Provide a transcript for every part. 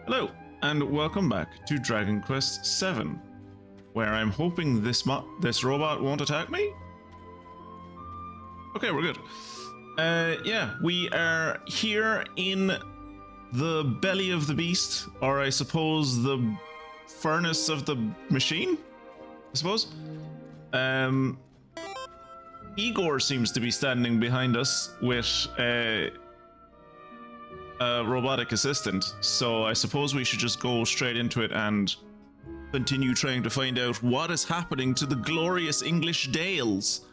Hello, and welcome back to Dragon Quest VII, where I'm hoping this robot won't attack me. Okay, we're good. Yeah, we are here in the belly of the beast, or I suppose the furnace of the machine, I suppose. Igor seems to be standing behind us with a robotic assistant, so I suppose we should just go straight into it and continue trying to find out what is happening to the glorious English Dales.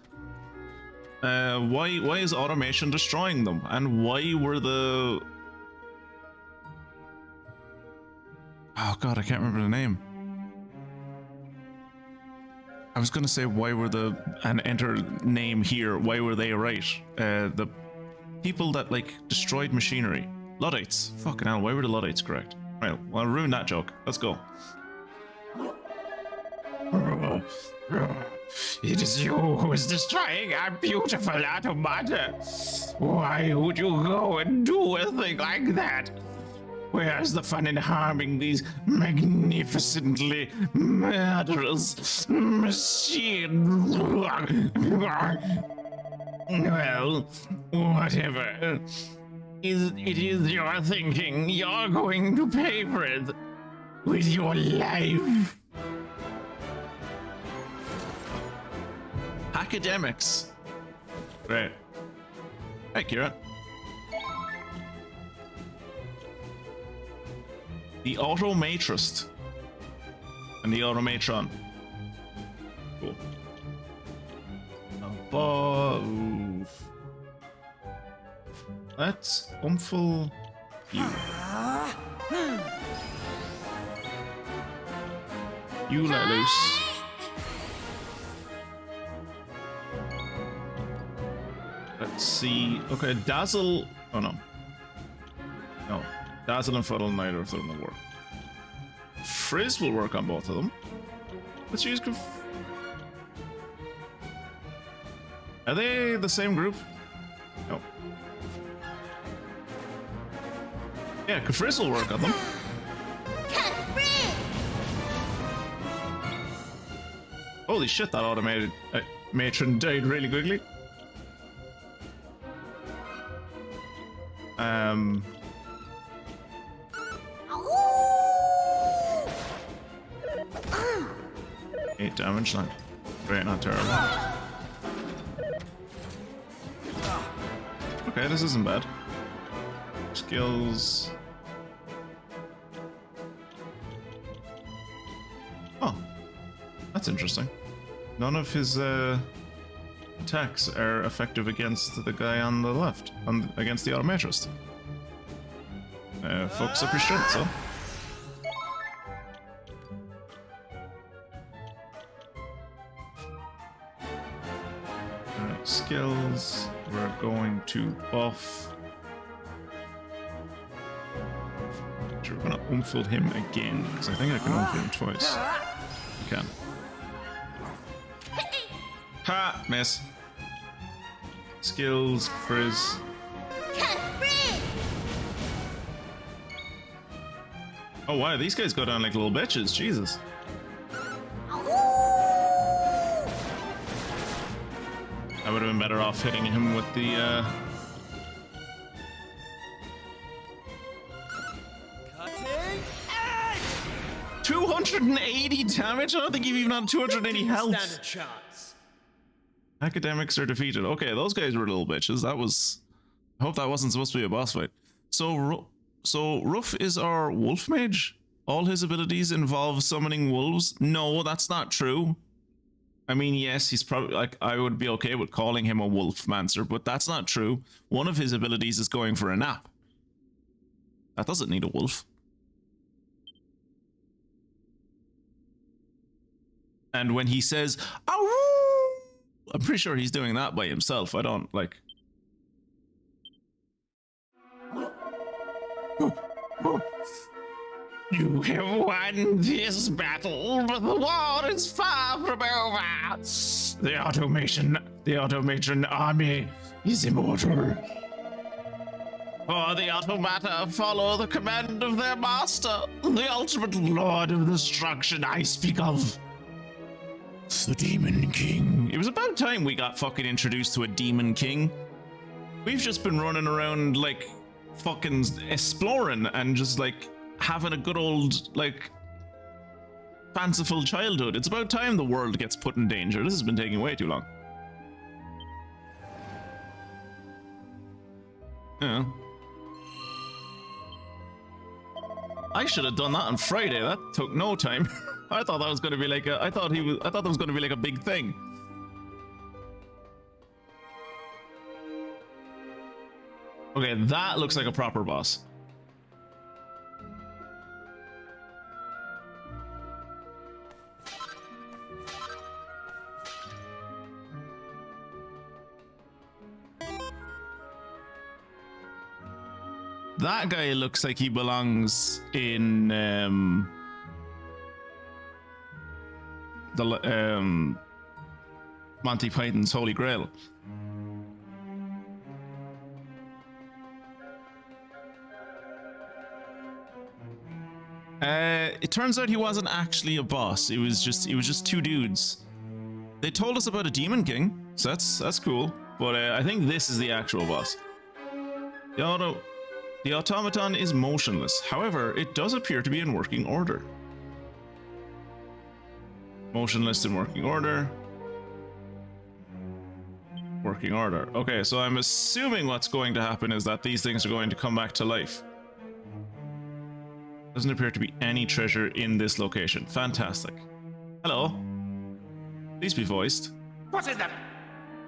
Why is automation destroying them, and why were the... Oh god, I can't remember the name. I was gonna say why were the... and enter name here, why were they right? The people that like destroyed machinery. Luddites. Fucking hell, why were the Luddites correct? Right, well, I'll ruin that joke. Let's go. It is you who is destroying our beautiful automata. Why would you go and do a thing like that? Where's the fun in harming these magnificently murderous machines? Well, whatever. It is your thinking. You're going to pay for it with your life. Academics. Great. Hey, Kira. The Automatrist. And the Automatron. Cool. Above. Let's umful you. You let loose. Let's see. Okay, Dazzle. Oh no. No. Dazzle and Fuddle, neither of them will work. Frizz will work on both of them. Let's use. Are they the same group? No. Yeah, Frizz will work on them. Holy shit, that automated matron died really quickly. Eight damage, not great, not terrible. Okay, this isn't bad. Skills. Oh, that's interesting. None of his attacks are effective against the guy on the left, against the Automatrist. Focus up your strength, so. Alright, skills. We're going to buff. We're gonna umfil him again, because I think I can umfil him twice. I can. Ha! Miss. Skills, Frizz. Oh wow, these guys go down like little bitches, Jesus. I would have been better off hitting him with the 280 damage? I don't think you've even had 280 health. Standard shots. Academics are defeated. Okay, those guys were little bitches. That was... I hope that wasn't supposed to be a boss fight. So Ruff is our wolf mage? All his abilities involve summoning wolves? No, that's not true. I mean, yes, he's probably... like, I would be okay with calling him a wolf-mancer, but that's not true. One of his abilities is going for a nap. That doesn't need a wolf. And when he says, "Ow!" I'm pretty sure he's doing that by himself. I don't, like... You have won this battle, but the war is far from over. The Automatron army is immortal. For the automata follow the command of their master, the ultimate lord of destruction I speak of. The Demon King. It was about time we got fucking introduced to a Demon King. We've just been running around like fucking exploring and just like having a good old like fanciful childhood. It's about time the world gets put in danger. This has been taking way too long. Yeah. I should have done that on Friday. That took no time. I thought that was going to be like a. I thought that was going to be like a big thing. Okay, that looks like a proper boss. That guy looks like he belongs in the Monty Python's Holy Grail. It turns out he wasn't actually a boss. It was just two dudes. They told us about a Demon King, so that's cool. But I think this is the actual boss. The automaton is motionless. However, it does appear to be in working order. Motionless in working order. Working order. Okay, so I'm assuming what's going to happen is that these things are going to come back to life. Doesn't appear to be any treasure in this location. Fantastic. Hello. Please be voiced. What in the...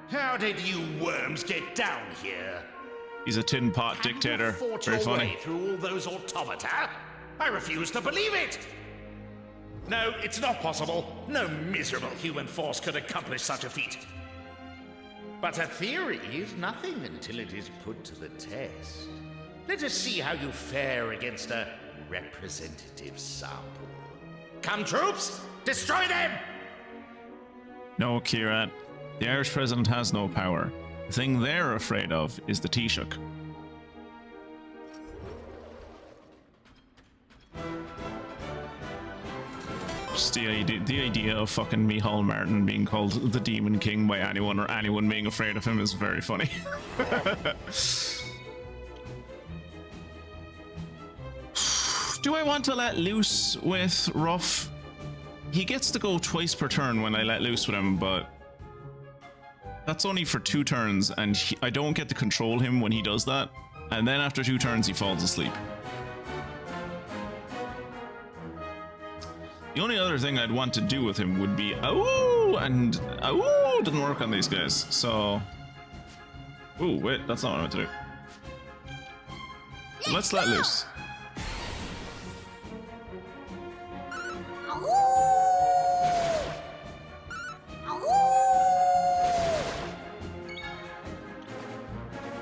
How did you worms get down here? He's a tin pot dictator. Very funny. Through all those automata? I refuse to believe it! No, it's not possible. No miserable human force could accomplish such a feat. But a theory is nothing until it is put to the test. Let us see how you fare against a representative sample. Come, troops! Destroy them! No, Kieran. The Irish president has no power. The thing they're afraid of is the Taoiseach. Just the idea of fucking Micheál Martin being called the Demon King by anyone or anyone being afraid of him is very funny. Do I want to let loose with Ruff? He gets to go twice per turn when I let loose with him, but that's only for 2 turns, and I don't get to control him when he does that. And then after 2 turns, he falls asleep. The only other thing I'd want to do with him would be "Ow!" and "Ow!" didn't work on these guys, so... Ooh, wait, that's not what I meant to do. Let's let loose.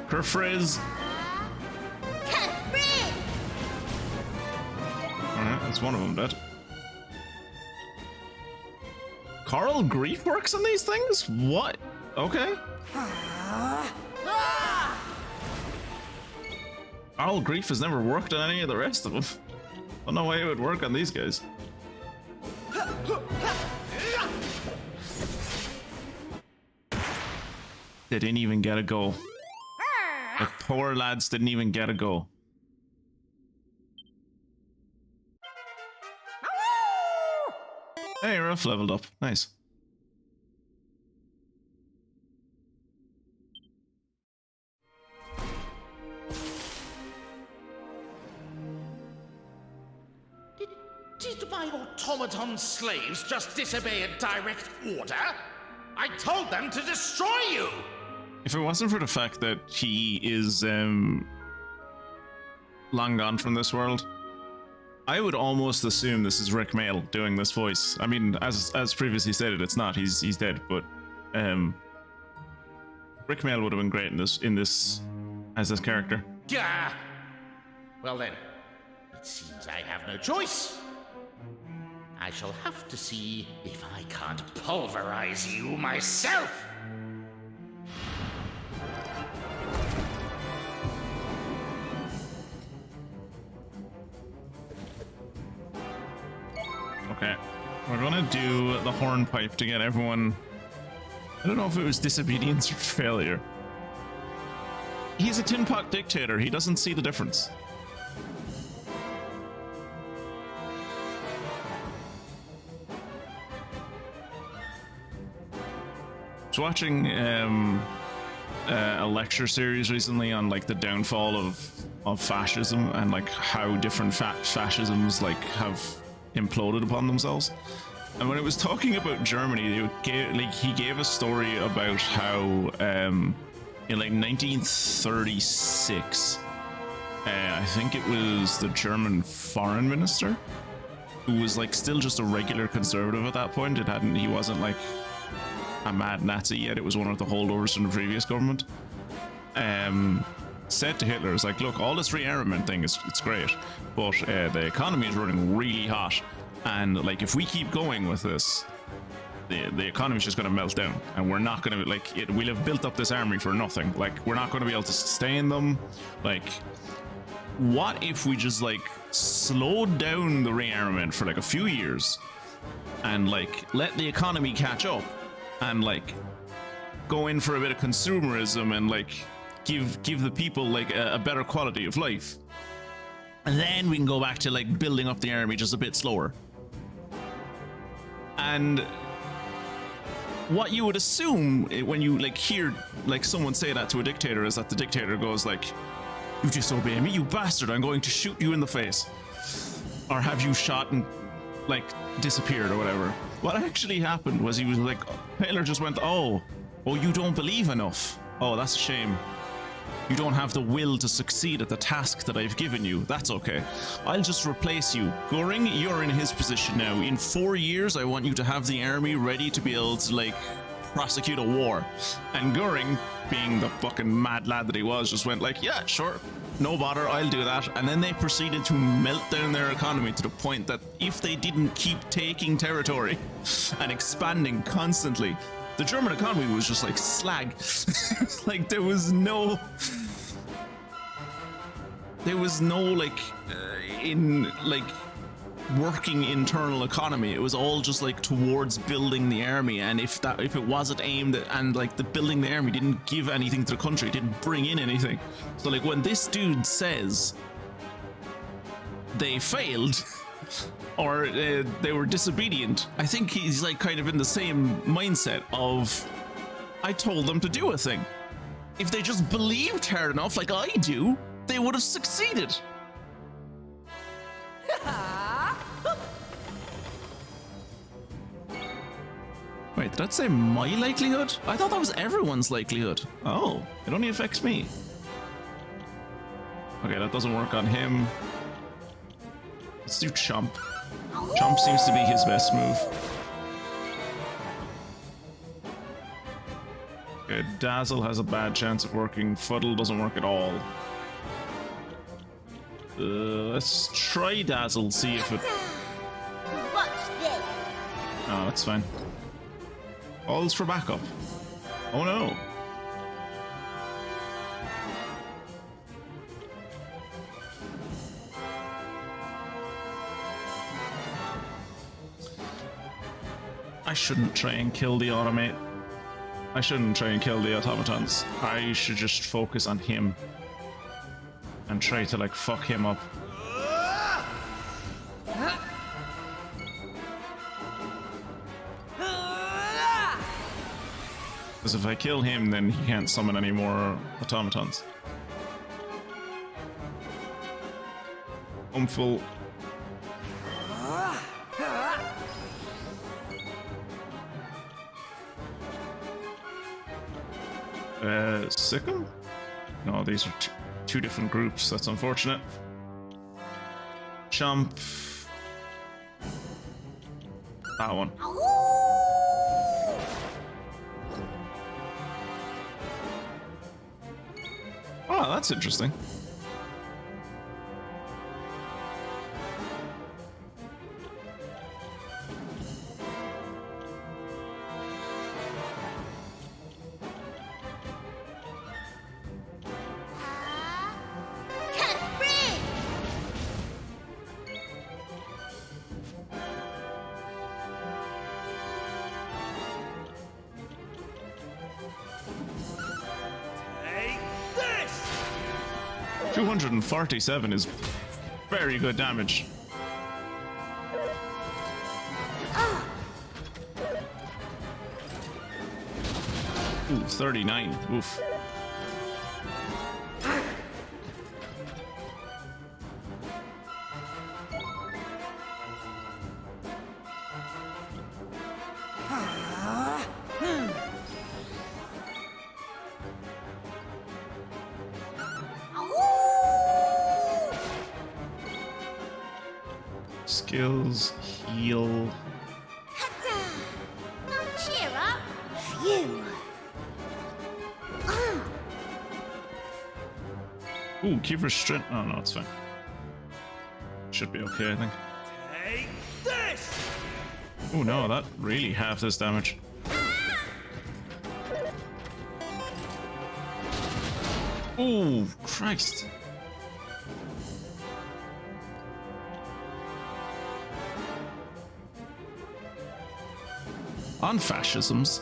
Kerfriz. Alright, that's one of them dead. Coral Grief works on these things? What? Okay. Coral Grief has never worked on any of the rest of them. I don't know why it would work on these guys. They didn't even get a go. The poor lads didn't even get a go. Hey, Ruff leveled up. Nice. Did my automaton slaves just disobey a direct order? I told them to destroy you! If it wasn't for the fact that he is long gone from this world, I would almost assume this is Rick Mail doing this voice. I mean, as previously stated, it's not. He's dead, but Rick Mail would have been great in this as this character. Gah! Well then, it seems I have no choice. I shall have to see if I can't pulverize you myself. Okay. We're gonna do the hornpipe to get everyone... I don't know if it was disobedience or failure. He's a tin pot dictator. He doesn't see the difference. I was watching a lecture series recently on like the downfall of fascism and like how different fascisms like have imploded upon themselves. And when it was talking about Germany, he gave a story about how in like 1936, I think it was the German foreign minister, who was like still just a regular conservative at that point. He wasn't like a mad Nazi yet. It was one of the holdovers from the previous government. Said to Hitler, "It's like, look, all this rearmament thing it's great, but the economy is running really hot, and like if we keep going with this, the economy's just going to melt down, and we're not going to we'll have built up this army for nothing. Like we're not going to be able to sustain them. Like, what if we just like slowed down the rearmament for like a few years, and like let the economy catch up, and like go in for a bit of consumerism and like give the people like a better quality of life, and then we can go back to like building up the army just a bit slower." And what you would assume when you like hear like someone say that to a dictator is that the dictator goes like, "You disobey me, you bastard, I'm going to shoot you in the face," or have you shot and like disappeared or whatever. What actually happened was he was like, Hitler just went, oh, you don't believe enough. Oh, that's a shame. You don't have the will to succeed at the task that I've given you. That's okay. I'll just replace you. Goring, you're in his position now. In 4 years, I want you to have the army ready to be able to, like, prosecute a war. And Goring, being the fucking mad lad that he was, just went like, yeah, sure. No bother, I'll do that. And then they proceeded to melt down their economy to the point that if they didn't keep taking territory and expanding constantly, the German economy was just like slag. Like there was no like working internal economy. It was all just like towards building the army, and if it wasn't aimed at, and like the building the army didn't give anything to the country, didn't bring in anything. So like when this dude says they failed or they were disobedient, I think he's like kind of in the same mindset of, I told them to do a thing. If they just believed hard enough like I do, they would have succeeded. Wait, did that say my likelihood? I thought that was everyone's likelihood. Oh, it only affects me. Okay, that doesn't work on him. Let's do Chomp. Chomp seems to be his best move. Okay, Dazzle has a bad chance of working. Fuddle doesn't work at all. Let's try Dazzle, see if it... Watch this. Oh, that's fine. All's for backup. Oh no. I shouldn't try and kill the automate. I shouldn't try and kill the automatons. I should just focus on him and try to like fuck him up. Because if I kill him, then he can't summon any more automatons. Full. Sickle? No, these are two different groups. That's unfortunate. Chomp. That one. Oh, that's interesting. 247 is very good damage. Ooh, 39. Oof. Skills, heal. Now cheer up. Phew. Ooh, Kiefer's strength. Oh no, it's fine. Should be okay, I think. Take this! Oh no, that really halved this damage. Oh, Christ. On fascisms,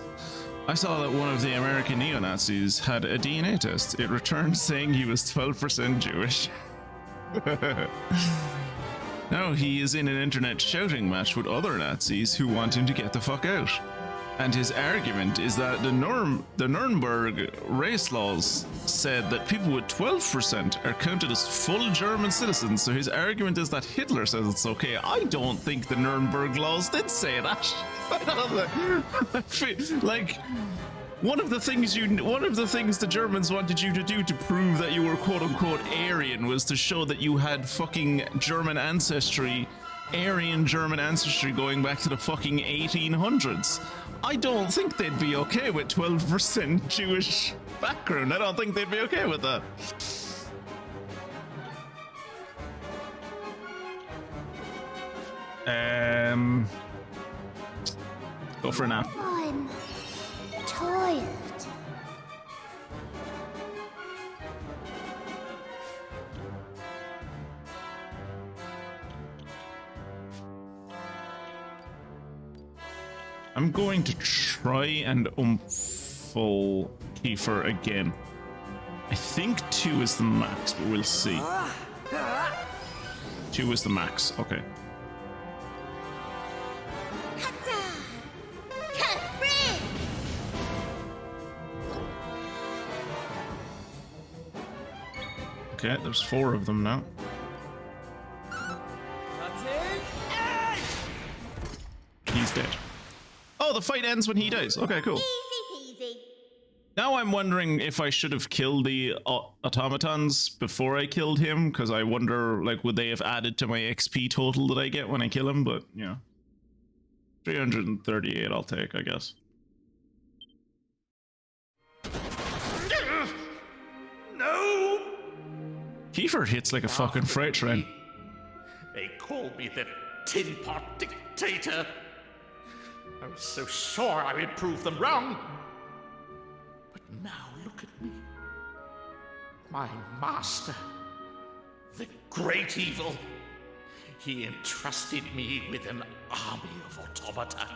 I saw that one of the American neo-Nazis had a DNA test. It returned saying he was 12% Jewish. Now he is in an internet shouting match with other Nazis who want him to get the fuck out. And his argument is that the Nuremberg race laws said that people with 12% are counted as full German citizens, so his argument is that Hitler says it's okay. I don't think the Nuremberg laws did say that. I don't know. Like, one of the things the Germans wanted you to do to prove that you were quote-unquote Aryan was to show that you had fucking German ancestry, Aryan German ancestry going back to the fucking 1800s. I don't think they'd be okay with 12% Jewish background. I don't think they'd be okay with that. Go for a nap. I'm tired. I'm going to try and full Kiefer again. I think 2 is the max, but we'll see. 2 is the max, okay. Okay, there's 4 of them now. He's dead. Oh, the fight ends when he dies. Okay, cool. Easy peasy. Now I'm wondering if I should have killed the automatons before I killed him, because I wonder, like, would they have added to my XP total that I get when I kill him? But, yeah. 338 I'll take, I guess. No! Kiefer hits like a fucking freight train. They called me the Tin Pot Dictator. I was so sure I would prove them wrong. But now look at me. My master, the great evil. He entrusted me with an army of automata.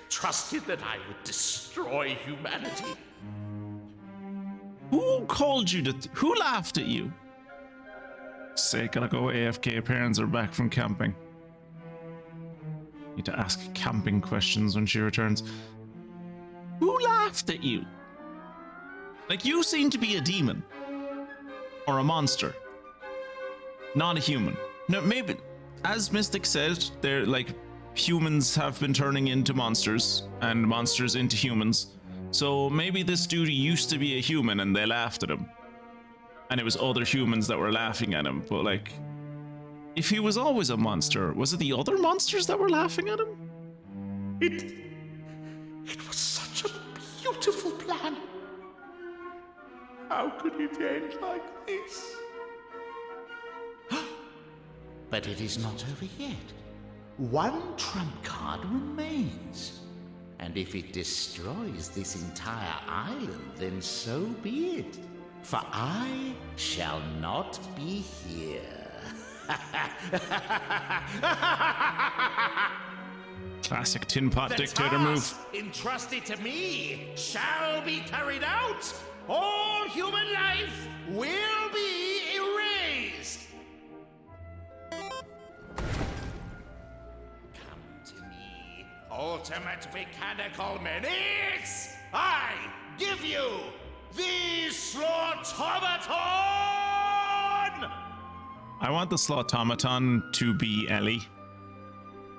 Trusted that I would destroy humanity. Who called you to... Who laughed at you? Say, gotta go AFK. Parents are back from camping. Need to ask camping questions when she returns. Who laughed at you? Like, you seem to be a demon. Or a monster. Not a human. No, maybe, as Mystic said, they're like, humans have been turning into monsters, and monsters into humans. So maybe this dude used to be a human and they laughed at him. And it was other humans that were laughing at him, but like, if he was always a monster, was it the other monsters that were laughing at him? It was such a beautiful plan. How could it end like this? But it is not over yet. One trump card remains. And if it destroys this entire island, then so be it. For I shall not be here. Classic tin pot dictator move. Entrusted to me shall be carried out. All human life will be erased. ultimate mechanical menace, I give you the Slaughtomaton! I want the Slaughtomaton to be Ellie,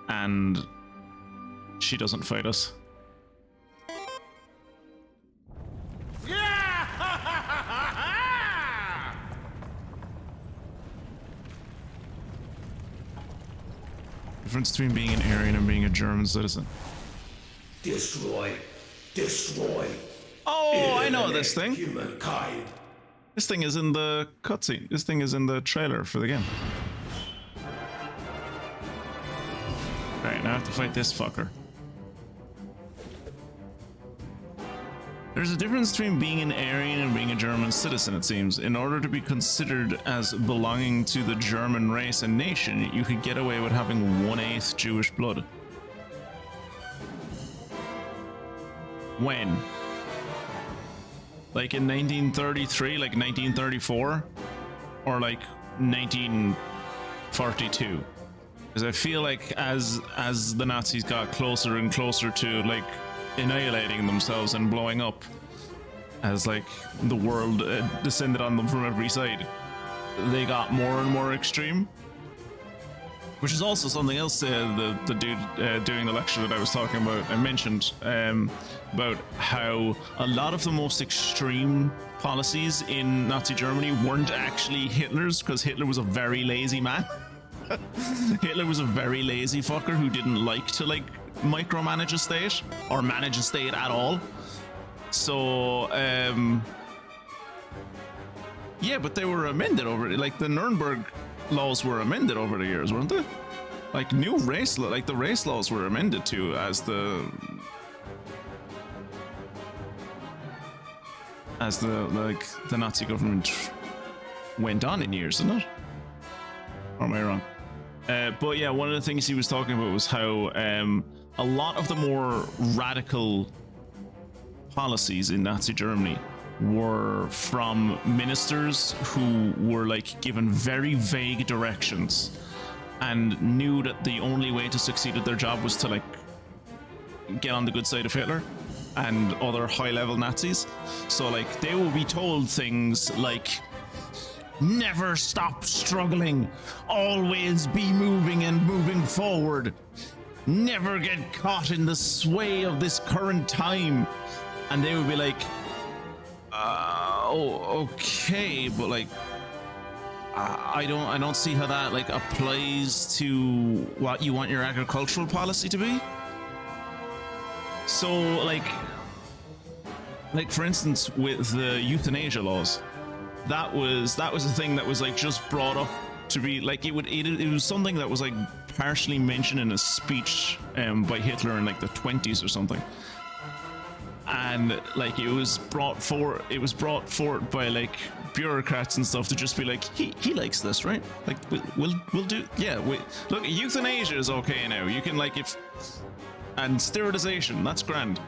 and she doesn't fight us. Difference between being an Aryan and being a German citizen. Destroy. Destroy. Oh, I know this thing. Humankind. This thing is in the cutscene. This thing is in the trailer for the game. Alright, now I have to fight this fucker. There's a difference between being an Aryan and being a German citizen, it seems. In order to be considered as belonging to the German race and nation, you could get away with having 1/8 Jewish blood. When? Like in 1933, like 1934? Or like 1942? Because I feel like as the Nazis got closer and closer to like annihilating themselves and blowing up, as like the world descended on them from every side, they got more and more extreme. Which is also something else the dude doing the lecture that I was talking about, I mentioned about how a lot of the most extreme policies in Nazi Germany weren't actually Hitler's, because Hitler was a very lazy man. Hitler was a very lazy fucker who didn't like to like micromanage a state or manage a state at all. So yeah, but they were amended over, like the Nuremberg laws were amended over the years, weren't they? Like new race like the race laws were amended too as the like the Nazi government went on in years, isn't it? Or am I wrong? But yeah, one of the things he was talking about was how a lot of the more radical policies in Nazi Germany were from ministers who were like given very vague directions and knew that the only way to succeed at their job was to like get on the good side of Hitler and other high-level Nazis. So like they will be told things like, never stop struggling, always be moving and moving forward, never get caught in the sway of this current time. And they would be like, oh, okay, but like, I don't see how that like applies to what you want your agricultural policy to be. So like for instance, with the euthanasia laws, that was a thing that was like just brought up to be like it was something that was like partially mentioned in a speech by Hitler in like the 20s or something. And like it was brought forward by like bureaucrats and stuff to just be like, he likes this, right? Like we'll do, yeah. Look, euthanasia is okay now. You can like and sterilization, that's grand.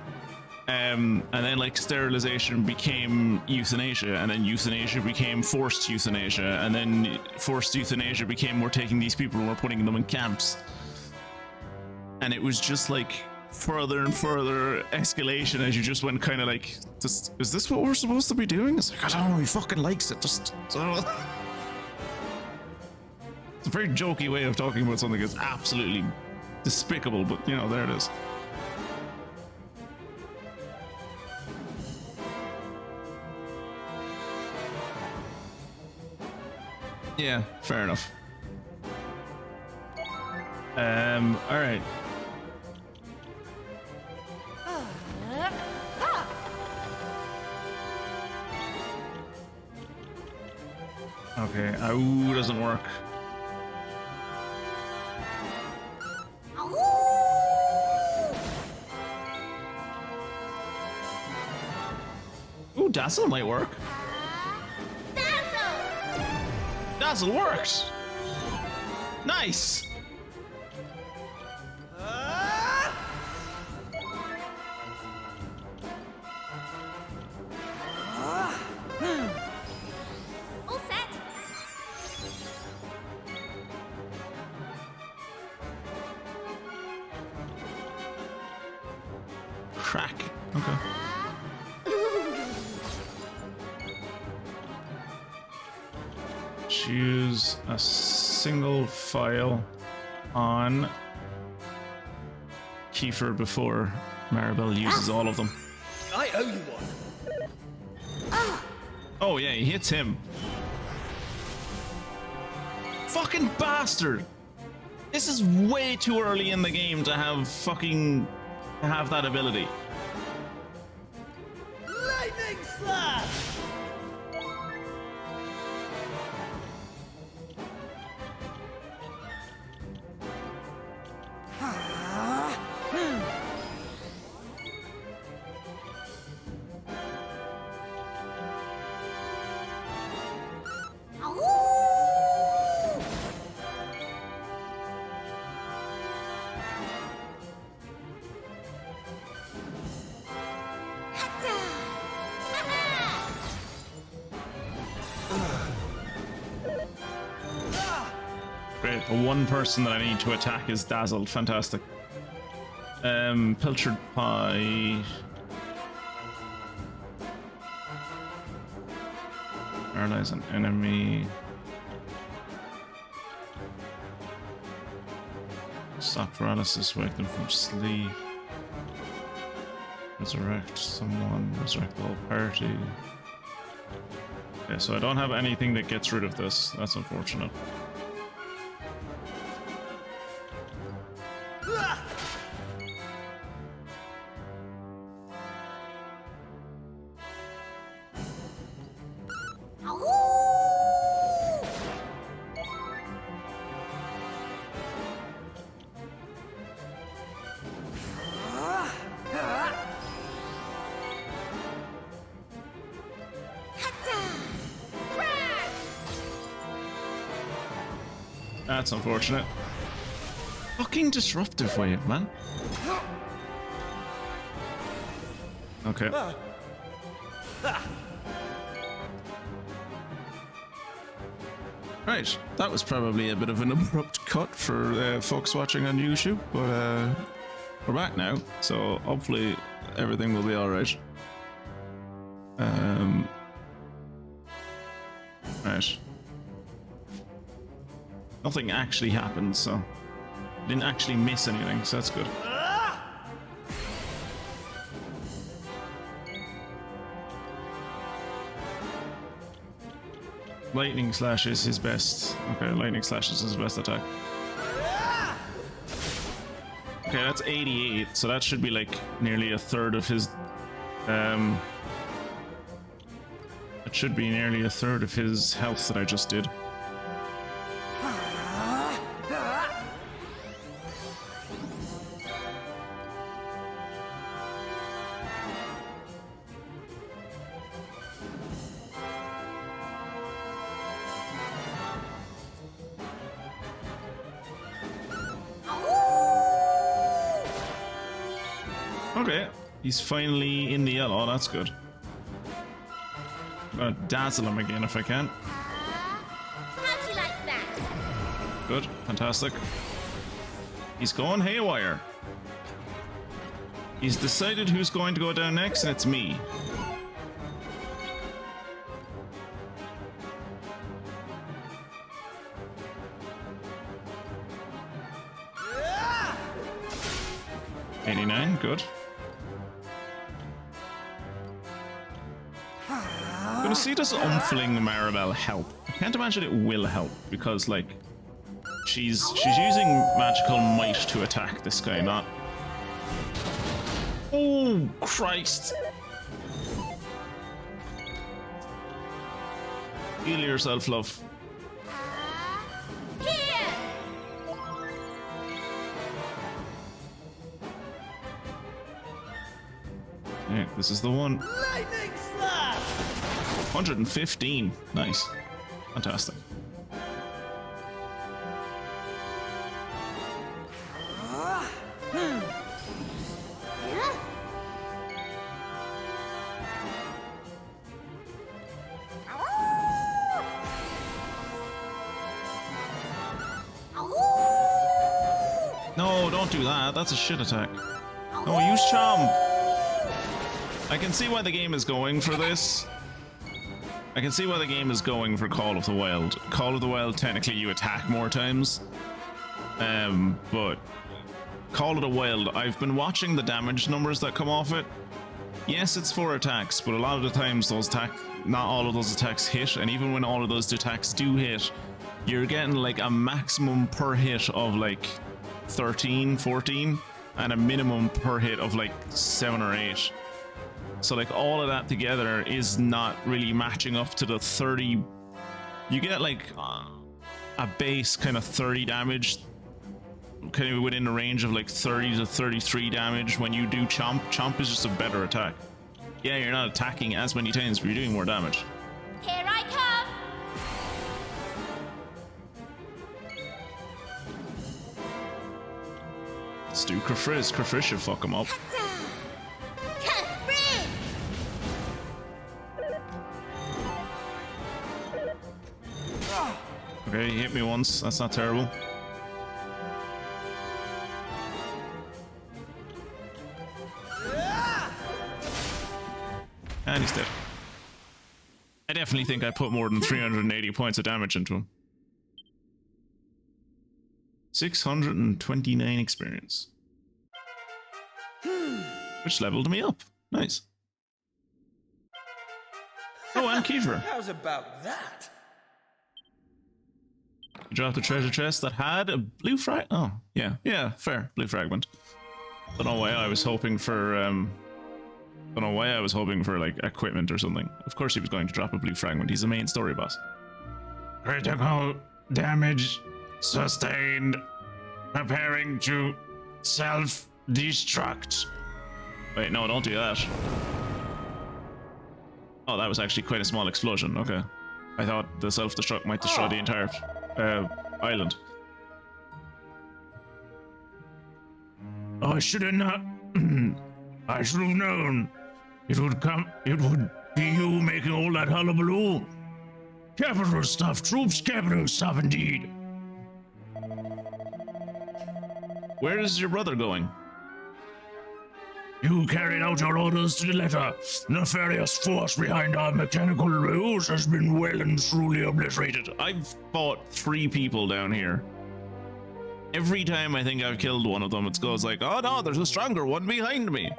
And then like sterilization became euthanasia, and then euthanasia became forced euthanasia, and then forced euthanasia became we're taking these people and we're putting them in camps. And it was just like further and further escalation as you just went kind of like, is this what we're supposed to be doing? It's like, I don't know, he fucking likes it, just it's a very jokey way of talking about something that's absolutely despicable, but you know, there it is. Yeah, fair enough. All right. Okay, ooh, doesn't work. Ooh, Dazzle might work. Dazzle works! Nice! All set. crack. Okay. Choose a single file on Kiefer before Maribel uses all of them. I owe you one. Oh yeah, he hits him. Fucking bastard! This is way too early in the game to have that ability. Lightning slash! Great, the one person that I need to attack is dazzled. Fantastic. Pilchard pie. Paralyze an enemy. Stop paralysis, wake them from sleep. Resurrect someone, resurrect the whole party. Okay, so I don't have anything that gets rid of this. That's unfortunate. That's unfortunate. Fucking disruptive wave, man. Okay. Right, that was probably a bit of an abrupt cut for folks watching on YouTube, but we're back now, so hopefully everything will be alright. Right. Nothing actually happened, so didn't actually miss anything, so that's good. Lightning slash is his best. Okay, lightning slash is his best attack. Okay, that's 88, so that should be like nearly a third of his. It should be nearly a third of his health that I just did. Okay, he's finally in the yellow, that's good. I'm gonna dazzle him again if I can. How'd you like that? Good, fantastic. He's going haywire. He's decided who's going to go down next, and it's me. $89, good. Gonna see does umfling Maribel help. I can't imagine it will help because like she's using magical might to attack this guy, not. Oh Christ! Heal yourself, love. Here! Yeah, this is the one. Lightning slash! 115. Nice. Fantastic. No, don't do that. That's a shit attack. No, use charm. I can see why the game is going for this. I can see why the game is going for Call of the Wild. Call of the Wild, technically you attack more times. But Call of the Wild, I've been watching the damage numbers that come off it. Yes, it's 4 attacks, but a lot of the times not all of those attacks hit, and even when all of those attacks do hit, you're getting like a maximum per hit of like 13, 14, and a minimum per hit of like 7 or 8. So like all of that together is not really matching up to the 30. You get like a base kind of 30 damage, kind of within the range of like 30 to 33 damage when you do Chomp. Chomp is just a better attack. Yeah, you're not attacking as many times, but you're doing more damage. Here I come! Let's do Kiefer. Kiefer should fuck him up. Okay, he hit me once. That's not terrible. And he's dead. I definitely think I put more than 380 points of damage into him. 629 experience. Which leveled me up. Nice. Oh, and Kiefer. How's about that? You dropped a treasure chest that had a blue frag. Oh, yeah, fair. Blue fragment. Don't know why I was hoping for. Don't know why I was hoping for like equipment or something. Of course, he was going to drop a blue fragment. He's the main story boss. Critical damage sustained. Preparing to self-destruct. Wait, no, don't do that. Oh, that was actually quite a small explosion. Okay, I thought the self-destruct might destroy the entire island. I should have not. I should have known. It would be you making all that hullabaloo. Capital stuff, troops, capital stuff indeed. Where is your brother going? You carried out your orders to the letter. Nefarious force behind our mechanical rules has been well and truly obliterated. I've fought 3 people down here. Every time I think I've killed one of them, it goes like, oh no, there's a stronger one behind me.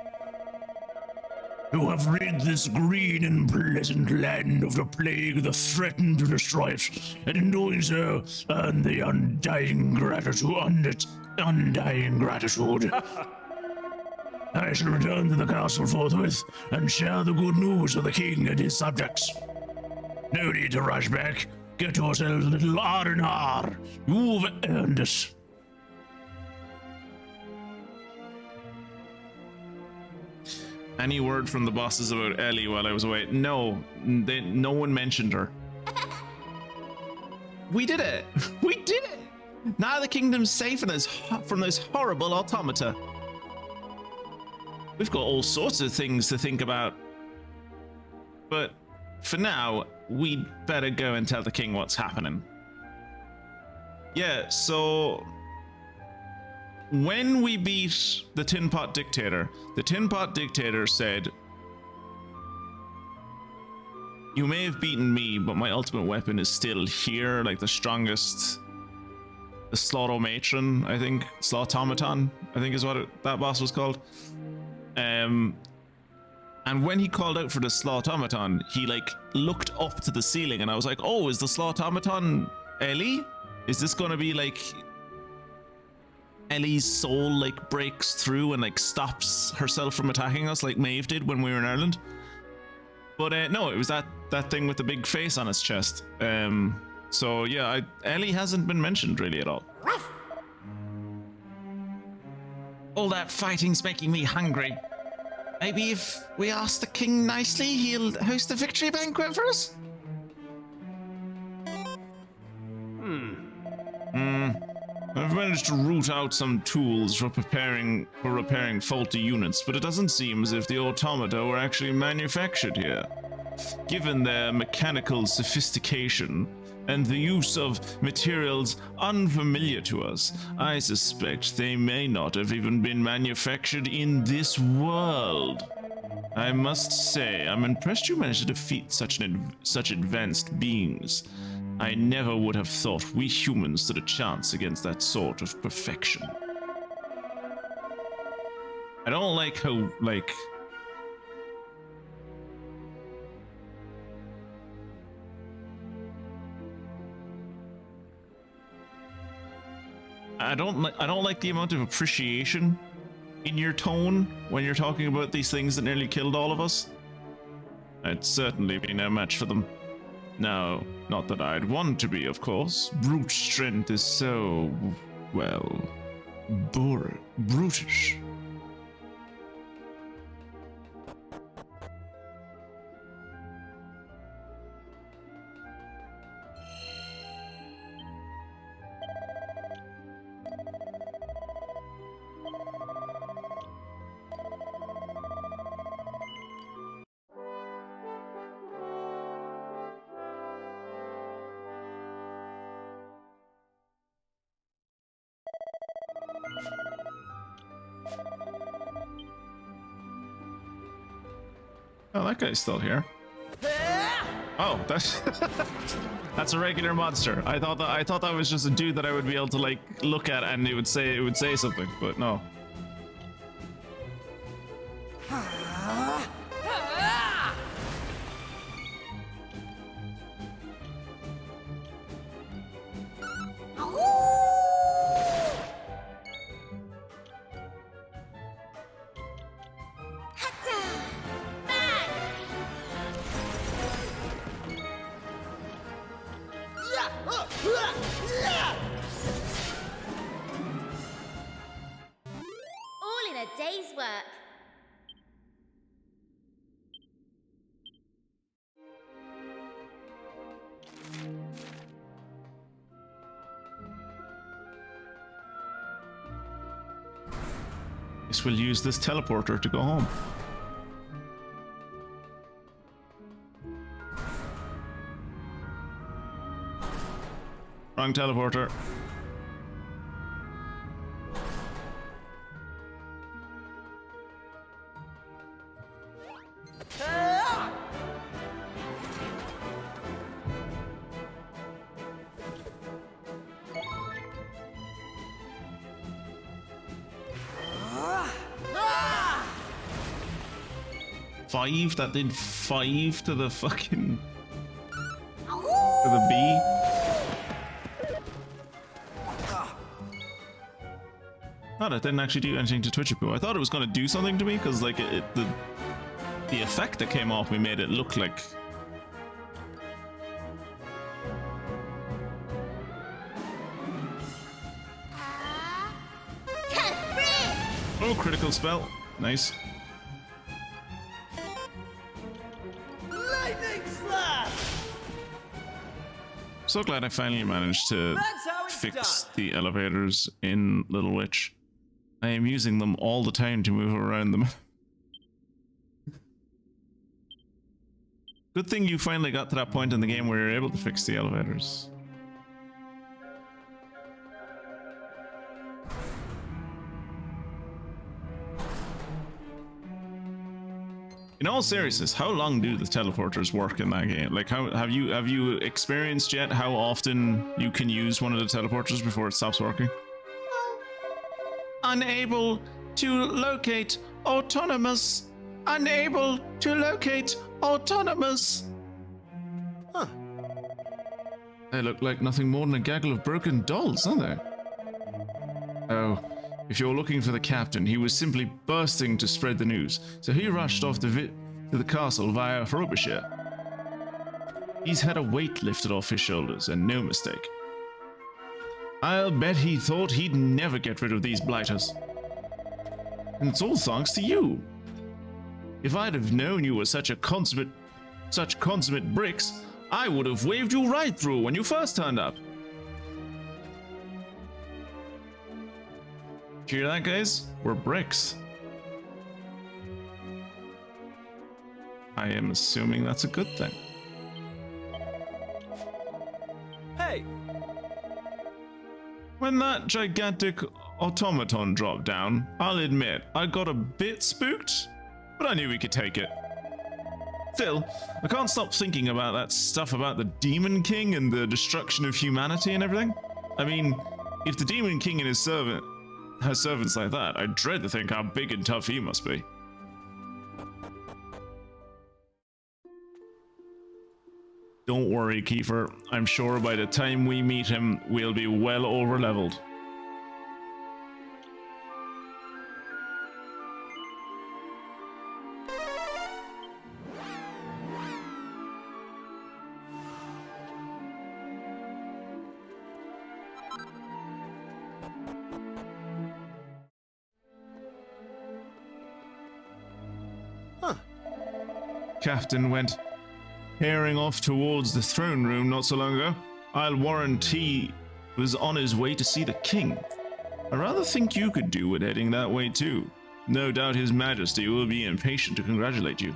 You have rid this green and pleasant land of the plague that threatened to destroy it, and in doing so, earn the undying gratitude. I shall return to the castle forthwith and share the good news with the king and his subjects. No need to rush back. Get yourselves a little R&R. You've earned it. Any word from the bosses about Ellie while I was away? No, no one mentioned her. We did it! We did it! Now the kingdom's safe from those horrible automata. We've got all sorts of things to think about. But for now, we'd better go and tell the king what's happening. Yeah, so when we beat the Tin Pot Dictator said, you may have beaten me, but my ultimate weapon is still here, like the strongest, the Slaughtomatron, I think, Slaughtomaton, I think is what that boss was called. And when he called out for the Slaughtomaton, he like looked up to the ceiling, and I was like, oh, is the Slaughtomaton Ellie? Is this gonna be like Ellie's soul like breaks through and like stops herself from attacking us like Maeve did when we were in Ireland? But no, it was that thing with the big face on its chest. So yeah, Ellie hasn't been mentioned really at all. All that fighting's making me hungry. Maybe if we ask the king nicely, he'll host a victory banquet for us? I've managed to root out some tools for repairing faulty units, but it doesn't seem as if the automata were actually manufactured here. Given their mechanical sophistication and the use of materials unfamiliar to us, I suspect they may not have even been manufactured in this world. I must say, I'm impressed you managed to defeat such advanced beings. I never would have thought we humans stood a chance against that sort of perfection. I don't like how, like... I don't like the amount of appreciation in your tone when you're talking about these things that nearly killed all of us. I'd certainly be no match for them. No, not that I'd want to be, of course. Brute strength is so, well, brutish. Oh, that guy's still here. Oh, that's that's a regular monster. I thought that was just a dude that I would be able to like look at and it would say something, but no. All in a day's work. Guess we'll use this teleporter to go home. Wrong teleporter. 5? That did 5 to the fucking... to the B? Oh, that didn't actually do anything to Twitchapoo. I thought it was going to do something to me, because like the effect that came off me made it look like... Oh, critical spell. Nice. Lightning slash! So glad I finally managed to That's how it's fix done. the elevators in Little Witch. I am using them all the time to move around them. Good thing you finally got to that point in the game where you're able to fix the elevators. In all seriousness, how long do the teleporters work in that game? Like, how have you experienced yet how often you can use one of the teleporters before it stops working? Unable to locate autonomous. Unable to locate autonomous. Huh. They look like nothing more than a gaggle of broken dolls, don't they? Oh. If you're looking for the captain, he was simply bursting to spread the news, so he rushed off to the castle via Frobisher. He's had a weight lifted off his shoulders, and no mistake. I'll bet he thought he'd never get rid of these blighters. And it's all thanks to you. If I'd have known you were such consummate bricks, I would have waved you right through when you first turned up. Hear that, guys? We're bricks. I am assuming that's a good thing. Hey! When that gigantic automaton dropped down, I'll admit I got a bit spooked, but I knew we could take it. Still, I can't stop thinking about that stuff about the Demon King and the destruction of humanity and everything. I mean, if the Demon King and his servant has servants like that, I dread to think how big and tough he must be. Don't worry, Kiefer. I'm sure by the time we meet him, we'll be well over-leveled. Captain went tearing off towards the throne room not so long ago. I'll warrant he was on his way to see the king. I rather think you could do with heading that way too. No doubt his majesty will be impatient to congratulate you.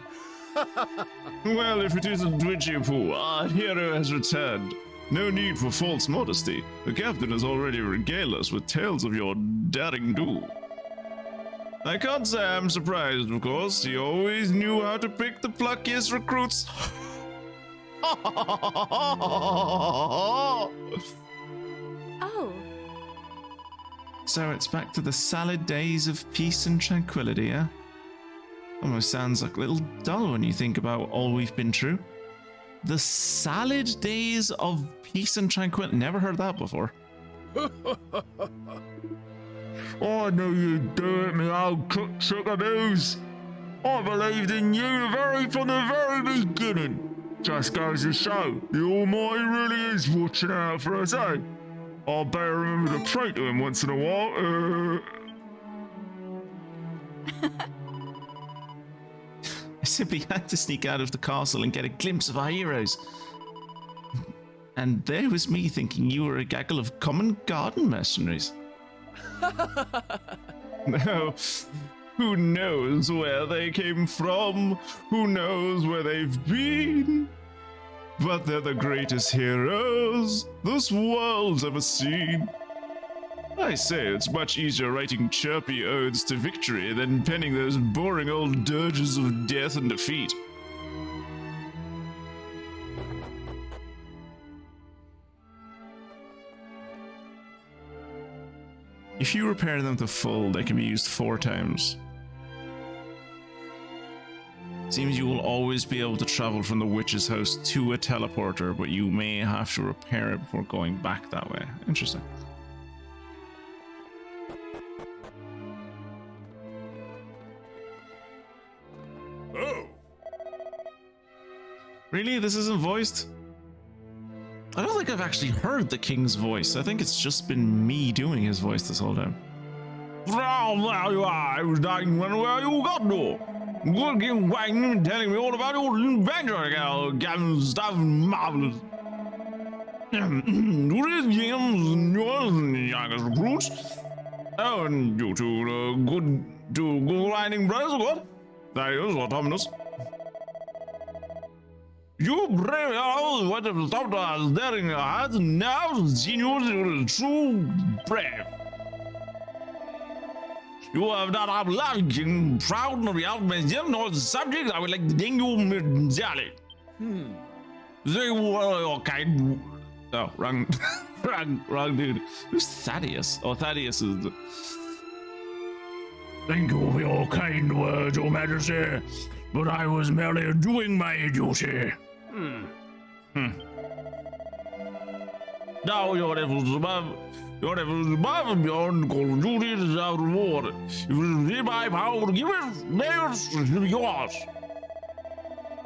Well, if it isn't Twitchy Poo, our hero has returned. No need for false modesty. The captain has already regaled us with tales of your daring do. I can't say I'm surprised, of course. He always knew how to pick the pluckiest recruits. Oh. So it's back to the salad days of peace and tranquility, eh? Almost sounds like a little dull when you think about all we've been through. The salad days of peace and tranquility. Never heard that before. I knew you'd do it, me old cook chickadoos. I believed in you from the very beginning. Just goes to show, the Almighty really is watching out for us, eh? I'll better remember to pray to him once in a while. I simply had to sneak out of the castle and get a glimpse of our heroes. And there was me thinking you were a gaggle of common garden mercenaries. Now, who knows where they came from? Who knows where they've been? But they're the greatest heroes this world's ever seen. I say, it's much easier writing chirpy odes to victory than penning those boring old dirges of death and defeat. If you repair them to full, they can be used 4 times. Seems you will always be able to travel from the witch's house to a teleporter, but you may have to repair it before going back that way. Interesting. Oh! Really? This isn't voiced? I don't think I've actually heard the king's voice. I think it's just been me doing his voice this whole time. Well, there you are. I was dying when where you got to. Looking wang and telling me all about your adventure, girl. Getting stuff marvelous. Youngest recruits. Oh, and you two good riding brothers, what? That is autonomous. You brave fellows, what have stopped us daring our hearts, and now seen you as true brave. You have not a large proud of the outmention nor the subject. I would like to thank you, Jolly. They were your kind. Oh, wrong, wrong dude. Who's Thaddeus? Oh, Thaddeus is the... Thank you for your kind words, Your Majesty, but I was merely doing my duty. Now your efforts above and beyond call of duty deserve reward. If it is in my power to give it, theirs is yours.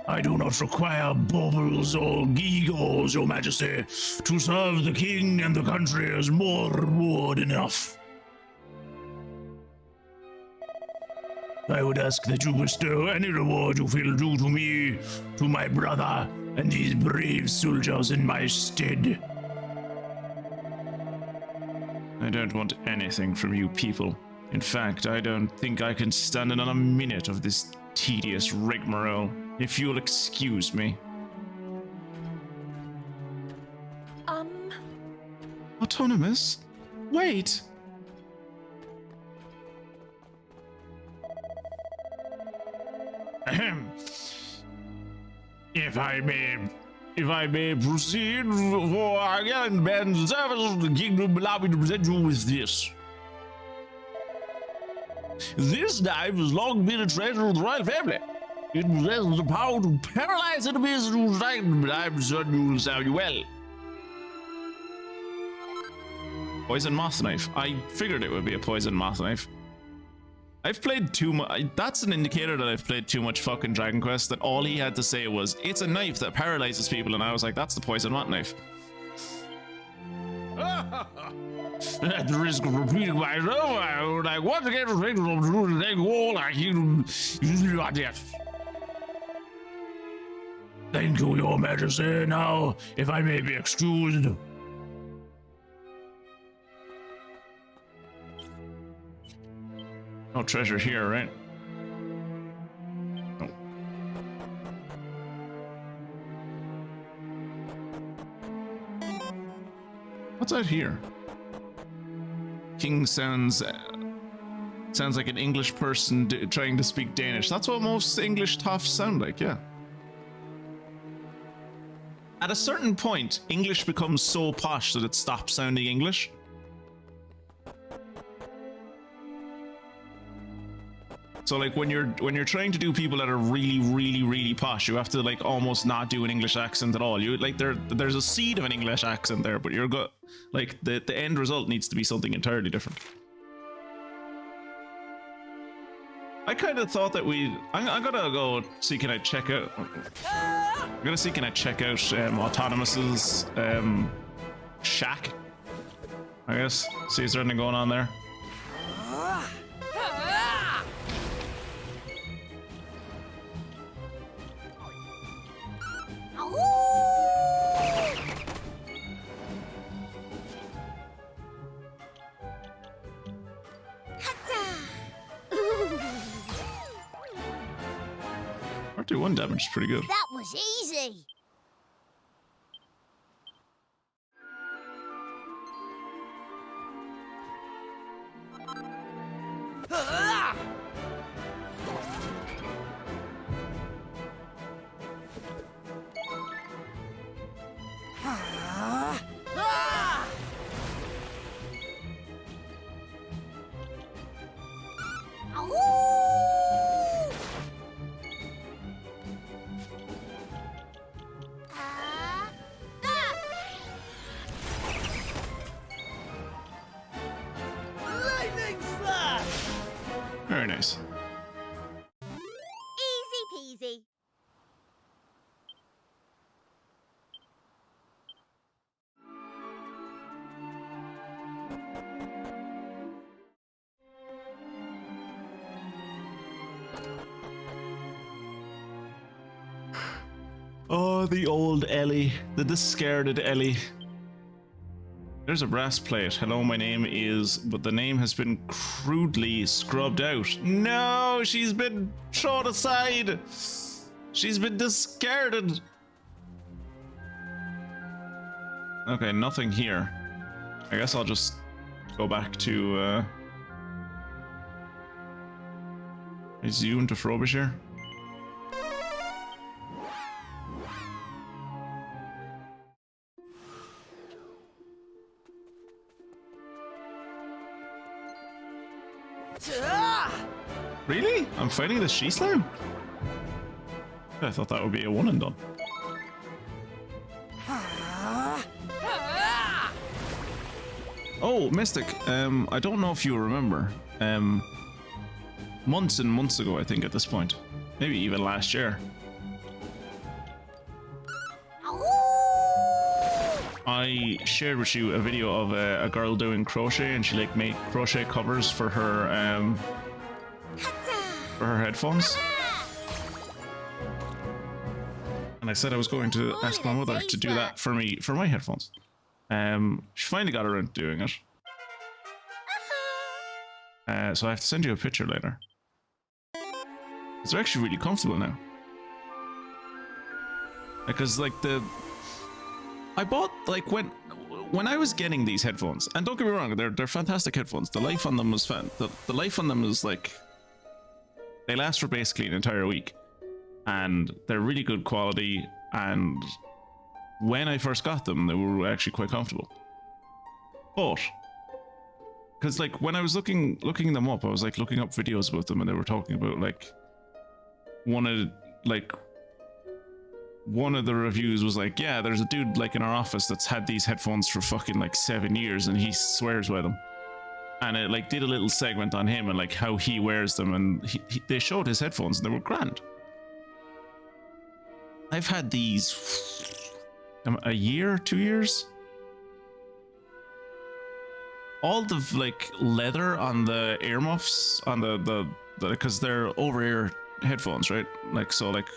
I do not require baubles or gewgaws, Your Majesty. To serve the king and the country is more reward enough. I would ask that you bestow any reward you feel due to me, to my brother, and these brave soldiers in my stead. I don't want anything from you people. In fact, I don't think I can stand another minute of this tedious rigmarole, if you'll excuse me. Autonomous? Wait! If I may proceed, for our gallant band service of the kingdom, allow me to present you with this. This knife has long been a treasure of the royal family. It possesses the power to paralyze enemies and strike them, but I'm certain you will serve you well. Poison moth knife. I figured it would be a poison moth knife. I've played too much. That's an indicator that I've played too much fucking Dragon Quest, that all he had to say was, it's a knife that paralyzes people, and I was like, that's the poison moth knife. At the risk of repeating myself, I would like once again to thank all our kingdom. Thank you, Your Majesty. Now, if I may be excused. No treasure here, right? Oh. What's out here? King sounds like an English person trying to speak Danish. That's what most English toffs sound like, yeah. At a certain point, English becomes so posh that it stops sounding English. So like when you're trying to do people that are really posh, you have to like almost not do an English accent at all. You like there's a seed of an English accent there, but you're like the end result needs to be something entirely different. I kind of thought that I'm gonna go see can I check out. I'm gonna see can I check out Autonomous's shack. I guess see is there anything going on there. One damage is pretty good. That was easy. Very nice. Easy peasy. Oh, the old Ellie, the discarded Ellie. There's a brass plate. Hello, my name is... But the name has been crudely scrubbed out. No, she's been thrown aside. She's been discarded. Okay, nothing here. I guess I'll just go back to... Is you into Frobisher? Really? I'm fighting the she-slime? I thought that would be a one and done. Oh, Mystic, I don't know if you remember. Months and months ago, I think at this point. Maybe even last year. I shared with you a video of a girl doing crochet, and she like made crochet covers for her headphones. And I said I was going to ask my mother to do that for me for my headphones. She finally got around to doing it. So I have to send you a picture later. They're actually really comfortable now. Because like I bought like when I was getting these headphones, and don't get me wrong, they're fantastic headphones. The life on them was the life on them is like they last for basically an entire week. and they're really good quality, and when I first got them, they were actually quite comfortable. But because like when I was looking them up, I was like looking up videos about them, and they were talking about like one of the reviews was like, yeah, there's a dude like in our office that's had these headphones for fucking like 7 years, and he swears by them. And it like did a little segment on him and like how he wears them, and they showed his headphones and they were grand. I've had these a year, 2 years. All the like leather on the earmuffs on the because they're over ear headphones, right? Like, so like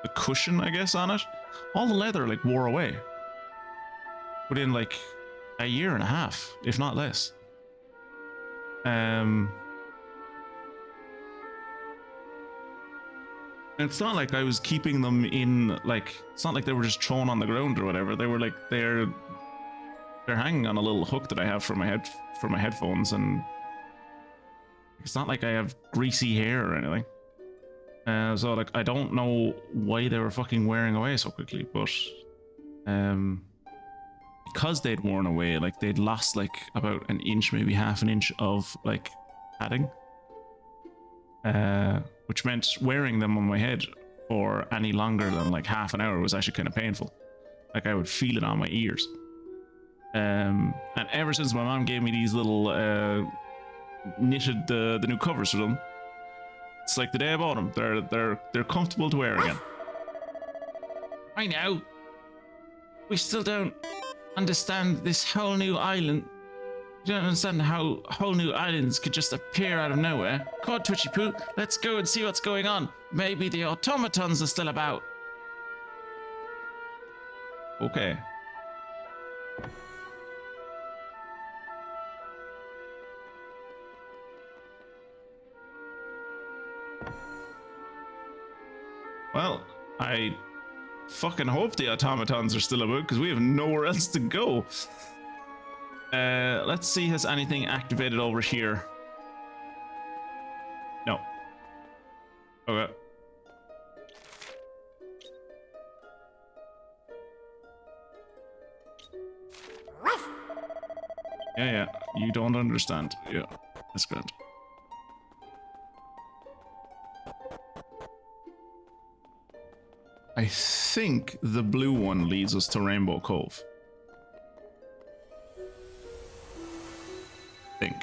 the cushion, I guess, on it, all the leather like wore away within like a year and a half, if not less. It's not like I was keeping them in, like, it's not like they were just thrown on the ground or whatever. They were like, they're hanging on a little hook that I have for my headphones, and it's not like I have greasy hair or anything. So like I don't know why they were fucking wearing away so quickly, but because they'd worn away, like they'd lost like about an inch, maybe half an inch of like padding, which meant wearing them on my head for any longer than like half an hour was actually kind of painful. Like I would feel it on my ears. And ever since my mom gave me these little knitted the new covers for them, it's like the day I bought them. They're comfortable to wear again. I know. We still don't understand this whole new island. We don't understand how whole new islands could just appear out of nowhere. Come on, Twitchy Poo, let's go and see what's going on. Maybe the automatons are still about. Okay. Well, I fucking hope the automatons are still about, because we have nowhere else to go. Let's see, has anything activated over here? No. Okay. Yeah, you don't understand. Yeah, that's good. I think the blue one leads us to Rainbow Cove. Think.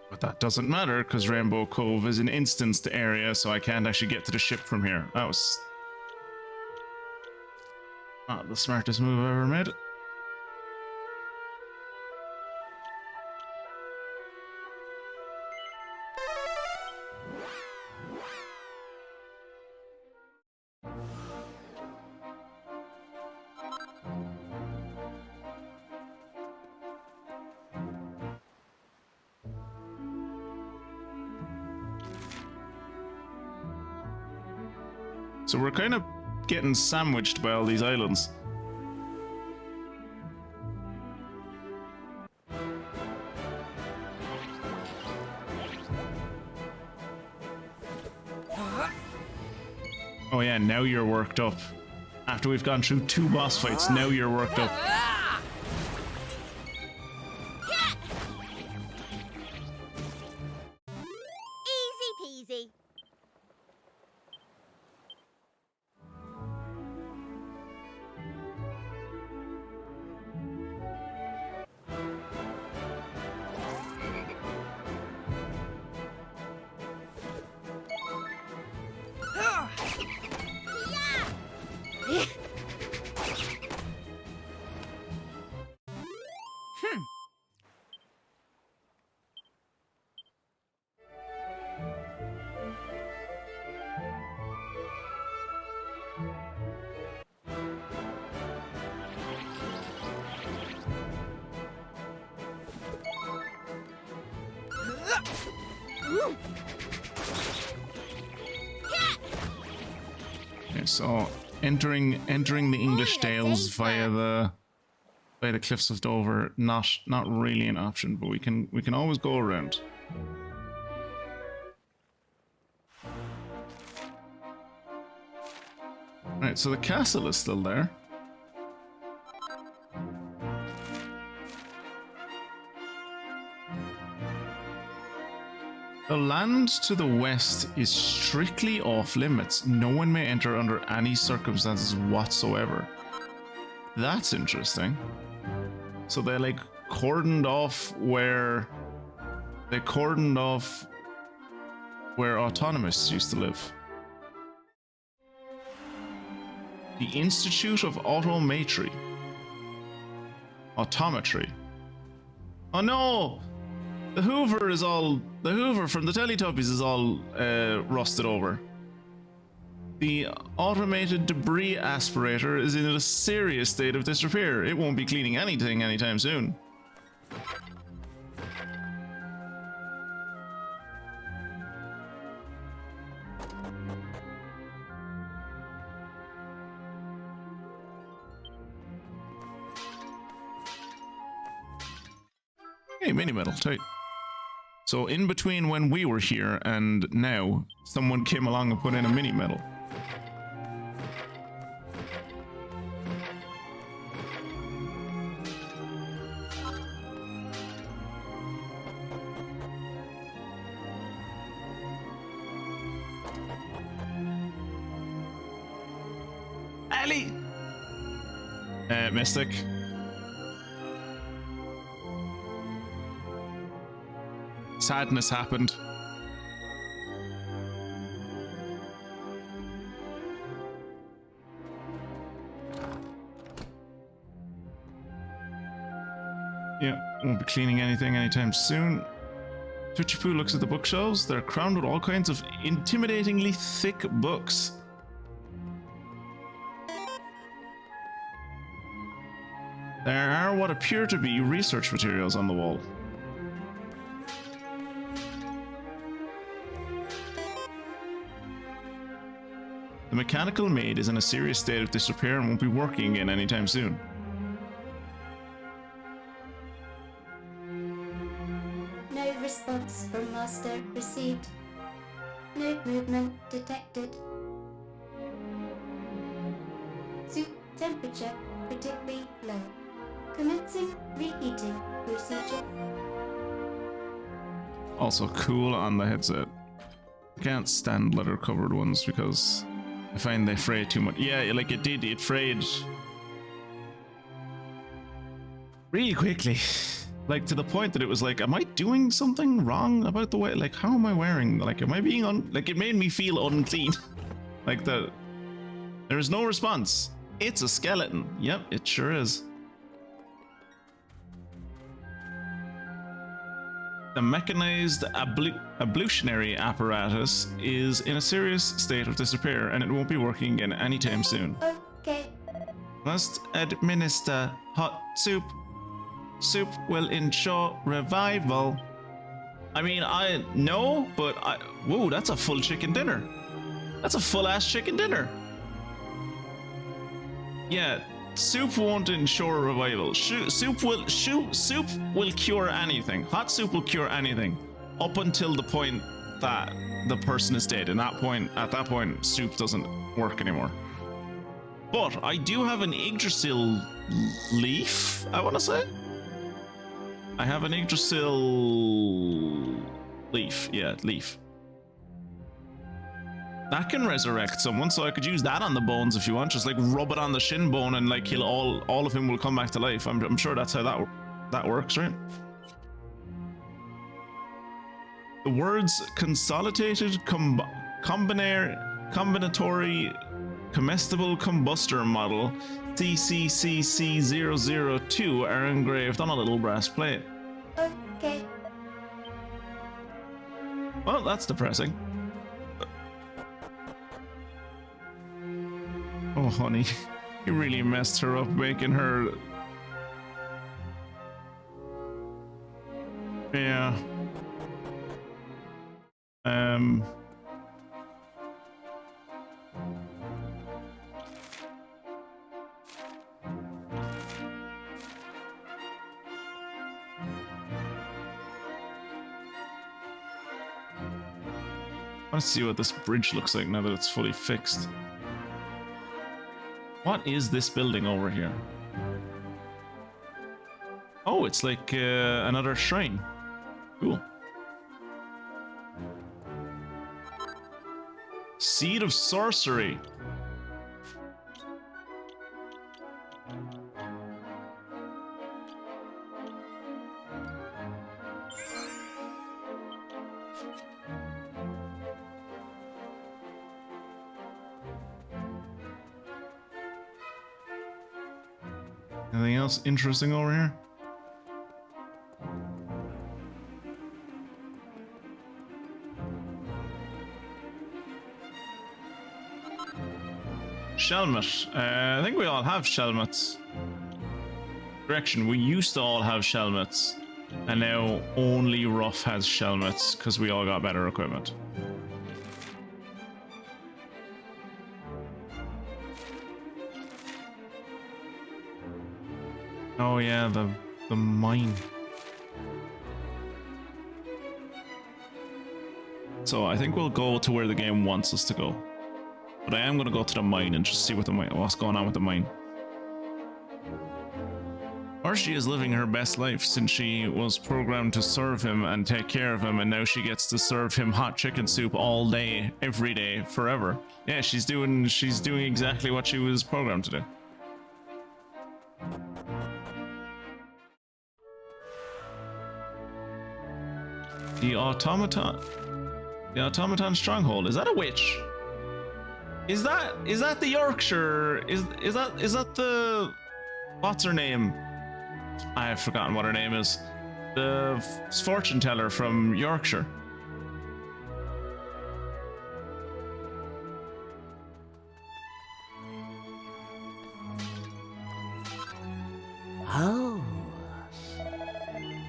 But that doesn't matter, because Rainbow Cove is an instanced area, so I can't actually get to the ship from here. That was not the smartest move I've ever made. So we're kind of getting sandwiched by all these islands. Oh yeah, now you're worked up. After we've gone through 2 boss fights, now you're worked up. Easy peasy. Yeah. Okay, so entering the English Hey, that's Dales safe, via the cliffs of Dover, not really an option, but we can always go around. Right, so the castle is still there. The land to the west is strictly off limits. No one may enter under any circumstances whatsoever. That's interesting. So they like cordoned off where autonomists used to live. The Institute of Autometry. Autometry. Oh no! The Hoover from the Teletubbies is all rusted over. The automated debris aspirator is in a serious state of disrepair. It won't be cleaning anything anytime soon. Hey, mini metal, tight. So in between when we were here and now, someone came along and put in a mini metal. Ellie! Mystic. Sadness happened. Yeah, won't be cleaning anything anytime soon. Twitchy Poo looks at the bookshelves. They're crowned with all kinds of intimidatingly thick books. There are what appear to be research materials on the wall. The mechanical maid is in a serious state of disrepair and won't be working again anytime soon. No response from master received. No movement detected. Soup temperature critically low. Commencing reheating procedure. Also cool on the headset. Can't stand leather covered ones because I find they fray too much. Yeah, like it frayed really quickly. Like to the point that it was like, am I doing something wrong about the way, like how am I wearing, like am I being like it made me feel unclean. Like there is no response. It's a skeleton. Yep, it sure is. The mechanized ablutionary apparatus is in a serious state of disrepair and it won't be working again anytime soon. Okay. Must administer hot soup. Soup will ensure revival. I mean, whoa, that's a full chicken dinner. That's a full ass chicken dinner. Yeah, soup won't ensure revival. Soup will cure anything. Hot soup will cure anything up until the point that the person is dead. And at that point, soup doesn't work anymore. But I do have an Yggdrasil leaf, I want to say. I have an Yggdrasil leaf. Yeah, leaf. That can resurrect someone, so I could use that on the bones if you want. Just like rub it on the shin bone and like he'll all of him will come back to life. I'm sure that's how that works, right? The words consolidated combinatory comestible combustor model CCCC002 are engraved on a little brass plate. Okay. Well, that's depressing. Oh, honey, you really messed her up, making her... Yeah. Let's see what this bridge looks like now that it's fully fixed. What is this building over here? Oh, it's like another shrine. Cool. Seed of Sorcery. Anything else interesting over here? Shelmet. I think we all have Shelmets. Correction, we used to all have Shelmets, and now only Ruff has Shelmets because we all got better equipment. Oh yeah, the mine. So I think we'll go to where the game wants us to go. But I am going to go to the mine and just see what's going on with the mine. Archie is living her best life since she was programmed to serve him and take care of him, and now she gets to serve him hot chicken soup all day, every day, forever. Yeah, she's doing exactly what she was programmed to do. The automaton stronghold. Is that a witch? Is that the Yorkshire? Is that the, what's her name? I have forgotten what her name is. The fortune teller from Yorkshire. Oh.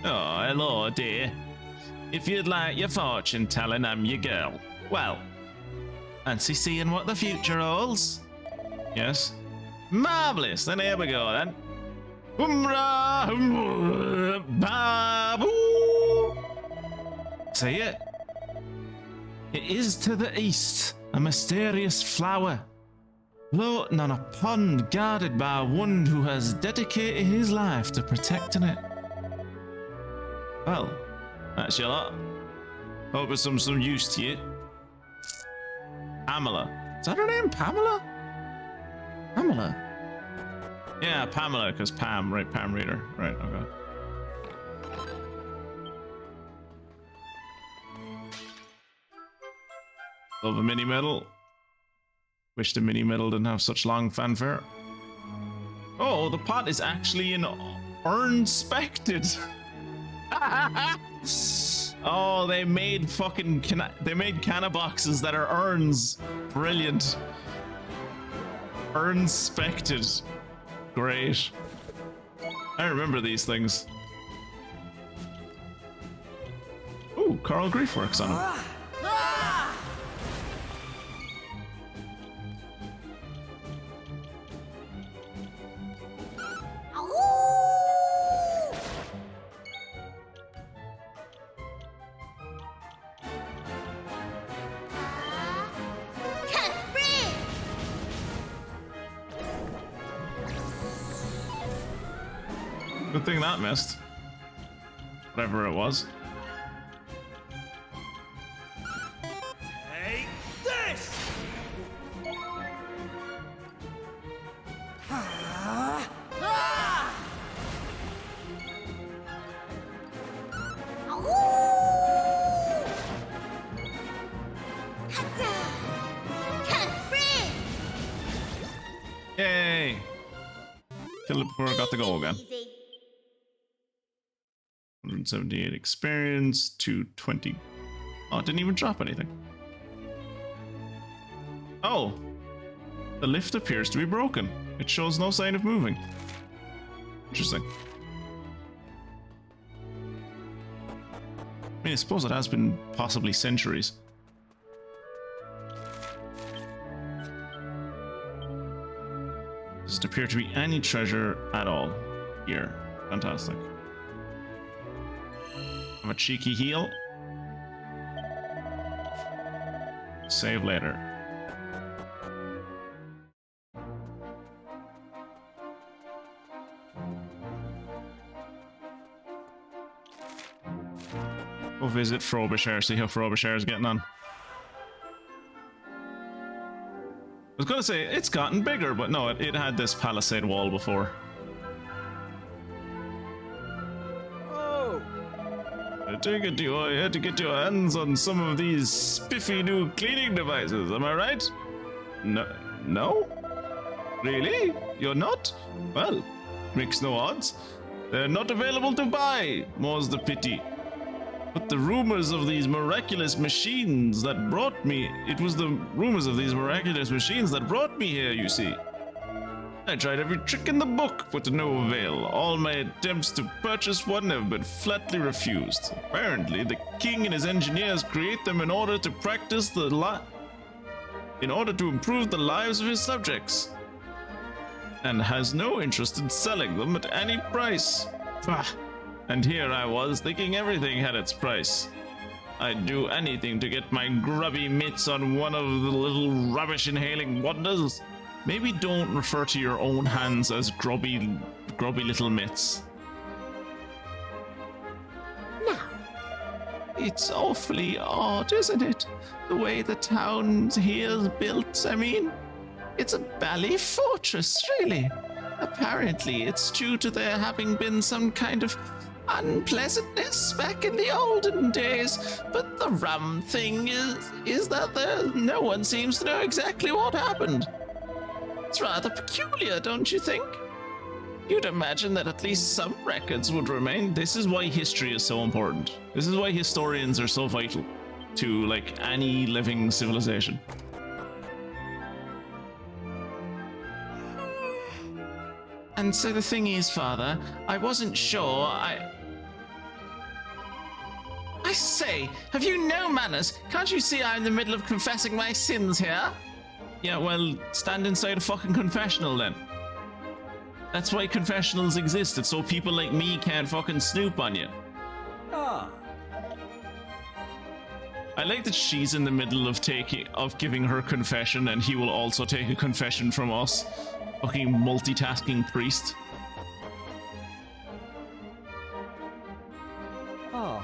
Oh, hello, dear. If you'd like your fortune telling, I'm your girl. Well, fancy seeing what the future holds? Yes? Marvellous, then here we go then. Humra, humra, babu. See it? It is to the east, a mysterious flower, floating on a pond guarded by one who has dedicated his life to protecting it. Well, that's your lot. Hope it's some use to you. Pamela. Is that her name? Pamela? Pamela. Yeah, Pamela, because Pam, right? Pam Reader. Right, okay. Love a mini medal. Wish the mini medal didn't have such long fanfare. Oh, the pot is actually an urn-spected. Oh, they made fucking canna boxes that are urns. Brilliant. Urn-spected. Great. I remember these things. Ooh, Carl Grief works on them. Good thing that missed. Whatever it was. Take this! Yay! Killed it before I got the goal again. Easy. 178 experience, 220. Oh, it didn't even drop anything. Oh! The lift appears to be broken. It shows no sign of moving. Interesting. I mean, I suppose it has been possibly centuries. Doesn't appear to be any treasure at all here. Fantastic. Have a cheeky heal. Save later. Go visit Frobisher, see how Frobisher is getting on. I was gonna say, it's gotten bigger, but no, it had this palisade wall before. Oh! I take it you had to get your hands on some of these spiffy new cleaning devices, am I right? No? No? Really? You're not? Well, makes no odds. They're not available to buy, more's the pity. But the rumors of these miraculous machines that brought me, it was the rumors of these miraculous machines that brought me here, you see. I tried every trick in the book, but to no avail. All my attempts to purchase one have been flatly refused. Apparently, the king and his engineers create them in order to practice in order to improve the lives of his subjects, and has no interest in selling them at any price. Bah! And here I was, thinking everything had its price. I'd do anything to get my grubby mitts on one of the little rubbish-inhaling wonders. Maybe don't refer to your own hands as grubby little mitts. Now, It's awfully odd, isn't it? The way the town here's built, I mean. It's a bally fortress, really. Apparently, it's due to there having been some kind of unpleasantness back in the olden days, but the rum thing is that no one seems to know exactly what happened. It's rather peculiar, don't you think? You'd imagine that at least some records would remain. This is why history is so important. This is why historians are so vital to, like, any living civilization. And so the thing is, Father, I wasn't sure. I say, have you no manners? Can't you see I'm in the middle of confessing my sins here? Yeah, well, stand inside a fucking confessional then. That's why confessionals exist. It's so people like me can't fucking snoop on you. Ah. I like that she's in the middle of giving her confession, and he will also take a confession from us. Fucking multitasking priest. Ah.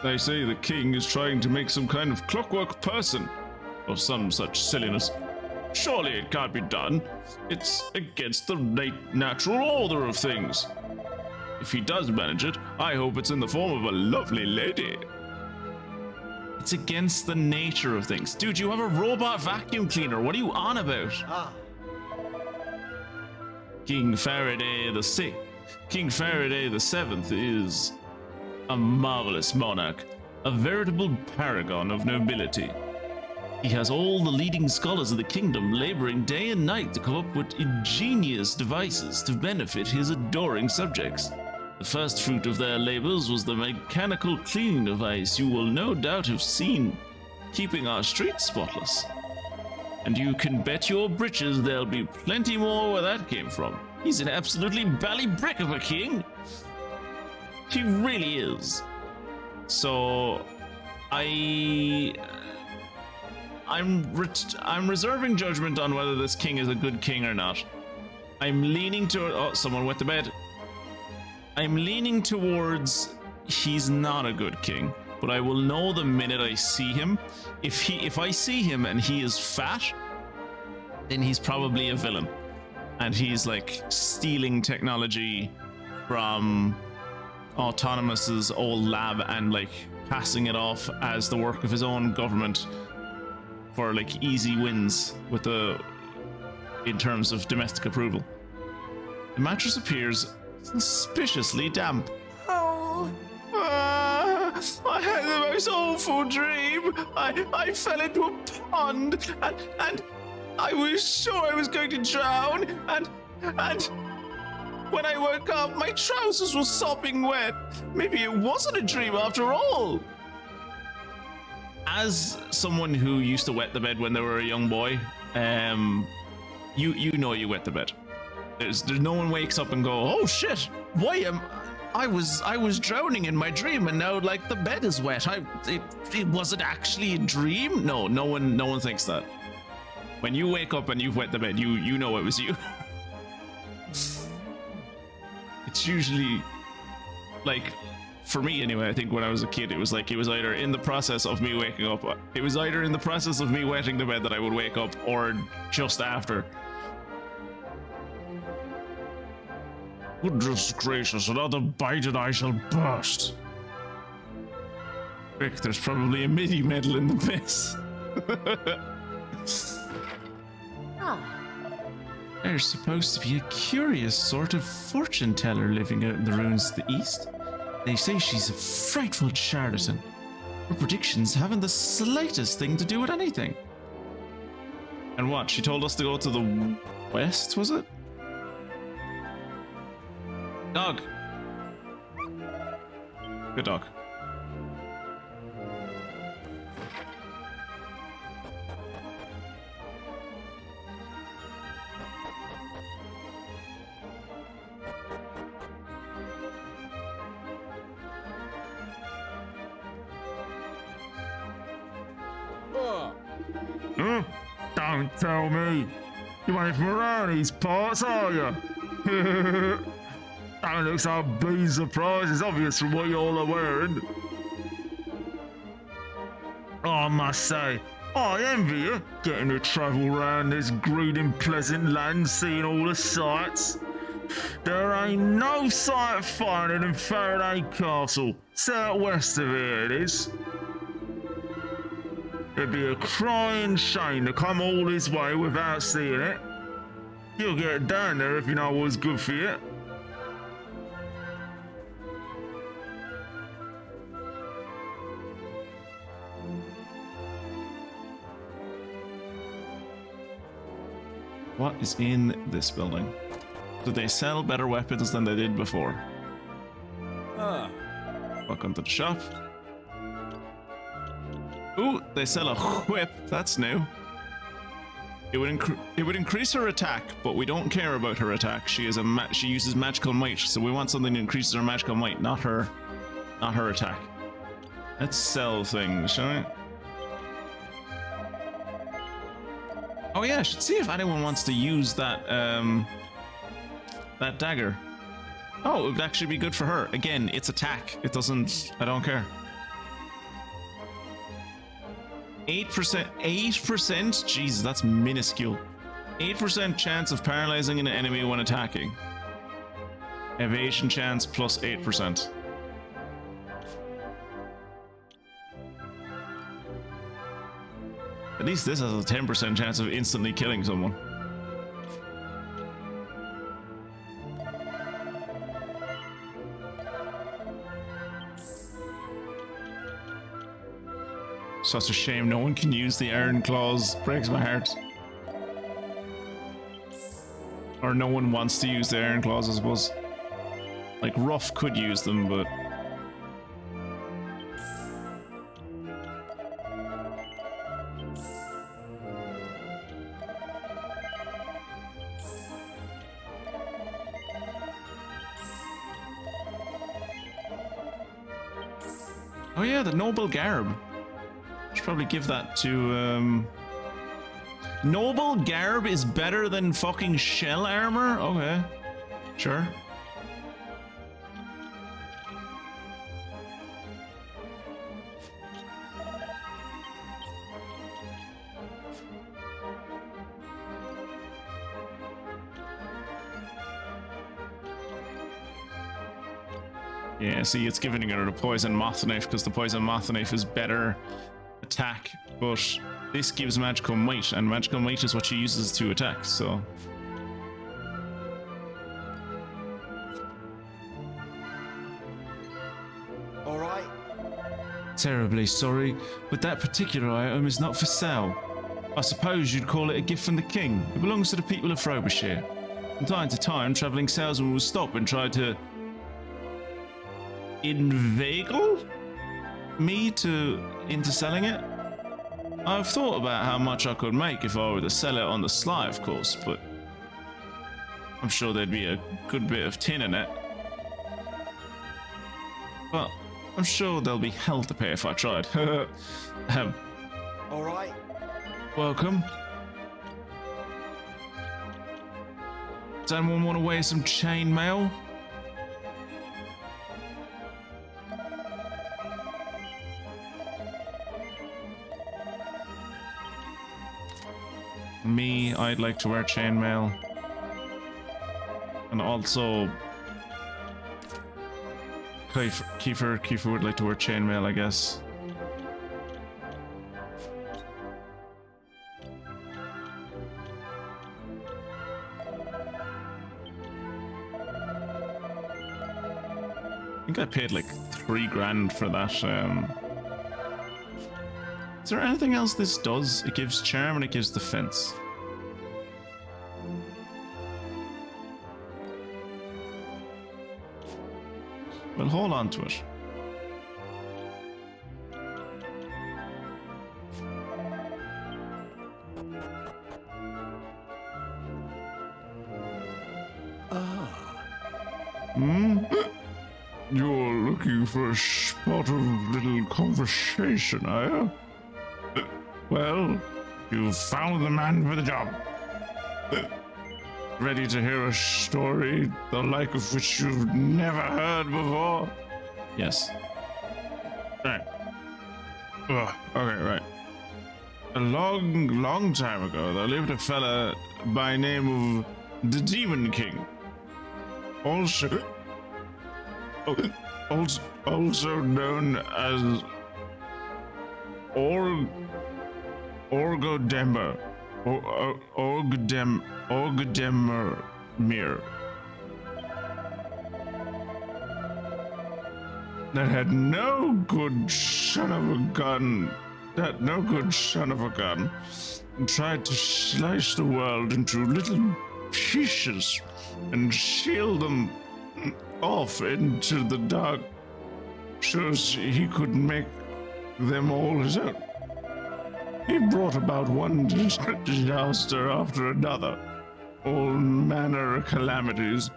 They say the king is trying to make some kind of clockwork person, or some such silliness. Surely it can't be done. It's against the natural order of things. If he does manage it, I hope it's in the form of a lovely lady. It's against the nature of things. Dude, you have a robot vacuum cleaner. What are you on about? Ah. King Faraday the Seventh is a marvelous monarch, a veritable paragon of nobility. He has all the leading scholars of the kingdom laboring day and night to come up with ingenious devices to benefit his adoring subjects. The first fruit of their labors was the mechanical cleaning device you will no doubt have seen, keeping our streets spotless. And you can bet your britches there'll be plenty more where that came from. He's an absolutely bally brick of a king. He really is. So, I'm reserving judgment on whether this king is a good king or not. I'm leaning to... Oh, someone wet the bed. I'm leaning towards he's not a good king, but I will know the minute I see him. If I see him and he is fat, then he's probably a villain. And he's like stealing technology from Autonomous's old lab and like passing it off as the work of his own government for like easy wins with in terms of domestic approval. The mattress appears suspiciously damp. Oh. I had the most awful dream. I fell into a pond and I was sure I was going to drown and when I woke up my trousers were sopping wet. Maybe it wasn't a dream after all. As someone who used to wet the bed when they were a young boy, you know you wet the bed. There's no one wakes up and go, oh shit, why am I was drowning in my dream, and now like the bed is wet. It was it actually a dream? No one thinks that. When you wake up and you've wet the bed, you know it was you. It's usually like, for me anyway, I think when I was a kid, it was either in the process of me waking up, it was either in the process of me wetting the bed that I would wake up, or just after. Goodness gracious, another bite and I shall burst. Rick, there's probably a MIDI medal in the piss. There's supposed to be a curious sort of fortune teller living out in the ruins to the east. They say she's a frightful charlatan. Her predictions haven't the slightest thing to do with anything. And what? She told us to go to the west, was it? Dog. Good dog. Don't tell me. You ain't from around these parts, are you? Don't look so be surprised. It's obvious from what you all are wearing. I must say, I envy you getting to travel round this green and pleasant land, seeing all the sights. There ain't no sight finer than Faraday Castle, south west of here it is. It'd be a crying shame to come all this way without seeing it. You'll get down there if you know what's good for you. What is in this building? Do they sell better weapons than they did before? Welcome to the shop. Ooh, they sell a whip. That's new. It would increase her attack, but we don't care about her attack. She uses magical might, so we want something that increases her magical might, not her attack. Let's sell things, shall we? Oh yeah, I should see if anyone wants to use that that dagger. Oh, it would actually be good for her. Again, it's attack. It doesn't. I don't care. 8%. 8%. Jesus, that's minuscule. 8% chance of paralyzing an enemy when attacking. Evasion chance plus 8%. At least this has a 10% chance of instantly killing someone. Such a shame no one can use the iron claws. Breaks my heart. Or no one wants to use the iron claws, I suppose. Like, Ruff could use them, but... Oh yeah, the Noble Garb. Should probably give that to, Noble Garb is better than fucking shell armor? Okay. Sure. Yeah, see, it's giving her the poison moth knife because the poison moth knife is better attack, but this gives magical might, and magical might is what she uses to attack, so... Alright. Terribly sorry, but that particular item is not for sale. I suppose you'd call it a gift from the king. It belongs to the people of Frobisher. From time to time, travelling salesmen will stop and try to... inveigle me into selling it. I've thought about how much I could make if I were to sell it on the sly, of course, but I'm sure there'd be a good bit of tin in it. Well, I'm sure there'll be hell to pay if I tried. All right. Welcome. Does anyone want to wear some chain mail? Me, I'd like to wear chainmail. And also Kiefer would like to wear chainmail, I guess. I think I paid like $3,000 for that. Is there anything else this does? It gives charm and it gives defense. Well, hold on to it. You're looking for a spot of little conversation, are you? Well, You found the man for the job. ready to hear a story the like of which you've never heard before? Yes. Right. Okay, right. A long time ago, there lived a fella by name of the Demon King. Also known as Orgdemir. That had no good son of a gun. Tried to slice the world into little pieces and seal them off into the dark so he could make them all his own. He brought about one disaster after another, all manner of calamities,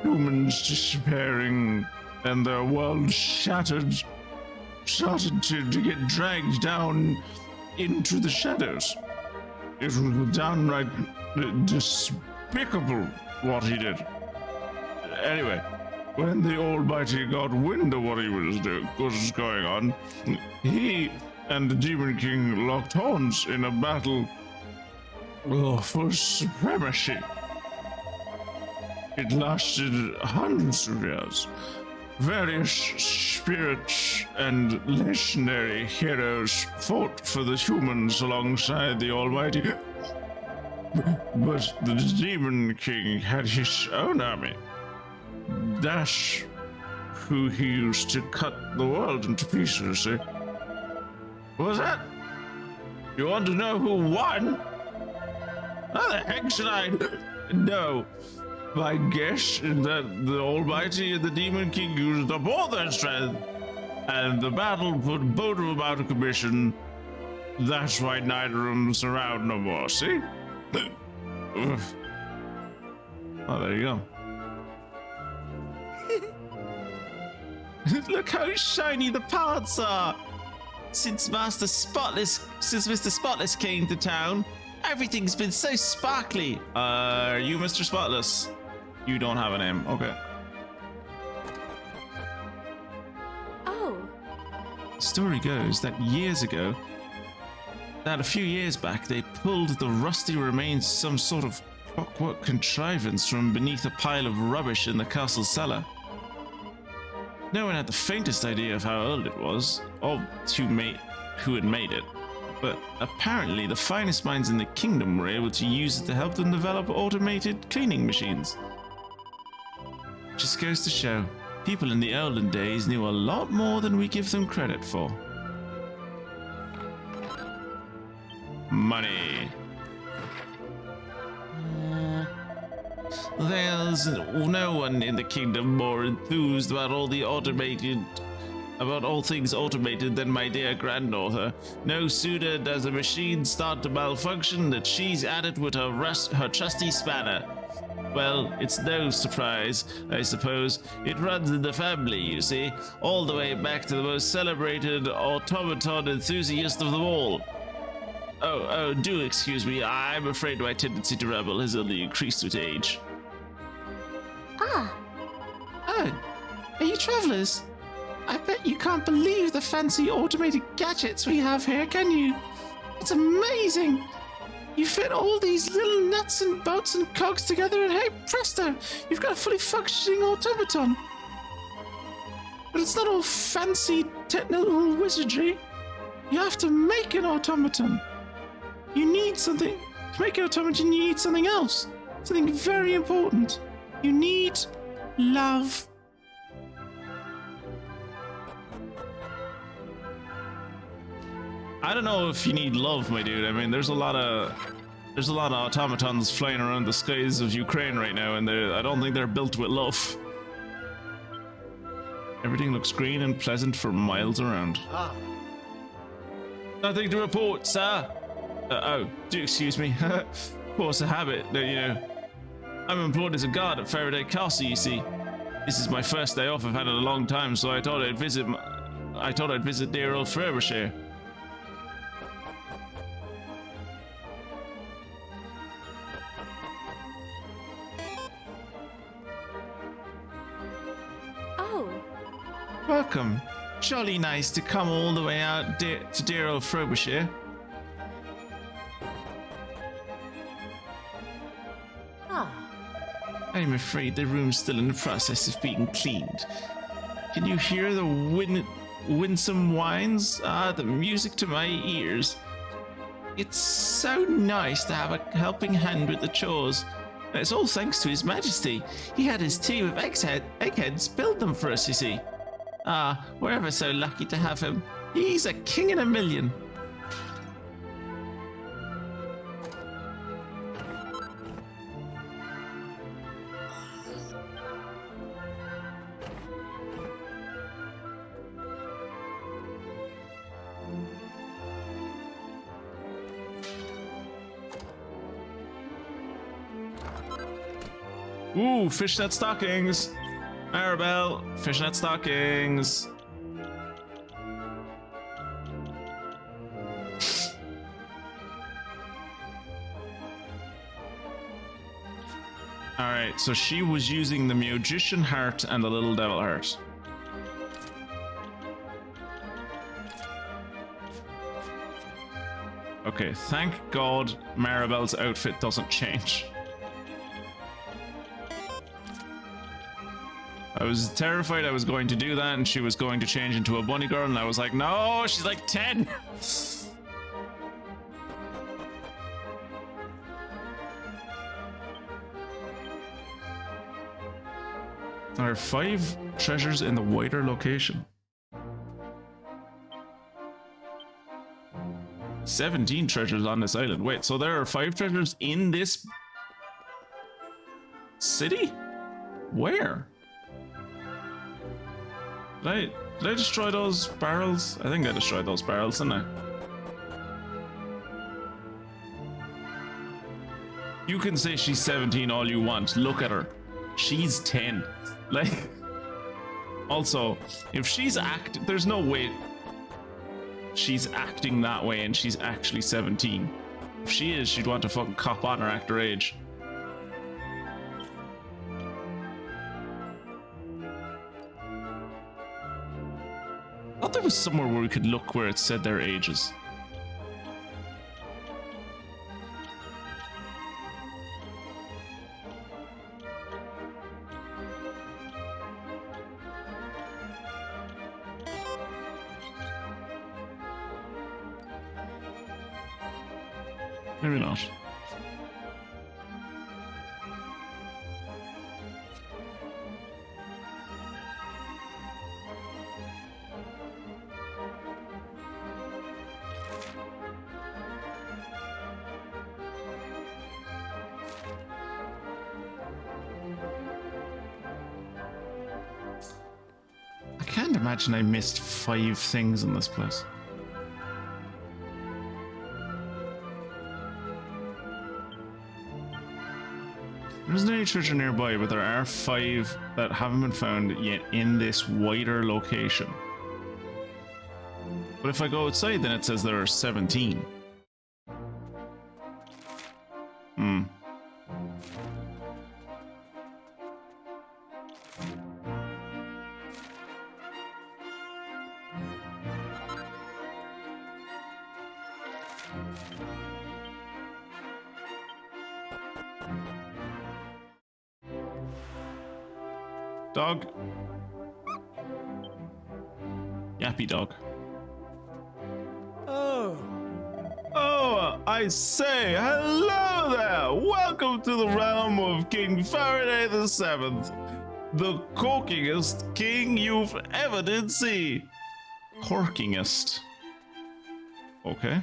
humans despairing and their world started to get dragged down into the shadows. It was downright despicable what he did. Anyway, when the Almighty got wind of what he was going on, he and the Demon King locked horns in a battle for supremacy. It lasted hundreds of years. Various spirits and legendary heroes fought for the humans alongside the Almighty. But the Demon King had his own army. That's who he used to cut the world into pieces, see? What was that? You want to know who won? How the heck should I know? My guess is that the Almighty and the Demon King used up all their strength, and the battle put both of them out of commission. That's why neither of them's around no more, see? Oh, there you go. Look how shiny the parts are! Since Mr. Spotless came to town, everything's been so sparkly. Are you Mr. Spotless? You don't have a name. Okay. Oh, The story goes that a few years back, they pulled the rusty remains of some sort of clockwork contrivance from beneath a pile of rubbish in the castle cellar. No one had the faintest idea of how old it was, or who had made it, but apparently the finest minds in the kingdom were able to use it to help them develop automated cleaning machines. Just goes to show, people in the olden days knew a lot more than we give them credit for. Money. There's no one in the kingdom more enthused about all things automated than my dear granddaughter. No sooner does a machine start to malfunction than she's at it with her trusty spanner. Well, it's no surprise, I suppose. It runs in the family, you see, all the way back to the most celebrated automaton enthusiast of them all. Oh, do excuse me. I'm afraid my tendency to rebel has only increased with age. Ah, Oh, are you travelers? I bet you can't believe the fancy automated gadgets we have here, can you? It's amazing! You fit all these little nuts and bolts and cogs together and hey presto, you've got a fully functioning automaton. But it's not all fancy technical wizardry. You have to make an automaton. You need something. To make an automaton, you need something else. Something very important. You need love. I don't know if you need love, my dude. I mean, there's a lot of automatons flying around the skies of Ukraine right now, and I don't think they're built with love. Everything looks green and pleasant for miles around. Nothing to report, sir. Do excuse me. Of course, a habit that, you know. I'm employed as a guard at Faraday Castle, you see. This is my first day off I've had in a long time, so I thought I'd visit dear old Frobisher. oh, Welcome. Jolly nice to come all the way out to dear old Frobisher. ah. I'm afraid the room's still in the process of being cleaned. Can you hear the winsome whines? Ah, the music to my ears. It's so nice to have a helping hand with the chores. And it's all thanks to His Majesty. He had his team of eggheads build them for us, you see. Ah, we're ever so lucky to have him. He's a king in a million. Ooh, fishnet stockings. Maribel, fishnet stockings. Alright, so she was using the magician heart and the little devil heart. Okay, thank God Maribel's outfit doesn't change. I was terrified I was going to do that and she was going to change into a bunny girl, and I was like, no, she's like 10. There are 5 treasures in the wider location. 17 treasures on this island. Wait, so there are 5 treasures in this city? Where? Did I destroy those barrels? I think I destroyed those barrels, didn't I? You can say she's 17 all you want. Look at her. She's 10. Like, also, if she's there's no way she's acting that way and she's actually 17. If she is, she'd want to fucking cop on her act her age. I thought there was somewhere where we could look where it said their ages. Maybe not. I can't imagine I missed 5 things in this place. There isn't any treasure nearby, but there are 5 that haven't been found yet in this wider location. But if I go outside, then it says there are 17. Dog. Yappy dog. Oh. Oh, I say, hello there! Welcome to the realm of King Faraday the Seventh, the corkingest king you've ever did see. Corkingest. Okay.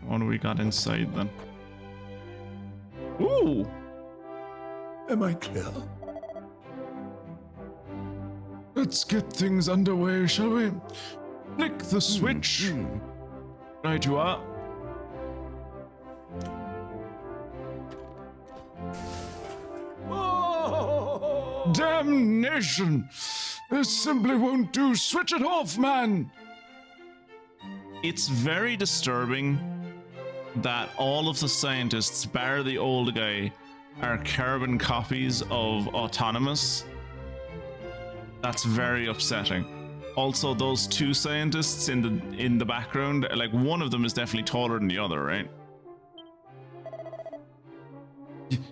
What do we got inside then? Ooh! Am I clear? Let's get things underway, shall we? Flick the switch. Right you are. Oh. Damnation! This simply won't do. Switch it off, man! It's very disturbing that all of the scientists, bar the old guy, are carbon copies of Autonomous. That's very upsetting. Also, those 2 scientists in the background, like one of them is definitely taller than the other, right?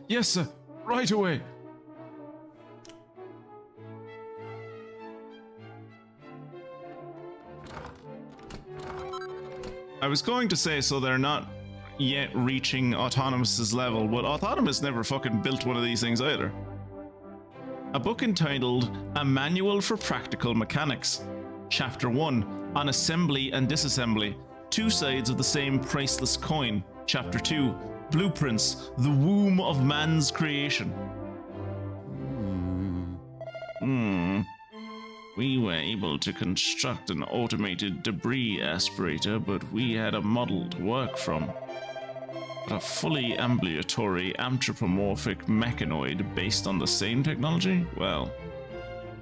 Yes, sir. Right away. I was going to say, so they're not yet reaching Autonomous's level, but Autonomous never fucking built one of these things either. A book entitled A Manual for Practical Mechanics, Chapter 1, on Assembly and Disassembly, 2 sides of the same priceless coin, Chapter 2, Blueprints, the Womb of Man's Creation. We were able to construct an automated debris aspirator, but we had a model to work from. But a fully ambulatory anthropomorphic mechanoid based on the same technology? Well,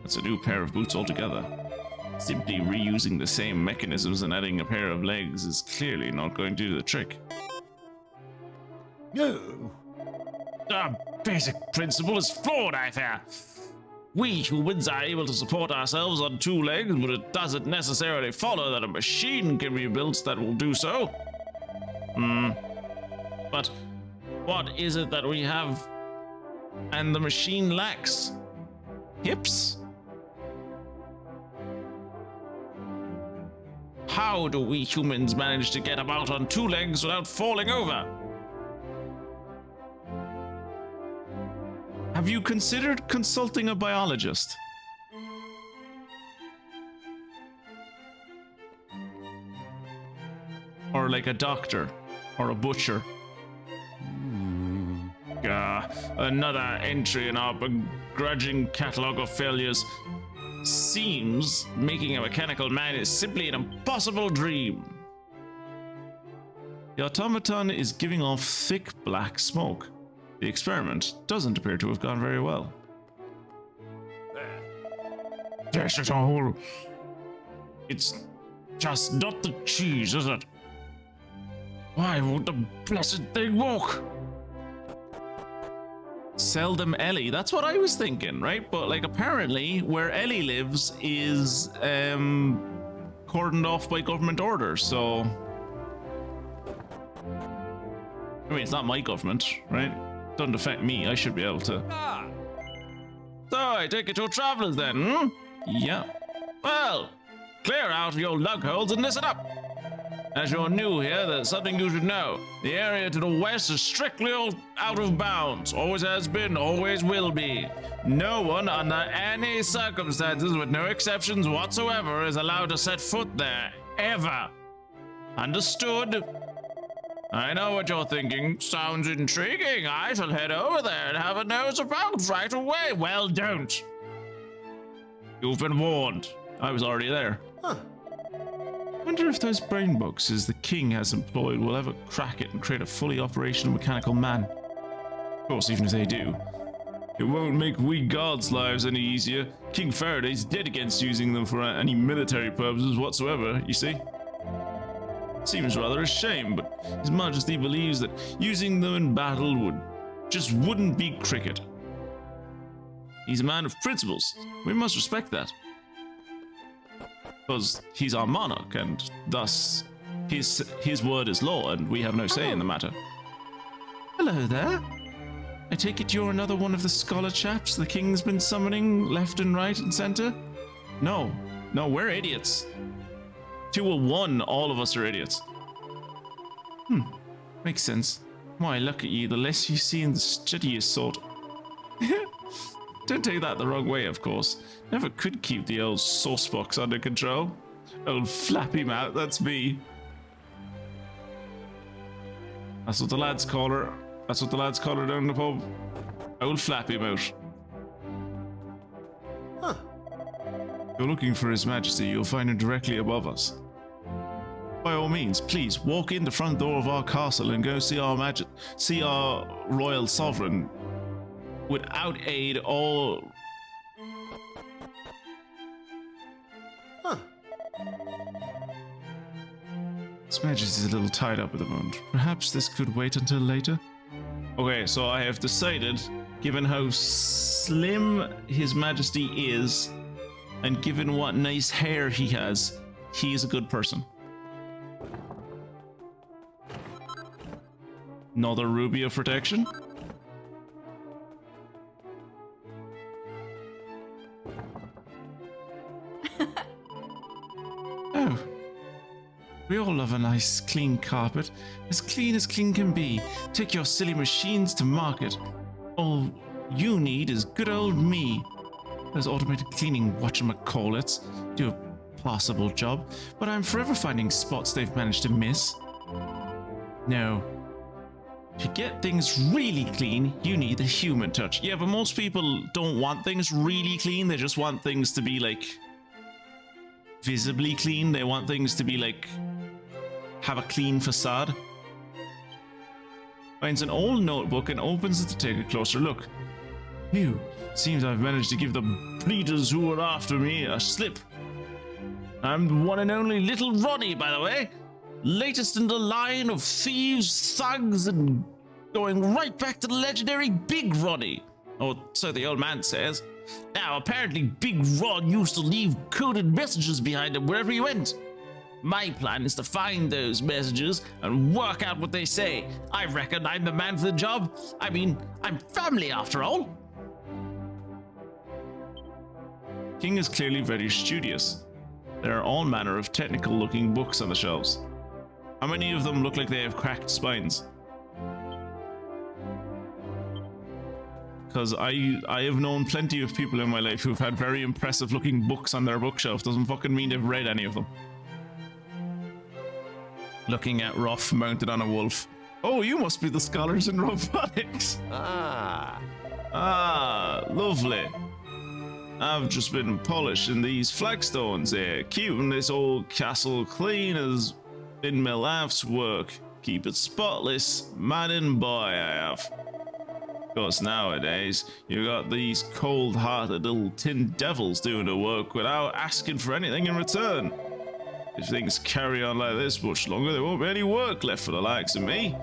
that's a new pair of boots altogether. Simply reusing the same mechanisms and adding a pair of legs is clearly not going to do the trick. No. Our basic principle is flawed, I fear. We humans are able to support ourselves on 2 legs, but it doesn't necessarily follow that a machine can be built that will do so. But what is it that we have and the machine lacks? Hips? How do we humans manage to get about on 2 legs without falling over? Have you considered consulting a biologist? Or like a doctor, or a butcher? Another entry in our begrudging catalogue of failures. Seems making a mechanical man is simply an impossible dream. The automaton is giving off thick black smoke. The experiment doesn't appear to have gone very well. Dash it all. It's just not the cheese, is it? Why won't the blessed thing walk? Sell them Ellie. That's what I was thinking, right? But like apparently where Ellie lives is cordoned off by government orders, so I mean it's not my government, right? Doesn't affect me. I should be able to. So I take it you're travelers then, hmm? Yeah. Well, clear out your lug holes and listen up. As you're new here, there's something you should know. The area to the west is strictly out of bounds. Always has been, always will be. No one, under any circumstances, with no exceptions whatsoever, is allowed to set foot there. Ever. Understood? I know what you're thinking. Sounds intriguing. I shall head over there and have a nose about right away. Well, don't. You've been warned. I was already there. Huh. Wonder if those brain boxes the king has employed will ever crack it and create a fully operational mechanical man. Of course, even if they do, it won't make we gods' lives any easier. King Faraday's dead against using them for any military purposes whatsoever, you see? Seems rather a shame, but His Majesty believes that using them in battle wouldn't be cricket. He's a man of principles. We must respect that. Because he's our monarch, and thus his word is law, and we have no say in the matter. Hello there. I take it you're another one of the scholar chaps the king's been summoning left and right and center? No, we're idiots. 2-1, all of us are idiots. Makes sense. Why, look at you, the less you see in the steadiest sort. Don't take that the wrong way, of course. Never could keep the old saucebox under control. Old flappy mouth, that's me. That's what the lads call her. That's what the lads call her down in the pub. Old flappy mouth. Huh. If you're looking for His Majesty, you'll find him directly above us. By all means, please walk in the front door of our castle and go see our royal sovereign. Without aid, all. Huh. His Majesty's a little tied up at the moment. Perhaps this could wait until later? Okay, so I have decided, given how slim His Majesty is, and given what nice hair he has, he is a good person. Another ruby of protection? Oh. We all love a nice, clean carpet. As clean can be. Take your silly machines to market. All you need is good old me. Those automated cleaning whatchamacallits do a passable job, but I'm forever finding spots they've managed to miss. No. To get things really clean, you need the human touch. Yeah, but most people don't want things really clean. They just want things to be, like, visibly clean. They want things to be, like, have a clean facade. Finds an old notebook and opens it to take a closer look. Phew, seems I've managed to give the bleeders who were after me a slip. I'm the one and only Little Ronnie, by the way. Latest in the line of thieves, thugs, and going right back to the legendary Big Ronnie. Or so the old man says. Now, apparently Big Ron used to leave coded messages behind him wherever he went. My plan is to find those messages and work out what they say. I reckon I'm the man for the job. I mean, I'm family after all. King is clearly very studious. There are all manner of technical-looking books on the shelves. How many of them look like they have cracked spines? Because I have known plenty of people in my life who've had very impressive-looking books on their bookshelf. Doesn't fucking mean they've read any of them. Looking at Ruff mounted on a wolf. Oh, you must be the scholars in robotics. Ah, lovely. I've just been polishing these flagstones here, keeping this old castle clean as been my life's work. Keep it spotless, man and boy I have. Of course, nowadays, you got these cold-hearted little tin devils doing the work without asking for anything in return. If things carry on like this much longer, there won't be any work left for the likes of me.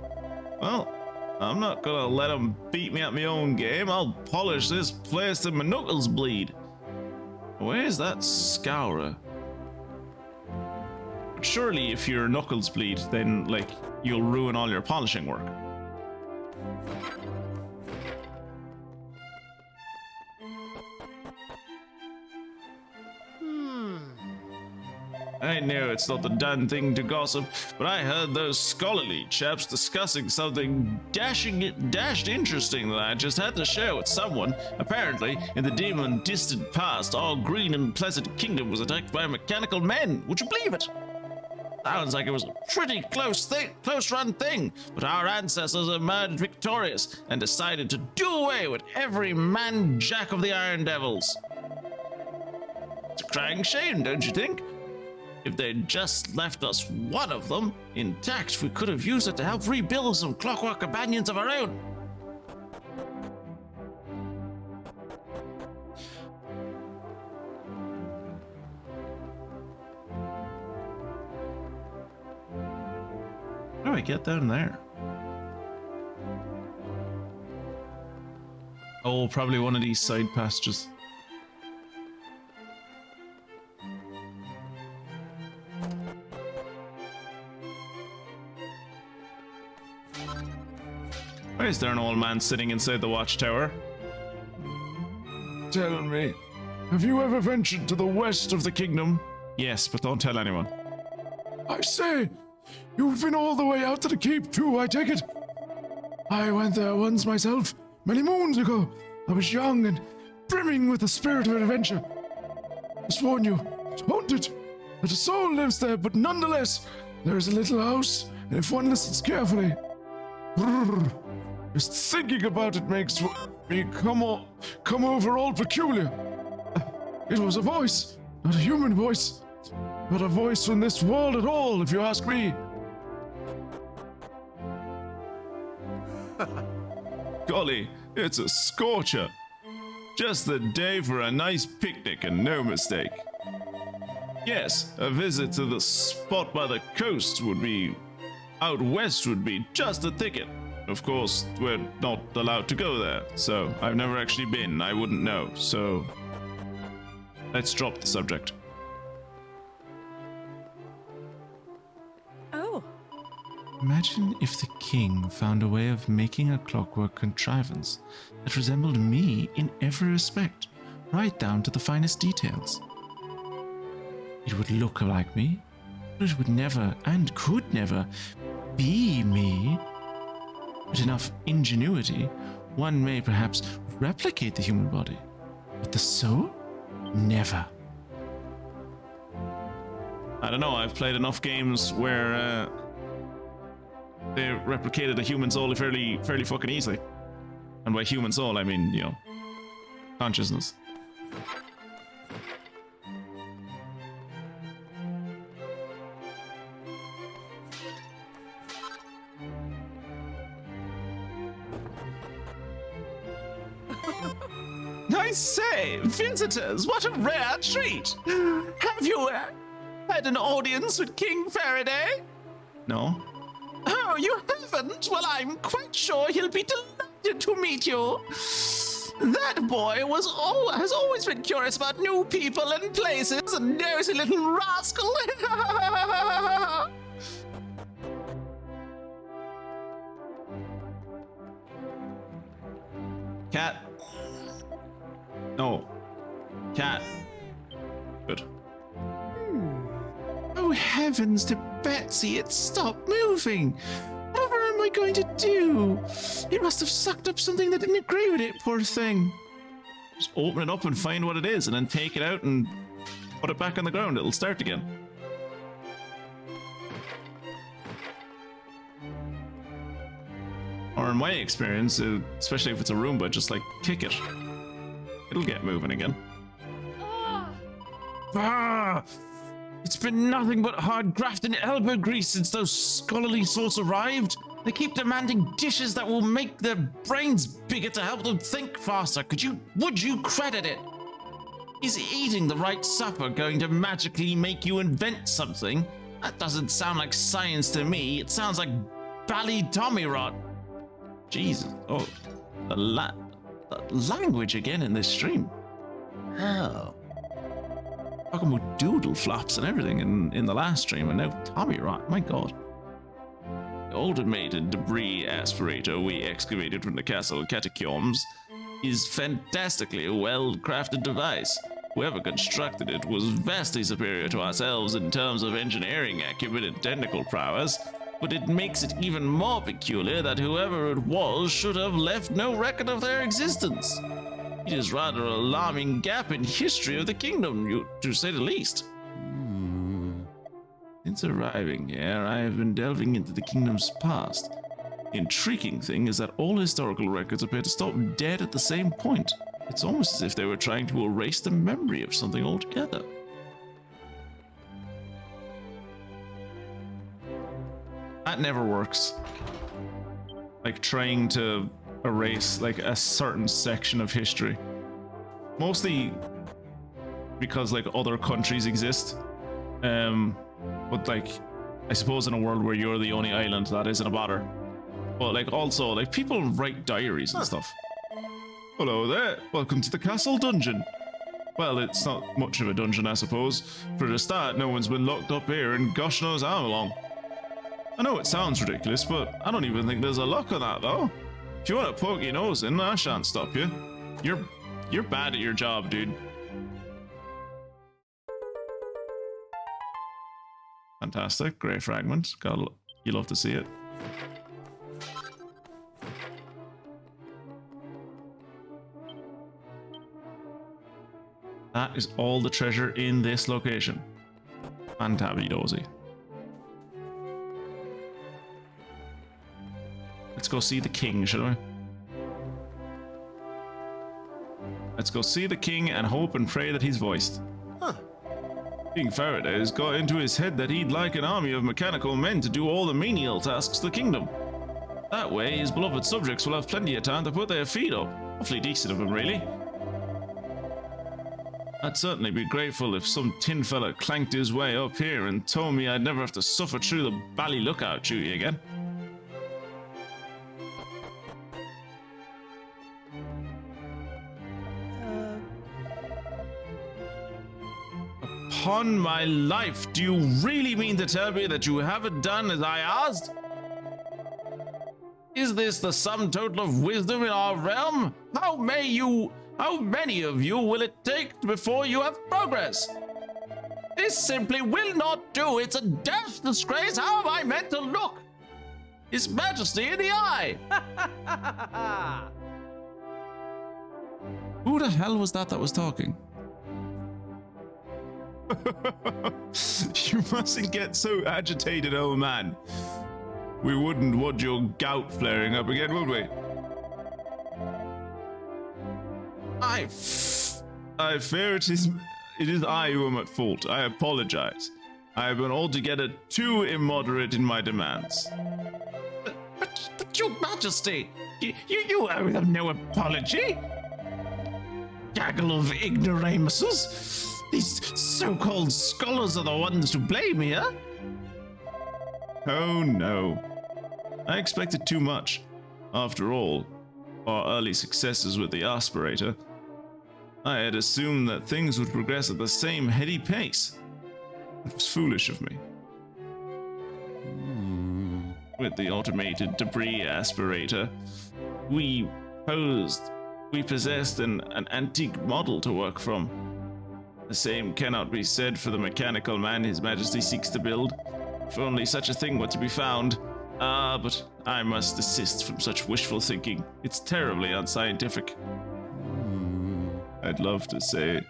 Well, I'm not gonna let them beat me at my own game. I'll polish this place till my knuckles bleed. Where's that scourer? Surely if your knuckles bleed, then, like, you'll ruin all your polishing work. I know it's not the done thing to gossip, but I heard those scholarly chaps discussing something dashed interesting that I just had to share with someone. Apparently, in the dim and distant past, our green and pleasant kingdom was attacked by mechanical men. Would you believe it? Sounds like it was a pretty close-run thing, but our ancestors emerged victorious and decided to do away with every man-jack of the Iron Devils. It's a crying shame, don't you think? If they'd just left us one of them intact, we could have used it to help rebuild some clockwork companions of our own. How do I get down there? Oh, probably one of these side passages. Why is there an old man sitting inside the watchtower? Tell me, have you ever ventured to the west of the kingdom? Yes, but don't tell anyone. I say, you've been all the way out to the keep too, I take it? I went there once myself, many moons ago. I was young and brimming with the spirit of adventure. Just warn you, it's haunted. That a soul lives there, but nonetheless, there is a little house, and if one listens carefully, just thinking about it makes me come over all peculiar. It was a voice, not a human voice, not a voice from this world at all, if you ask me. Golly, it's a scorcher. Just the day for a nice picnic and no mistake. Yes, a visit to the spot by the coast out west would be just the ticket. Of course, we're not allowed to go there, so I've never actually been. I wouldn't know, so let's drop the subject. Oh. Imagine if the king found a way of making a clockwork contrivance that resembled me in every respect, right down to the finest details. It would look like me, but it would never and could never be me. With enough ingenuity, one may perhaps replicate the human body, but the soul? Never. I don't know, I've played enough games where they replicated a human soul fairly fucking easily. And by human soul, I mean, you know, consciousness. I say, visitors, what a rare treat! Have you had an audience with King Faraday? No. Oh, you haven't? Well, I'm quite sure he'll be delighted to meet you. That boy has always been curious about new people and places, a nosy little rascal. Cat. No. Cat. Good. Oh, heavens to Betsy, it stopped moving. Whatever am I going to do? It must have sucked up something that didn't agree with it, poor thing. Just open it up and find what it is, and then take it out and put it back on the ground. It'll start again. Or in my experience, especially if it's a Roomba, just like kick it. It'll get moving again. Ah! It's been nothing but hard graft and elbow grease since those scholarly sorts arrived. They keep demanding dishes that will make their brains bigger to help them think faster. Would you credit it? Is eating the right supper going to magically make you invent something? That doesn't sound like science to me. It sounds like bally Tommy rot. Jesus. Oh, the language again in this stream. Oh. Talking about doodle flops and everything in the last stream, and now Tommy rot. My God. The automated debris aspirator we excavated from the castle catacombs is fantastically a well-crafted device. Whoever constructed it was vastly superior to ourselves in terms of engineering acumen and technical prowess, but it makes it even more peculiar that whoever it was should have left no record of their existence. It is rather an alarming gap in history of the kingdom, to say the least. Since arriving here, I have been delving into the kingdom's past. The intriguing thing is that all historical records appear to stop dead at the same point. It's almost as if they were trying to erase the memory of something altogether. That never works. Like trying to erase like a certain section of history. Mostly because like other countries exist. But like I suppose in a world where you're the only island, that isn't a bother. But like also like people write diaries and stuff. Hello there, welcome to the castle dungeon. Well, it's not much of a dungeon, I suppose. For a start, no one's been locked up here in gosh knows how long. I know it sounds ridiculous, but I don't even think there's a lock on that, though. If you want to poke your nose in, I shan't stop you. You're bad at your job, dude. Fantastic, great fragment. You love to see it. That is all the treasure in this location. Fantabby-dozy. Let's go see the king, shall we? Let's go see the king and hope and pray that he's voiced. King Faraday's got into his head that he'd like an army of mechanical men to do all the menial tasks of the kingdom. That way, his beloved subjects will have plenty of time to put their feet up. Awfully decent of him, really. I'd certainly be grateful if some tin fella clanked his way up here and told me I'd never have to suffer through the bally lookout duty again. Upon my life, do you really mean to tell me that you haven't done as I asked? Is this the sum total of wisdom in our realm? How many of you will it take before you have progress? This simply will not do. It's a death disgrace. How am I meant to look His Majesty in the eye? Who the hell was that was talking? You mustn't get so agitated, old man. We wouldn't want your gout flaring up again, would we? I fear it is I who am at fault. I apologize. I have been altogether too immoderate in my demands. But your Majesty, you owe them no apology. Gaggle of ignoramuses. These so-called scholars are the ones to blame here. Oh no. I expected too much. After all, our early successes with the aspirator, I had assumed that things would progress at the same heady pace. It was foolish of me. With the automated debris aspirator, we possessed an antique model to work from. The same cannot be said for the mechanical man His Majesty seeks to build. If only such a thing were to be found. But I must desist from such wishful thinking. It's terribly unscientific. I'd love to say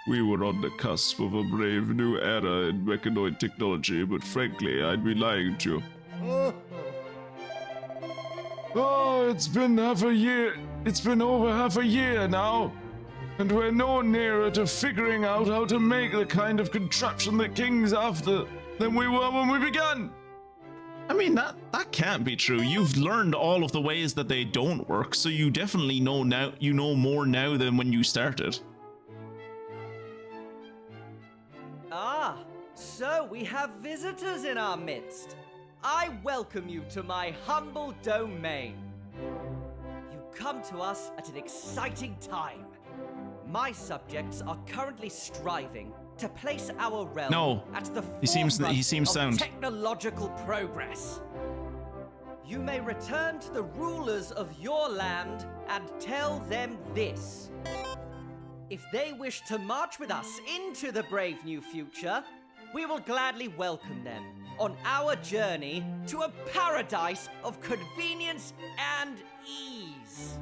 we were on the cusp of a brave new era in mechanoid technology, but frankly, I'd be lying to you. Oh, it's been half a year. It's been over half a year now. And we're no nearer to figuring out how to make the kind of contraption the king's after than we were when we began. I mean, that can't be true. You've learned all of the ways that they don't work, so you definitely know now. You know more now than when you started. Ah, so we have visitors in our midst. I welcome you to my humble domain. You come to us at an exciting time. My subjects are currently striving to place our realm at the forefront of technological progress. You may return to the rulers of your land and tell them this. If they wish to march with us into the brave new future, we will gladly welcome them on our journey to a paradise of convenience and ease.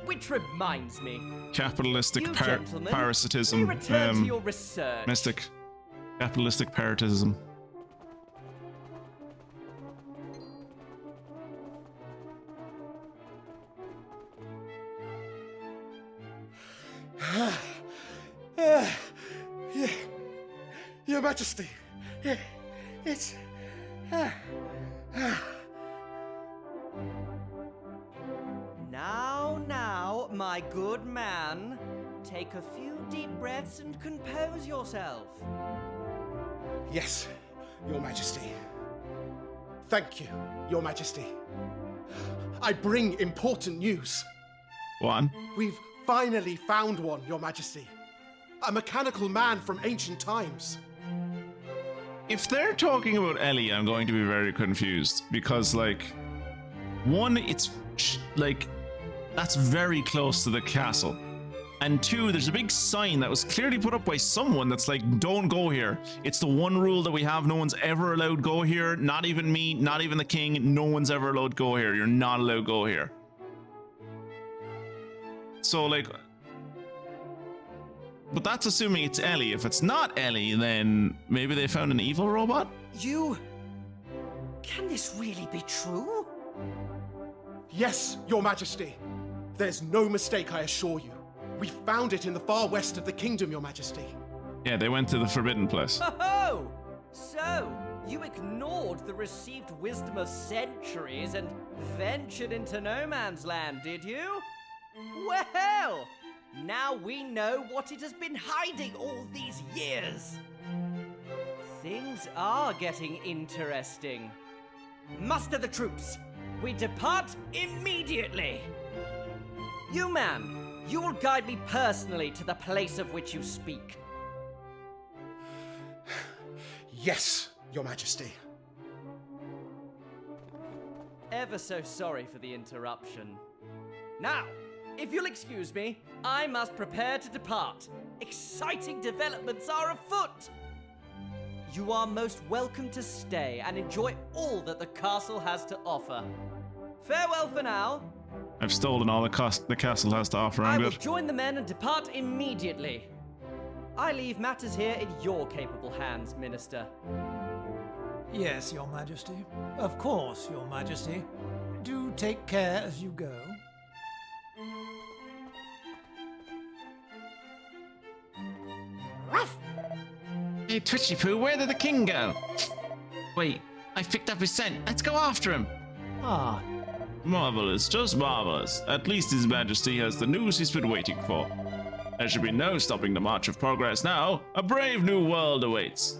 Which reminds me, Capitalistic you gentlemen, parasitism. we return to your research. Mystic. Capitalistic parasitism. Your Majesty, it's... Now, my good man, take a few deep breaths and compose yourself. Yes, Your Majesty. Thank you, Your Majesty. I bring important news. One. We've finally found one, Your Majesty. A mechanical man from ancient times. If they're talking about Ellie, I'm going to be very confused because, like, one, it's like that's very close to the castle, and two, there's a big sign that was clearly put up by someone that's like, don't go here. It's the one rule that we have. No one's ever allowed go here. Not even me, not even the king. No one's ever allowed go here. You're not allowed go here. So, like, but that's assuming it's Ellie. If it's not Ellie, then maybe they found an evil robot? Can this really be true? Yes, Your Majesty. There's no mistake, I assure you. We found it in the far west of the kingdom, Your Majesty. Yeah, they went to the forbidden place. Oh! So, you ignored the received wisdom of centuries and ventured into no man's land, did you? Well, now we know what it has been hiding all these years. Things are getting interesting. Muster the troops. We depart immediately. You, man, you will guide me personally to the place of which you speak. Yes, Your Majesty. Ever so sorry for the interruption. Now, if you'll excuse me, I must prepare to depart. Exciting developments are afoot. You are most welcome to stay and enjoy all that the castle has to offer. Farewell for now. I've stolen all the castle has to offer. I I'm will good. join the men and depart immediately. I leave matters here in your capable hands, Minister. Yes, Your Majesty. Of course, Your Majesty. Do take care as you go. Hey, Twitchy Poo, where did the king go? Wait, I've picked up his scent. Let's go after him. Ah, Marvelous, just marvelous. At least His Majesty has the news he's been waiting for. There should be no stopping the march of progress now. A brave new world awaits.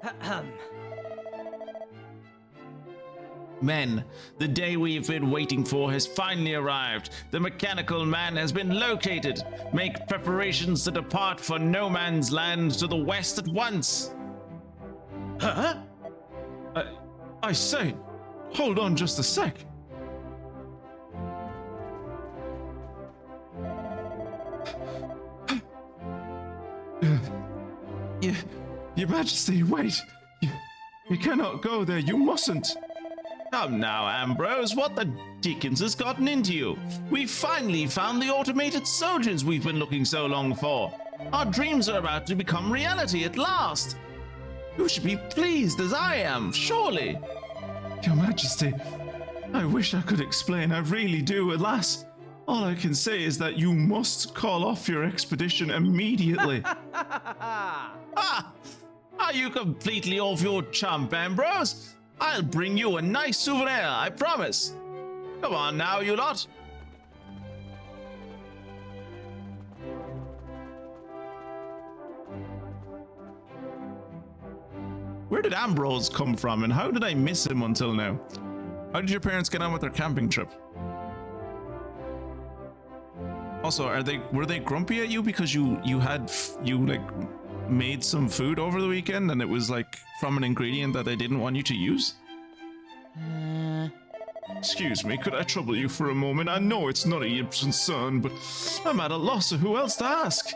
Ahem. Men, the day we've been waiting for has finally arrived. The mechanical man has been located. Make preparations to depart for no man's land to the west at once. Huh? I say, hold on just a sec. Your Majesty, wait. You cannot go there. You mustn't. Come now, Ambrose, what the dickens has gotten into you? We finally found the automated soldiers we've been looking so long for. Our dreams are about to become reality at last. You should be pleased as I am, surely. Your Majesty, I wish I could explain. I really do. Alas, all I can say is that you must call off your expedition immediately. Ah! Are you completely off your chump, Ambrose? I'll bring you a nice souvenir, I promise. Come on now, you lot. Where did Ambrose come from, and how did I miss him until now? How did your parents get on with their camping trip? Also, were they grumpy at you because you made some food over the weekend and it was like from an ingredient that they didn't want you to use? Excuse me, could I trouble you for a moment? I know it's not a concern, but I'm at a loss of who else to ask.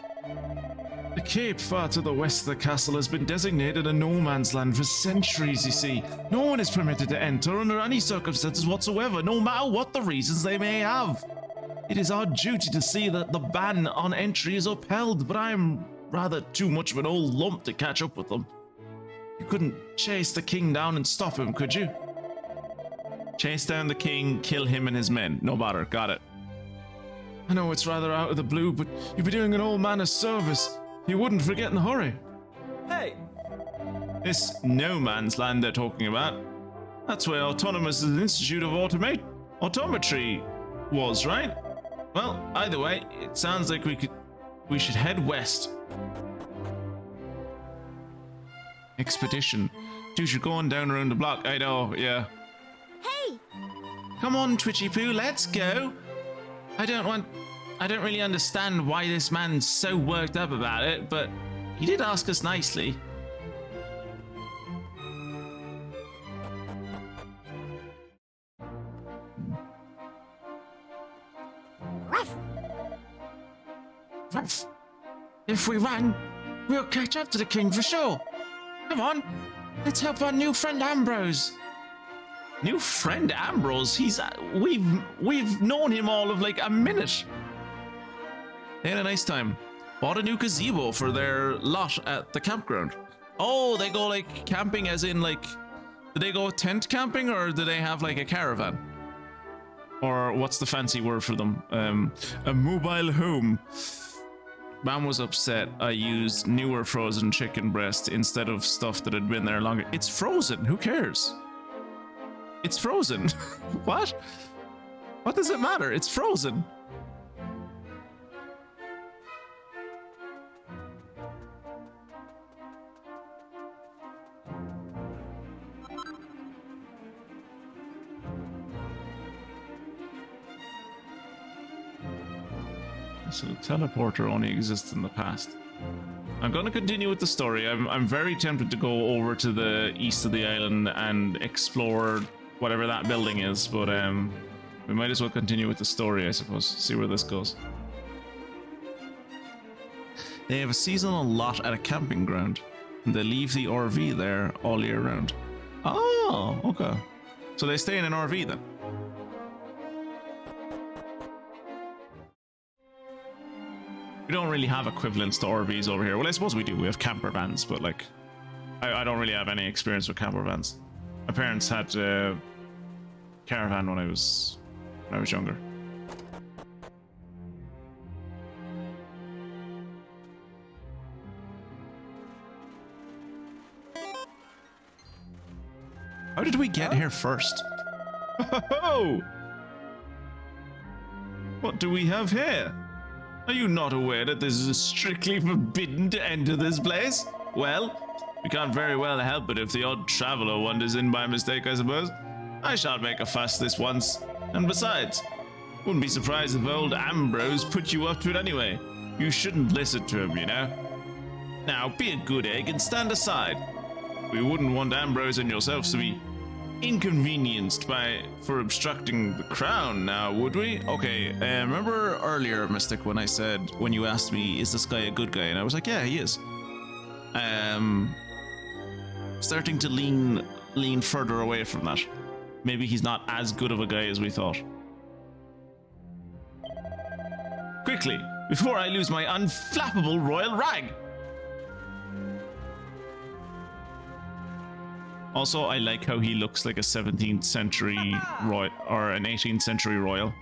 The cape far to the west of the castle has been designated a no man's land for centuries, you see. No one is permitted to enter under any circumstances whatsoever, no matter what the reasons they may have. It is our duty to see that the ban on entry is upheld, but I'm rather too much of an old lump to catch up with them. You couldn't chase the king down and stop him, could you? Chase down the king, kill him and his men. No matter, got it. I know it's rather out of the blue, but you'd be doing an old man a service. You wouldn't forget in a hurry. Hey! This no man's land they're talking about. That's where Autonomous Institute of Autometry was, right? Well, either way, it sounds like we should head west. Expedition. Dude, you're going down around the block. I know, yeah. Hey! Come on, Twitchy Poo, let's go. I don't really understand why this man's so worked up about it, but he did ask us nicely. Ruff! Ruff. If we run, we'll catch up to the king for sure. Come on, let's help our new friend Ambrose. New friend Ambrose? We've known him all of like a minute. They had a nice time. Bought a new gazebo for their lot at the campground. Oh, they go like camping as in like, do they go tent camping or do they have like a caravan? Or what's the fancy word for them? A mobile home. Man was upset I used newer frozen chicken breast instead of stuff that had been there longer. It's frozen, who cares? It's frozen. What? What does it matter? It's frozen. So the teleporter only exists in the past. I'm going to continue with the story. I'm very tempted to go over to the east of the island and explore whatever that building is, but we might as well continue with the story, I suppose. See where this goes. They have a seasonal lot at a camping ground, and they leave the RV there all year round. Oh, okay. So they stay in an RV then? We don't really have equivalents to RVs over here. Well, I suppose we do. We have camper vans, but like, I don't really have any experience with camper vans. My parents had a caravan when I was younger. How did we get here first? Oh! What do we have here? Are you not aware that this is strictly forbidden to enter this place? Well, we can't very well help it if the odd traveler wanders in by mistake, I suppose. I shan't make a fuss this once. And besides, wouldn't be surprised if old Ambrose put you up to it anyway. You shouldn't listen to him, you know. Now, be a good egg and stand aside. We wouldn't want Ambrose and yourselves to be inconvenienced for obstructing the crown now, would we? Okay, remember earlier, Mystic, when you asked me, is this guy a good guy? And I was like, yeah, he is. Starting to lean further away from that. Maybe he's not as good of a guy as we thought. Quickly, before I lose my unflappable royal rag! Also, I like how he looks like a 17th century royal or an 18th century royal.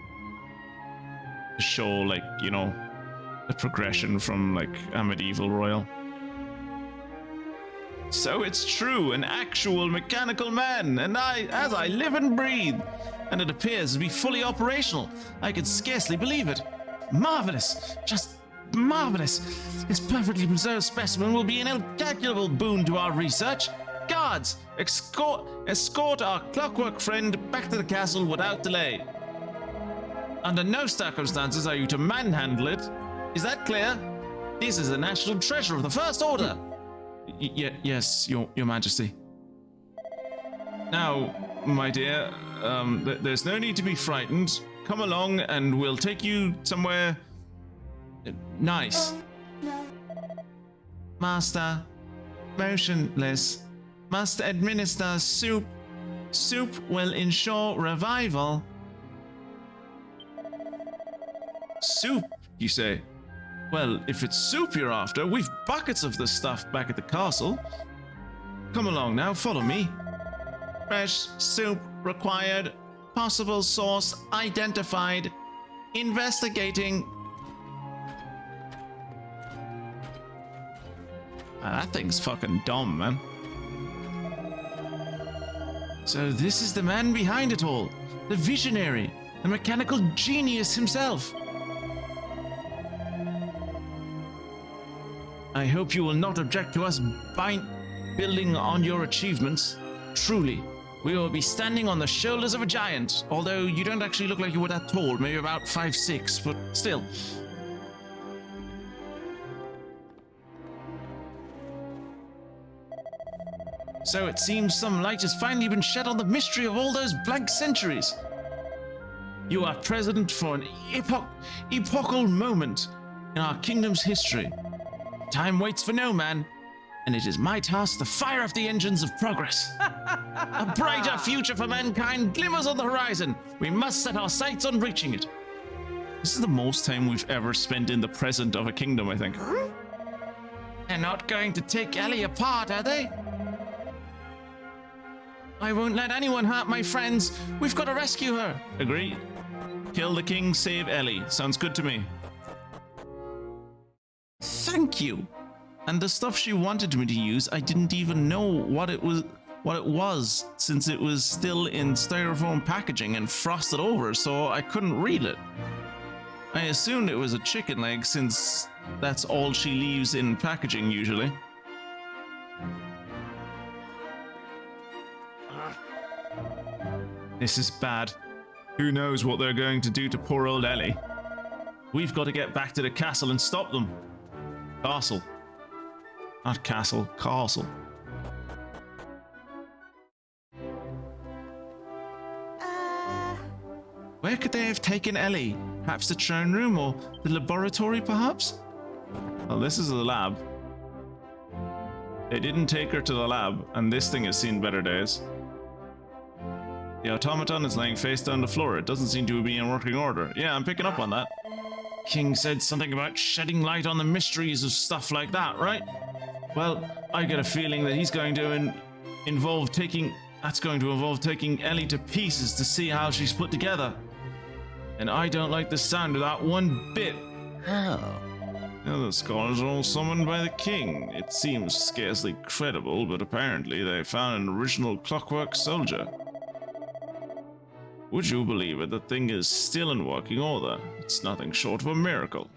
To show, like, you know, the progression from like a medieval royal. So it's true, an actual mechanical man, and as I live and breathe, and it appears to be fully operational. I can scarcely believe it. Marvelous, just marvelous. This perfectly preserved specimen will be an incalculable boon to our research. Guards, escort our clockwork friend back to the castle without delay. Under no circumstances are you to manhandle it. Is that clear? This is a national treasure of the First Order. Yes, your Majesty. Now, my dear, there's no need to be frightened. Come along and we'll take you somewhere nice. Master, motionless, must administer soup. Soup will ensure revival. Soup, you say? Well, if it's soup you're after, we've buckets of this stuff back at the castle. Come along now, follow me. Fresh soup required. Possible source identified. Investigating. That thing's fucking dumb, man. So this is the man behind it all. The visionary. The mechanical genius himself. I hope you will not object to us building on your achievements. Truly, we will be standing on the shoulders of a giant, although you don't actually look like you were that tall, maybe about 5'6", but still. So it seems some light has finally been shed on the mystery of all those blank centuries. You are present for an epochal moment in our kingdom's history. Time waits for no man, and it is my task to fire up the engines of progress. A brighter future for mankind glimmers on the horizon. We must set our sights on reaching it. This is the most time we've ever spent in the present of a kingdom, I think. They're not going to take Ellie apart, are they? I won't let anyone hurt my friends. We've got to rescue her. Agreed. Kill the king, save Ellie. Sounds good to me. Thank you. And the stuff she wanted me to use, I didn't even know what it was, since it was still in styrofoam packaging and frosted over, so I couldn't read it. I assumed it was a chicken leg, since that's all she leaves in packaging usually. This is bad. Who knows what they're going to do to poor old Ellie? We've got to get back to the castle and stop them. Castle. Not castle, castle. Where could they have taken Ellie? Perhaps the throne room or the laboratory, perhaps? Well, this is the lab. They didn't take her to the lab, and this thing has seen better days. The automaton is laying face down the floor. It doesn't seem to be in working order. Yeah, I'm picking up on that. King said something about shedding light on the mysteries of stuff like that, right? Well, I get a feeling that he's going to involve taking Ellie to pieces to see how she's put together. And I don't like the sound of that one bit. How? The scholars are all summoned by the king. It seems scarcely credible, but apparently they found an original clockwork soldier. Would you believe it? The thing is still in working order. It's nothing short of a miracle.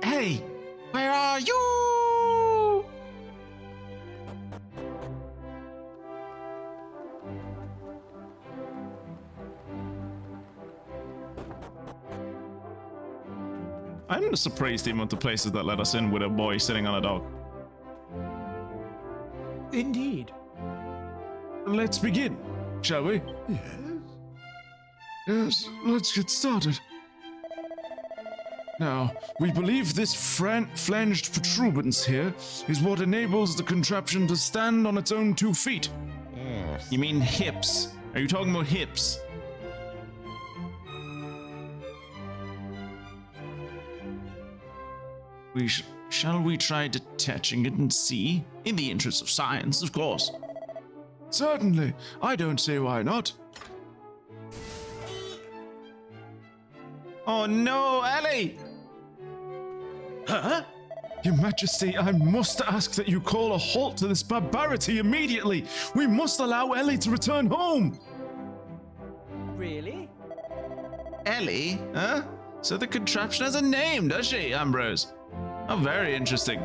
Hey, where are you? I'm surprised the amount of places that let us in with a boy sitting on a dog. Indeed. Let's begin, shall we? Yes. Yes, let's get started. Now, we believe this flanged protuberance here is what enables the contraption to stand on its own 2 feet. Yes. You mean hips? Are you talking about hips? Shall we try detaching it and see? In the interest of science, of course. Certainly. I don't see why not. Oh no, Ellie! Huh? Your Majesty, I must ask that you call a halt to this barbarity immediately. We must allow Ellie to return home. Really? Ellie? Huh? So the contraption has a name, does she, Ambrose? Oh, very interesting.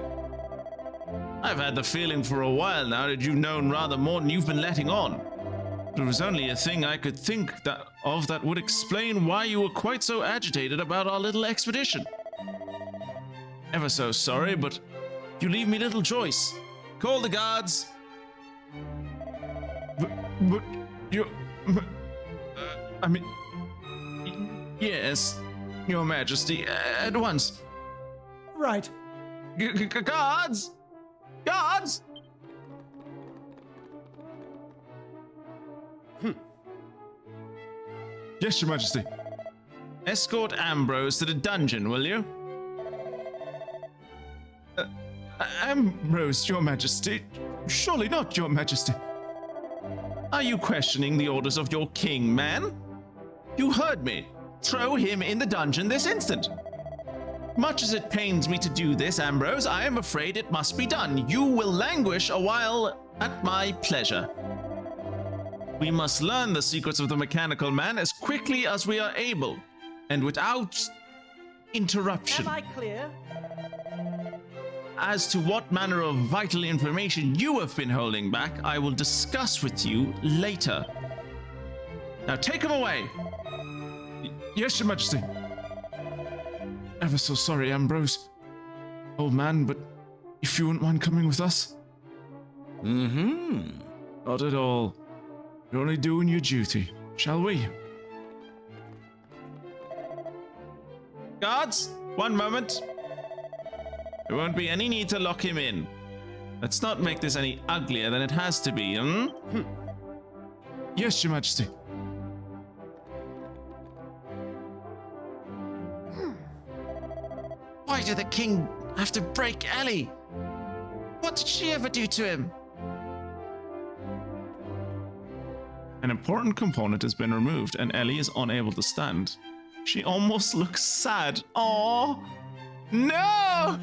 I've had the feeling for a while now that you've known rather more than you've been letting on. There was only a thing I could think that would explain why you were quite so agitated about our little expedition. Ever so sorry, but you leave me little choice. Call the guards. But you... I mean... Yes, Your Majesty, at once. Right. Guards! Guards! Yes, Your Majesty. Escort Ambrose to the dungeon, will you? Ambrose, Your Majesty. Surely not, Your Majesty. Are you questioning the orders of your king, man? You heard me. Throw him in the dungeon this instant. Much as it pains me to do this, Ambrose, I am afraid it must be done. You will languish a while at my pleasure. We must learn the secrets of the mechanical man as quickly as we are able, and without interruption. Am I clear? As to what manner of vital information you have been holding back, I will discuss with you later. Now take him away. Yes, Your Majesty. Ever so sorry, Ambrose. Old man, but if you wouldn't mind coming with us? Not at all. You're only doing your duty. Shall we? Guards, one moment. There won't be any need to lock him in. Let's not make this any uglier than it has to be, Yes, Your Majesty. Why did the king have to break Ellie? What did she ever do to him? An important component has been removed and Ellie is unable to stand. She almost looks sad. Aww. No!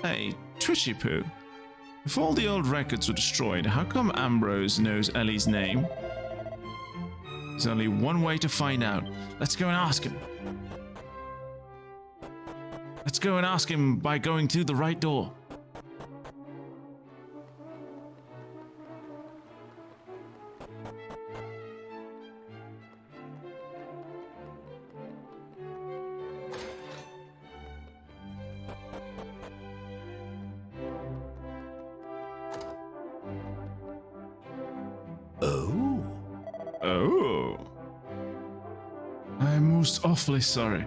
Hey, Twitchy Poo. If all the old records were destroyed, how come Ambrose knows Ellie's name? There's only one way to find out. Let's go and ask him. Let's go and ask him by going through the right door. Oh. I'm most awfully sorry.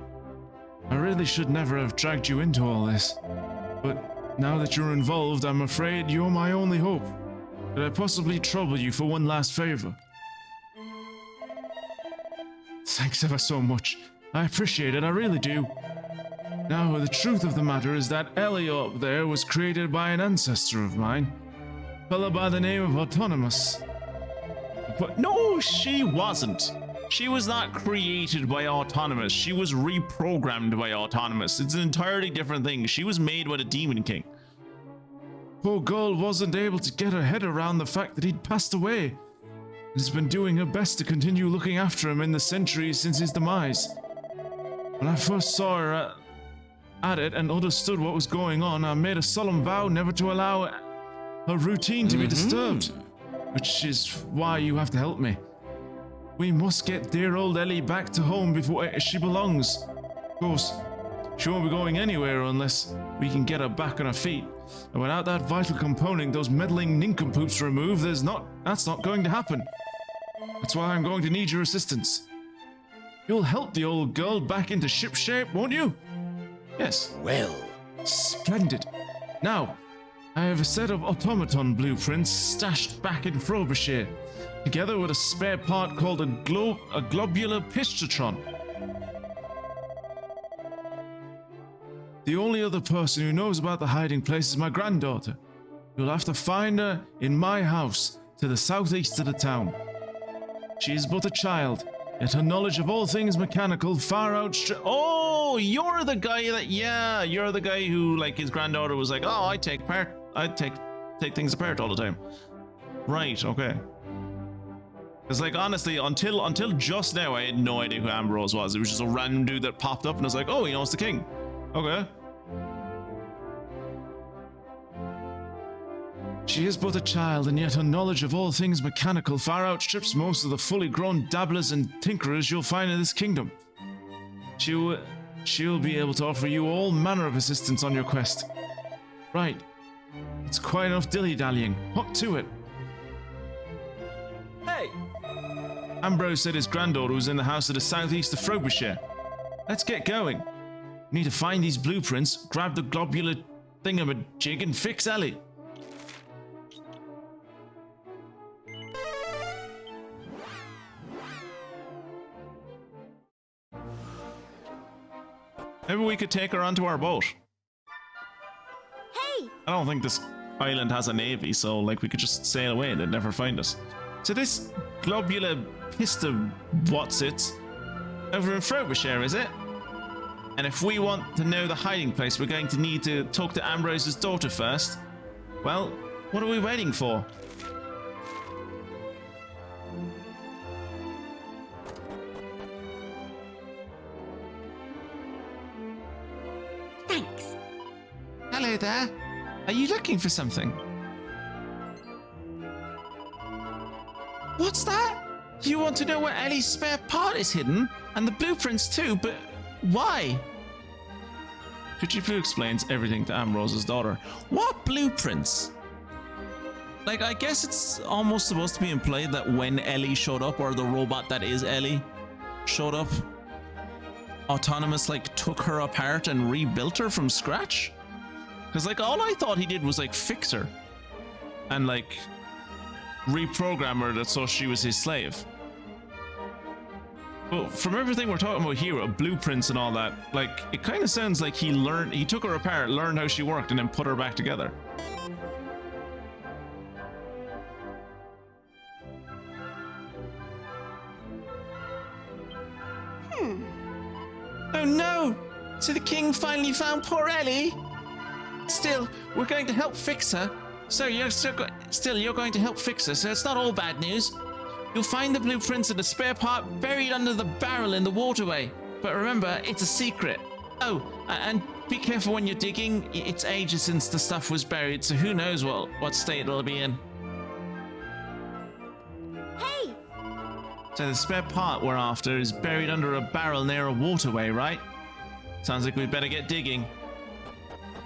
I really should never have dragged you into all this. But now that you're involved, I'm afraid you're my only hope. Could I possibly trouble you for one last favor? Thanks ever so much. I appreciate it, I really do. Now, the truth of the matter is that Ellie up there was created by an ancestor of mine. A fella by the name of Autonomous. But no, she wasn't. She was not created by Autonomous. She was reprogrammed by Autonomous. It's an entirely different thing. She was made by the Demon King. Poor girl wasn't able to get her head around the fact that he'd passed away, and has been doing her best to continue looking after him in the centuries since his demise. When I first saw her at it and understood what was going on, I made a solemn vow never to allow her routine to be disturbed, which is why you have to help me. We must get dear old Ellie back to home before she belongs. Of course, she won't be going anywhere unless we can get her back on her feet. And without that vital component, those meddling nincompoops removed, that's not going to happen. That's why I'm going to need your assistance. You'll help the old girl back into shipshape, won't you? Yes. Well, Splendid. Now, I have a set of automaton blueprints stashed back in Frobisher, together with a spare part called a globular pistotron. The only other person who knows about the hiding place is my granddaughter. You'll have to find her in my house to the southeast of the town. She is but a child, yet her knowledge of all things mechanical far outstrips... Oh, you're the guy that, yeah, you're the guy who, like, his granddaughter was like, oh, I take things apart all the time. Right, okay. Because, like, honestly, until just now, I had no idea who Ambrose was. It was just a random dude that popped up and I was like, oh, he knows the king. Okay. She is but a child, and yet her knowledge of all things mechanical far outstrips most of the fully grown dabblers and tinkerers you'll find in this kingdom. She She'll be able to offer you all manner of assistance on your quest. Right. It's quite enough dilly-dallying. Hop to it. Hey! Ambrose said his granddaughter was in the house to the southeast of Frobisher. Let's get going. We need to find these blueprints, grab the globular thingamajig, and fix Ellie. Maybe we could take her onto our boat. Hey! I don't think this island has a navy, so like we could just sail away and they'd never find us. So this globular pista what's it over in Frobisher, is it? And if we want to know the hiding place, we're going to need to talk to Ambrose's daughter first. Well, what are we waiting for? Thanks. Hello there. Are you looking for something? What's that? You want to know where Ellie's spare part is hidden? And the blueprints too, but why? Kuchipu explains everything to Ambrose's daughter. What blueprints? Like, I guess it's almost supposed to be implied that when Ellie showed up, or the robot that is Ellie showed up, Autonomous, like, took her apart and rebuilt her from scratch? Because, like, all I thought he did was, like, fix her. And, like, reprogram her so she was his slave. But from everything we're talking about here, blueprints and all that, like, it kind of sounds like he took her apart, learned how she worked, and then put her back together. Oh no! So the king finally found poor Ellie? Still, we're going to help fix her. So you're you're going to help fix her, so it's not all bad news. You'll find the blueprints of the spare part buried under the barrel in the waterway. But remember, it's a secret. Oh, and be careful when you're digging. It's ages since the stuff was buried, so who knows what state it'll be in. Hey! So the spare part we're after is buried under a barrel near a waterway, right? Sounds like we'd better get digging.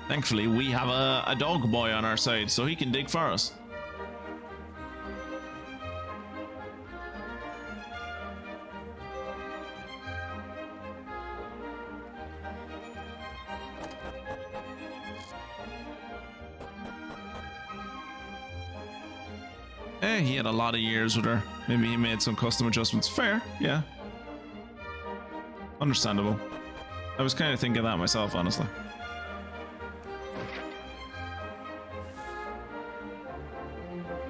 Thankfully, we have a dog boy on our side, so he can dig for us. He had a lot of years with her. Maybe he made some custom adjustments. Fair, yeah. Understandable. I was kind of thinking that myself, honestly.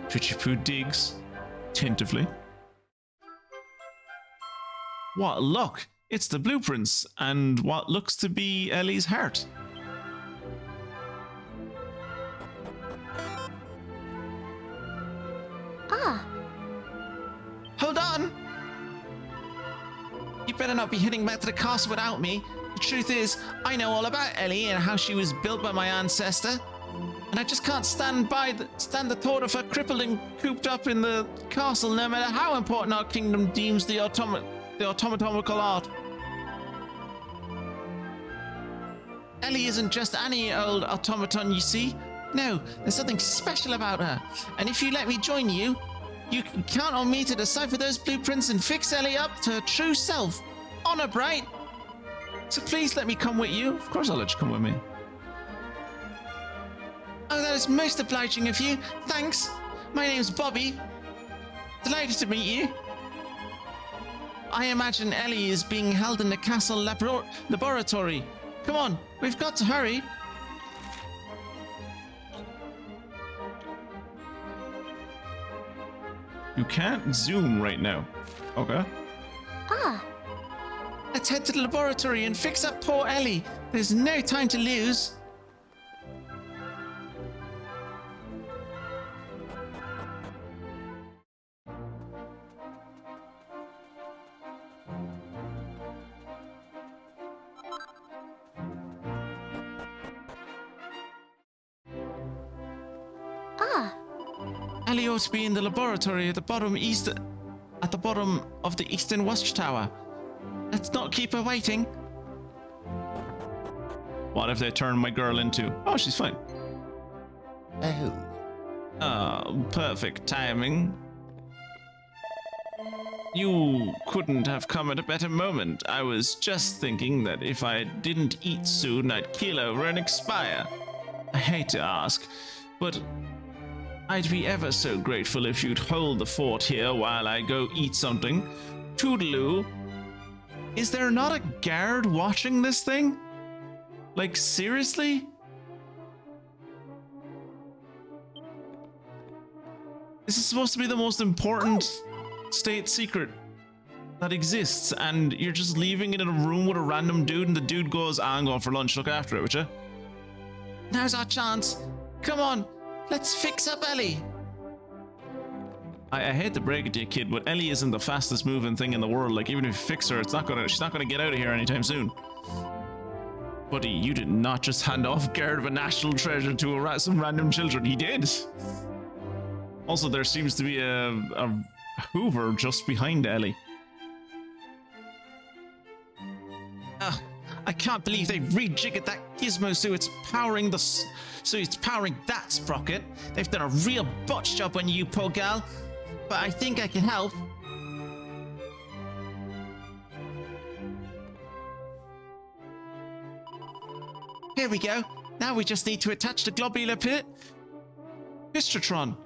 Kuchipu digs tentatively. What luck! It's the blueprints and what looks to be Ellie's heart. Ah. Hold on! You better not be heading back to the castle without me. The truth is, I know all about Ellie and how she was built by my ancestor. And I just can't stand the thought of her crippled and cooped up in the castle, no matter how important our kingdom deems the automatomical art. Ellie isn't just any old automaton, you see. No, there's something special about her. And if you let me join you, you can count on me to decipher those blueprints and fix Ellie up to her true self. Honor bright. So please let me come with you. Of course I'll let you come with me. Oh, that is most obliging of you. Thanks. My name's Bobby. Delighted to meet you. I imagine Ellie is being held in the castle laboratory. Come on, we've got to hurry. You can't zoom right now. Okay. Ah. Let's head to the laboratory and fix up poor Ellie. There's no time to lose. Ah. Ellie ought to be in the laboratory at the bottom of the eastern watchtower. Let's not keep her waiting. What if they turn my girl into... Oh, she's fine. Oh. Oh, perfect timing. You couldn't have come at a better moment. I was just thinking that if I didn't eat soon, I'd keel over and expire. I hate to ask, but I'd be ever so grateful if you'd hold the fort here while I go eat something. Toodaloo. Is there not a guard watching this thing? Like, seriously? This is supposed to be the most important state secret that exists, and you're just leaving it in a room with a random dude, and the dude goes, I'm going for lunch, look after it, would you? Now's our chance. Come on, let's fix up Ellie. I hate to break it to you, kid, but Ellie isn't the fastest moving thing in the world. Like, even if you fix her, she's not gonna get out of here anytime soon. Buddy, you did not just hand off guard of a national treasure to some random children. He did. Also, there seems to be a Hoover just behind Ellie. I can't believe they rejiggered that gizmo so it's powering that sprocket. They've done a real botch job on you, poor gal. But I think I can help. Here we go. Now we just need to attach the globular pistotron.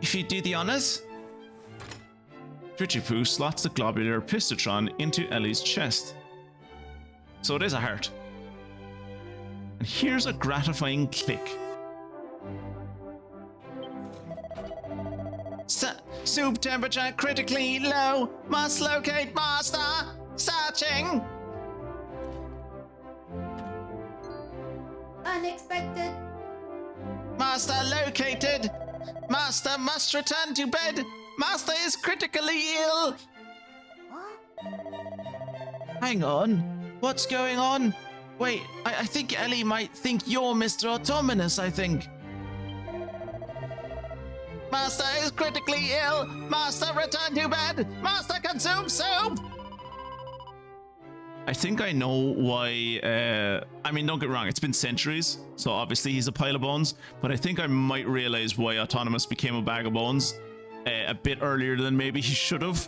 If you do the honors. Twitchy-poo slots the globular pistotron into Ellie's chest. So it is a heart. And here's a gratifying click. Soup temperature critically low. Must locate master. Searching. Unexpected. Master located. Master must return to bed. Master is critically ill. Hang on. What's going on? Wait, I think Ellie might think you're Mr. Autonomous, I think. Master is critically ill. Master return to bed. Master consume soup. I think I know why, I mean, don't get me wrong, it's been centuries, so obviously he's a pile of bones, but I think I might realize why Autonomous became a bag of bones a bit earlier than maybe he should have.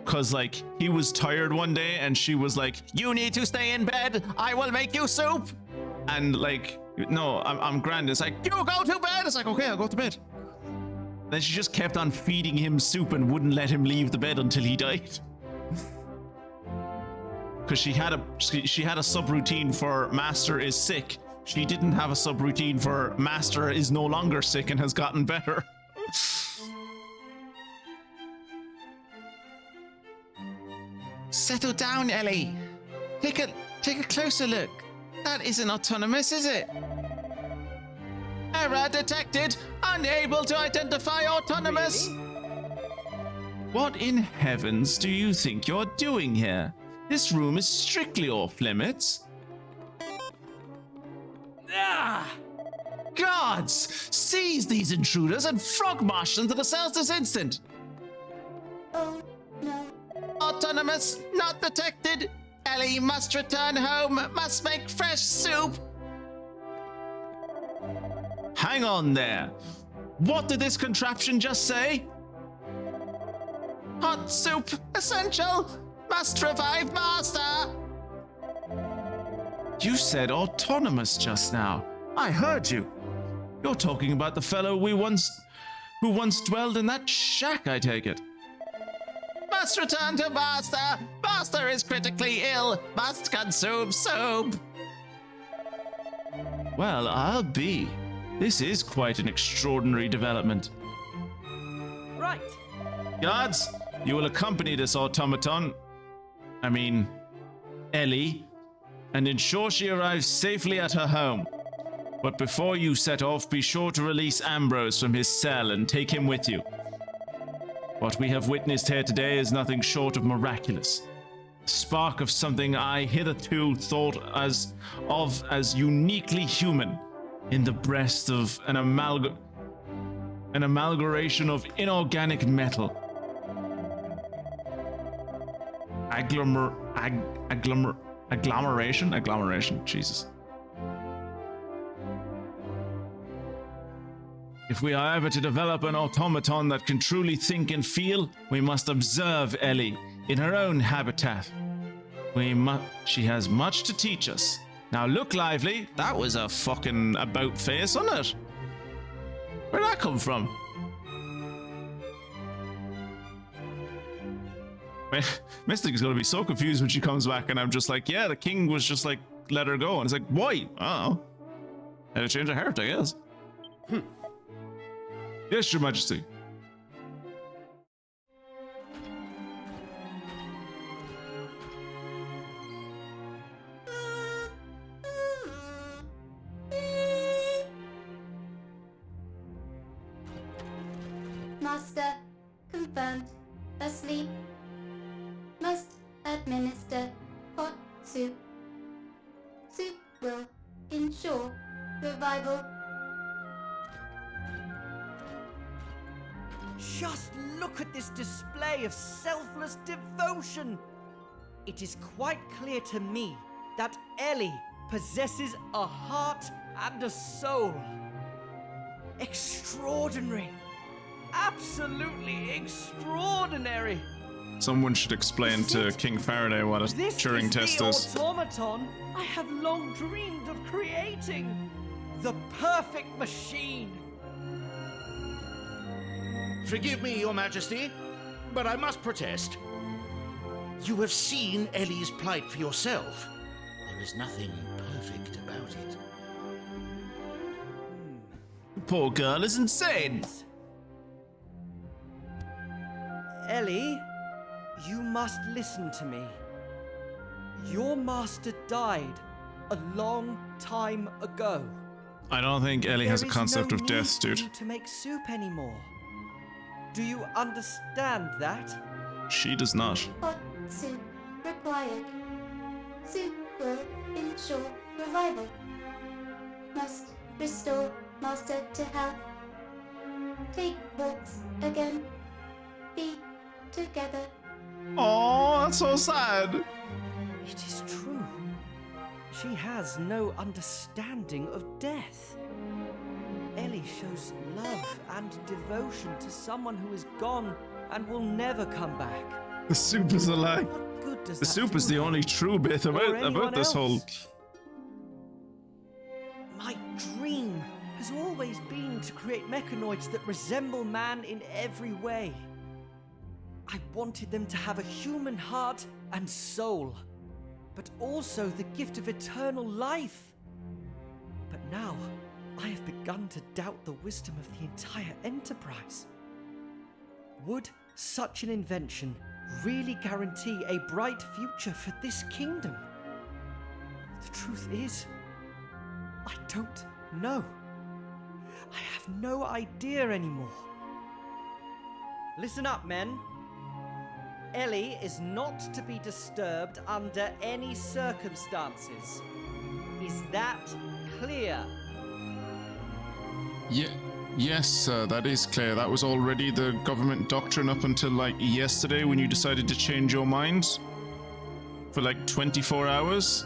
Because, like, he was tired one day and she was like, you need to stay in bed, I will make you soup. And, like, no, I'm grand. It's like, you go to bed. It's like, okay, I'll go to bed. Then she just kept on feeding him soup and wouldn't let him leave the bed until he died. Because she had a subroutine for Master is sick. She didn't have a subroutine for Master is no longer sick and has gotten better. Settle down, Ellie. Take a closer look. That isn't Autonomous, is it? Error detected. Unable to identify Autonomous. Really? What in heavens do you think you're doing here? This room is strictly off limits. Ah! Guards! Seize these intruders and frog-march them to the cells this instant! Oh, no. Autonomous, not detected. Ellie must return home, must make fresh soup. Hang on there. What did this contraption just say? Hot soup, essential. Must revive Master. You said Autonomous just now. I heard you. You're talking about the fellow who once dwelled in that shack, I take it. Must return to Master. Master is critically ill. Must consume soup. Well, I'll be. This is quite an extraordinary development. Right. Guards, you will accompany this automaton, Ellie, and ensure she arrives safely at her home. But before you set off, be sure to release Ambrose from his cell and take him with you. What we have witnessed here today is nothing short of miraculous. A spark of something I hitherto thought as uniquely human in the breast of an amalgamation of inorganic metal. Agglomeration? Agglomeration, Jesus. If we are ever to develop an automaton that can truly think and feel, we must observe Ellie in her own habitat. She has much to teach us. Now look, Lively, that was a fucking about face, wasn't it? Where'd that come from? Mystic is going to be so confused when she comes back, and I'm just like, yeah, the king was just like, let her go. And it's like, why? I don't know. Had a change of heart, I guess. Yes, Your Majesty. Master, confirmed. Asleep. Must administer hot soup. Soup will ensure revival. Just look at this display of selfless devotion! It is quite clear to me that Ellie possesses a heart and a soul. Extraordinary. Absolutely extraordinary. Someone should explain to King Faraday what a This Turing is test the is. automaton I have long dreamed of creating. The perfect machine. Forgive me, Your Majesty, but I must protest. You have seen Ellie's plight for yourself. There is nothing perfect about it. Poor girl is insane. Ellie, you must listen to me. Your master died a long time ago. I don't think Ellie has a There is concept no of death, need for dude. you to make soup anymore. Do you understand that? She does not. Hot soup required. Soup will ensure revival. Must restore master to health. Take walks again. Be together. Oh, that's so sad. It is true. She has no understanding of death. Ellie shows love and devotion to someone who is gone and will never come back. The soup is a lie. What good does The that soup do is the her? only true bit Or about anyone this whole. else? My dream has always been to create mechanoids that resemble man in every way. I wanted them to have a human heart and soul, but also the gift of eternal life. But now, I have begun to doubt the wisdom of the entire enterprise. Would such an invention really guarantee a bright future for this kingdom? The truth is, I don't know. I have no idea anymore. Listen up, men. Ellie is not to be disturbed under any circumstances. Is that clear? Yeah, yes, sir, that is clear. That was already the government doctrine up until like yesterday when you decided to change your mind for like 24 hours.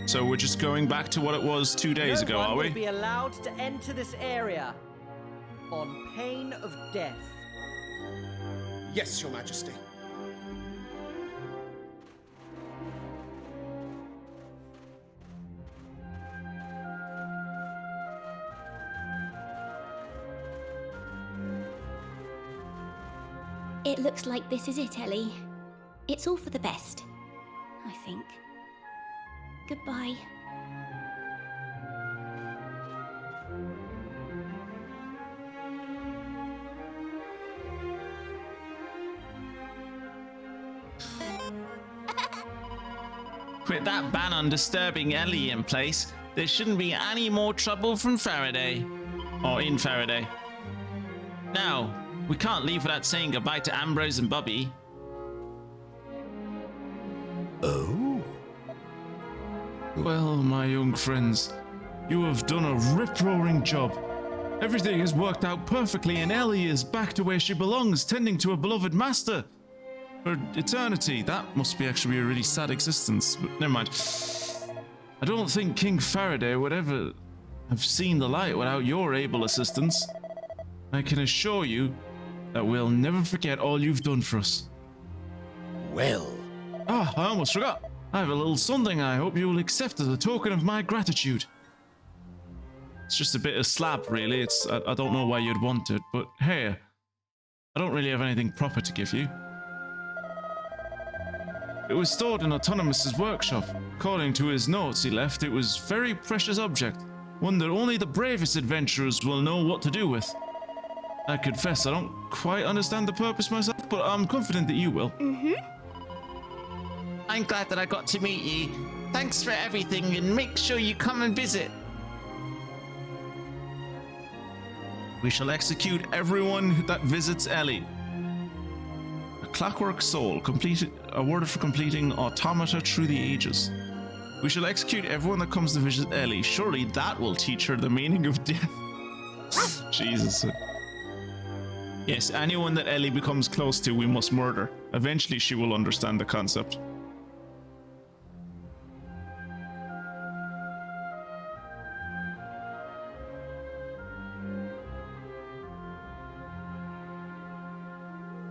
So we're just going back to what it was 2 days ago, No are one we? will be allowed to enter this area on pain of death. Yes, Your Majesty. It looks like this is it, Ellie. It's all for the best, I think. Goodbye. With that ban on disturbing Ellie in place, there shouldn't be any more trouble from Faraday. Or in Faraday. Now, we can't leave without saying goodbye to Ambrose and Bobby. Oh? Well, my young friends, you have done a rip-roaring job. Everything has worked out perfectly and Ellie is back to where she belongs, tending to her beloved master. For eternity. That must be actually a really sad existence, but never mind. I don't think King Faraday would ever have seen the light without your able assistance. I can assure you that we'll never forget all you've done for us. Well, Ah, I almost forgot. I have a little something I hope you will accept as a token of my gratitude. It's just a bit of slab, really. I don't know why you'd want it, but hey, I don't really have anything proper to give you. It was stored in Autonomous's workshop. According to his notes he left, it was a very precious object, one that only the bravest adventurers will know what to do with. I confess I don't quite understand the purpose myself, but I'm confident that you will. I'm glad that I got to meet you. Thanks for everything, and make sure you come and visit. We shall execute everyone that visits Ellie. A clockwork soul, awarded for completing automata through the ages. We shall execute everyone that comes to visit Ellie. Surely that will teach her the meaning of death. Jesus. Yes, anyone that Ellie becomes close to, we must murder. Eventually she will understand the concept.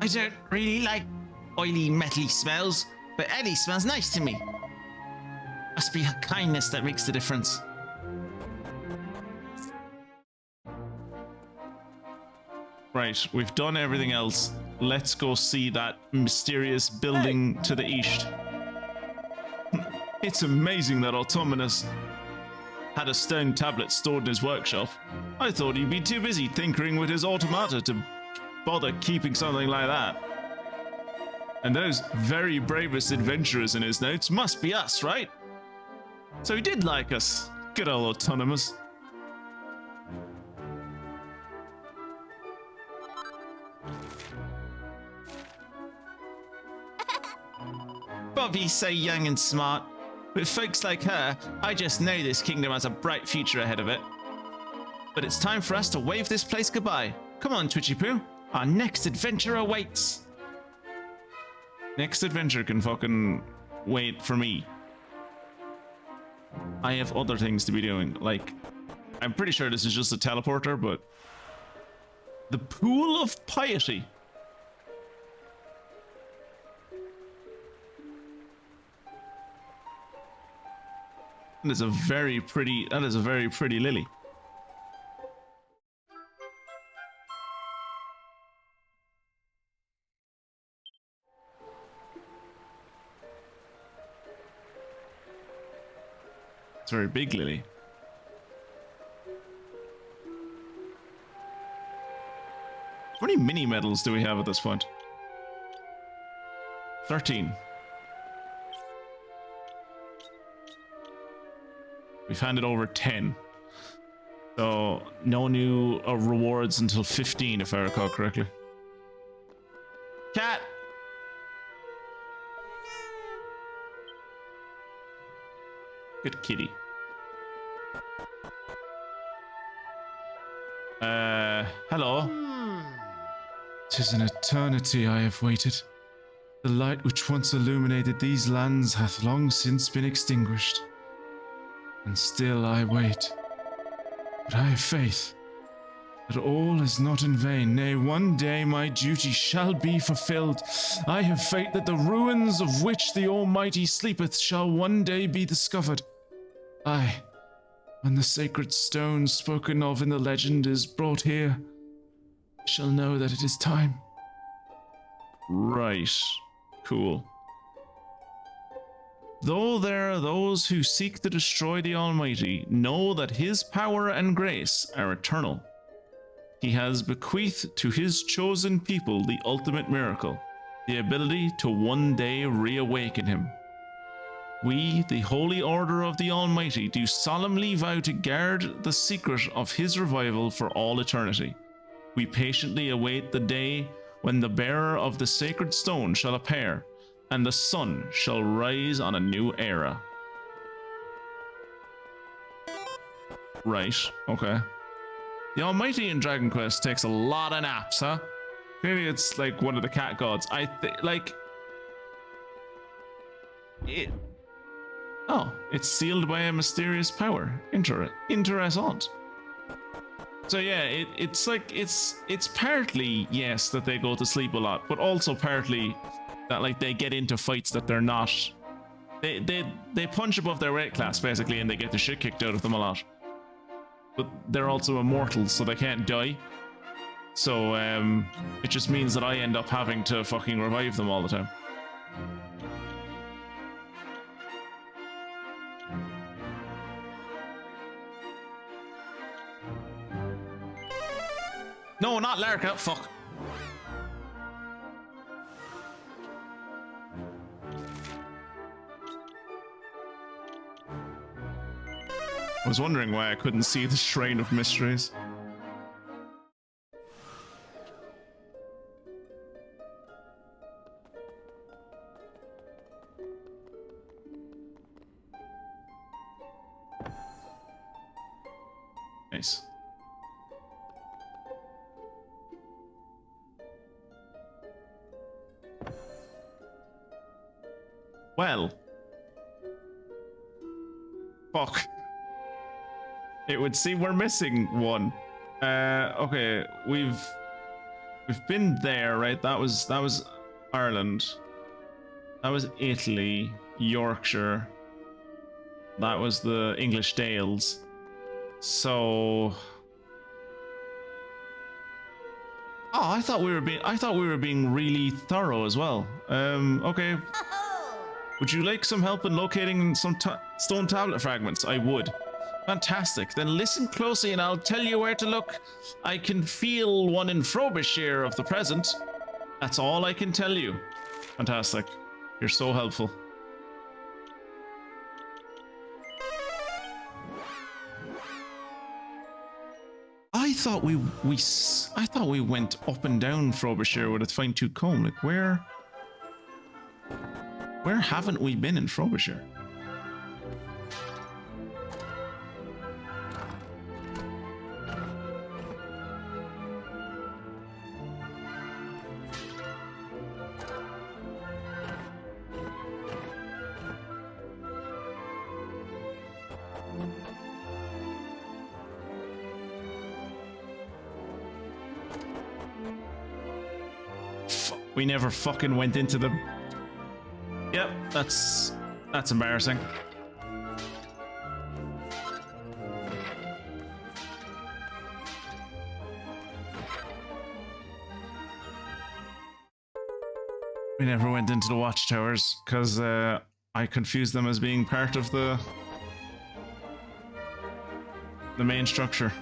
I don't really like oily, metally smells, but Ellie smells nice to me. Must be her kindness that makes the difference. Right, we've done everything else. Let's go see that mysterious building to the east. It's amazing that Autonomous had a stone tablet stored in his workshop. I thought he'd be too busy tinkering with his automata to bother keeping something like that. And those very bravest adventurers in his notes must be us, right? So he did like us. Good old Autonomous. Bobby's so young and smart. With folks like her, I just know this kingdom has a bright future ahead of it. But it's time for us to wave this place goodbye. Come on, Twitchy Poo. Our next adventure awaits. Next adventure can fucking wait for me. I have other things to be doing. Like, I'm pretty sure this is just a teleporter, but... The Pool of Piety. That is a very pretty lily. It's a very big lily. How many mini medals do we have at this point? 13. We've handed over 10. So, no new rewards until 15, if I recall correctly. Cat! Good kitty. Hello? 'Tis an eternity I have waited. The light which once illuminated these lands hath long since been extinguished. And still I wait. But I have faith that all is not in vain. Nay, one day my duty shall be fulfilled. I have faith that the ruins of which the Almighty sleepeth shall one day be discovered. Aye, when the sacred stone spoken of in the legend is brought here, I shall know that it is time. Right. Cool. Though there are those who seek to destroy the Almighty, know that His power and grace are eternal. He has bequeathed to His chosen people the ultimate miracle, the ability to one day reawaken Him. We, the Holy Order of the Almighty, do solemnly vow to guard the secret of His revival for all eternity. We patiently await the day when the bearer of the sacred stone shall appear, and the sun shall rise on a new era. Right, okay. The Almighty in Dragon Quest takes a lot of naps, huh? Maybe it's like one of the cat gods. it's sealed by a mysterious power. Interessant. So yeah, it's like it's partly yes that they go to sleep a lot, but also partly that like they get into fights that they're not. They punch above their weight class basically, and they get the shit kicked out of them a lot. But they're also immortals, so they can't die. So it just means that I end up having to fucking revive them all the time. No, not Larka. Fuck. I was wondering why I couldn't see the Shrine of Mysteries. Nice. Well. Fuck. It would seem we're missing one. Okay, we've been there, right? That was Ireland. That was Italy, Yorkshire. That was the English Dales. So I thought we were being really thorough as well. Okay. Would you like some help in locating some stone tablet fragments? I would. Fantastic. Then listen closely and I'll tell you where to look. I can feel one in Frobisher of the present. That's all I can tell you. Fantastic. You're so helpful. I thought we went up and down Frobisher with a fine-tooth comb. Like where haven't we been in Frobisher? We never fucking went into the... Yep, that's embarrassing. We never went into the watchtowers because I confused them as being part of the main structure.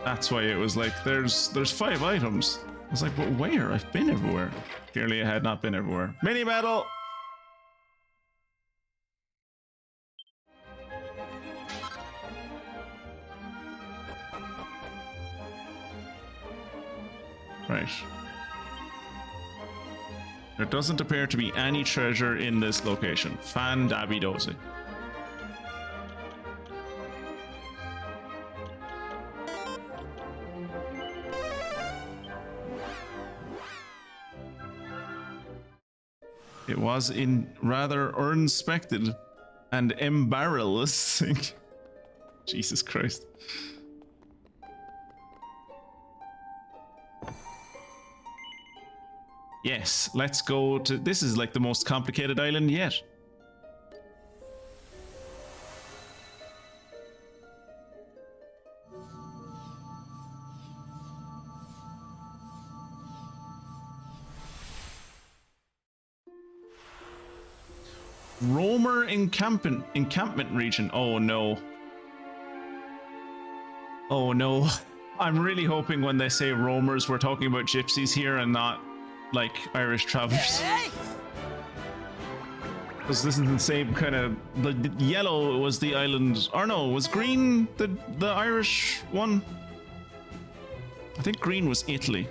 That's why it was like, there's 5 items. I was like, but where? I've been everywhere. Clearly I had not been everywhere. Mini battle! Right. There doesn't appear to be any treasure in this location. Fan-dabby-dozy. It was in rather unexpected and embarrassing. Jesus Christ. Yes, let's go to... This is like the most complicated island yet. Roamer encampment region. Oh no. Oh no. I'm really hoping when they say roamers, we're talking about gypsies here and not like Irish travelers. Because this is the same kind of... The yellow was the island... Or no, was green the Irish one? I think green was Italy.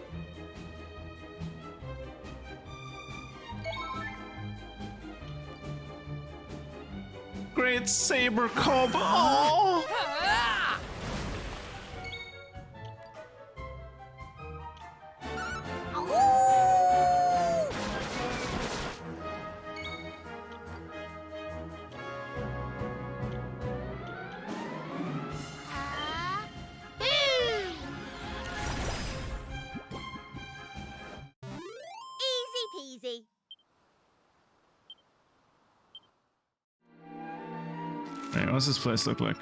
Great saber cub. Oh. Hey, what's this place look like?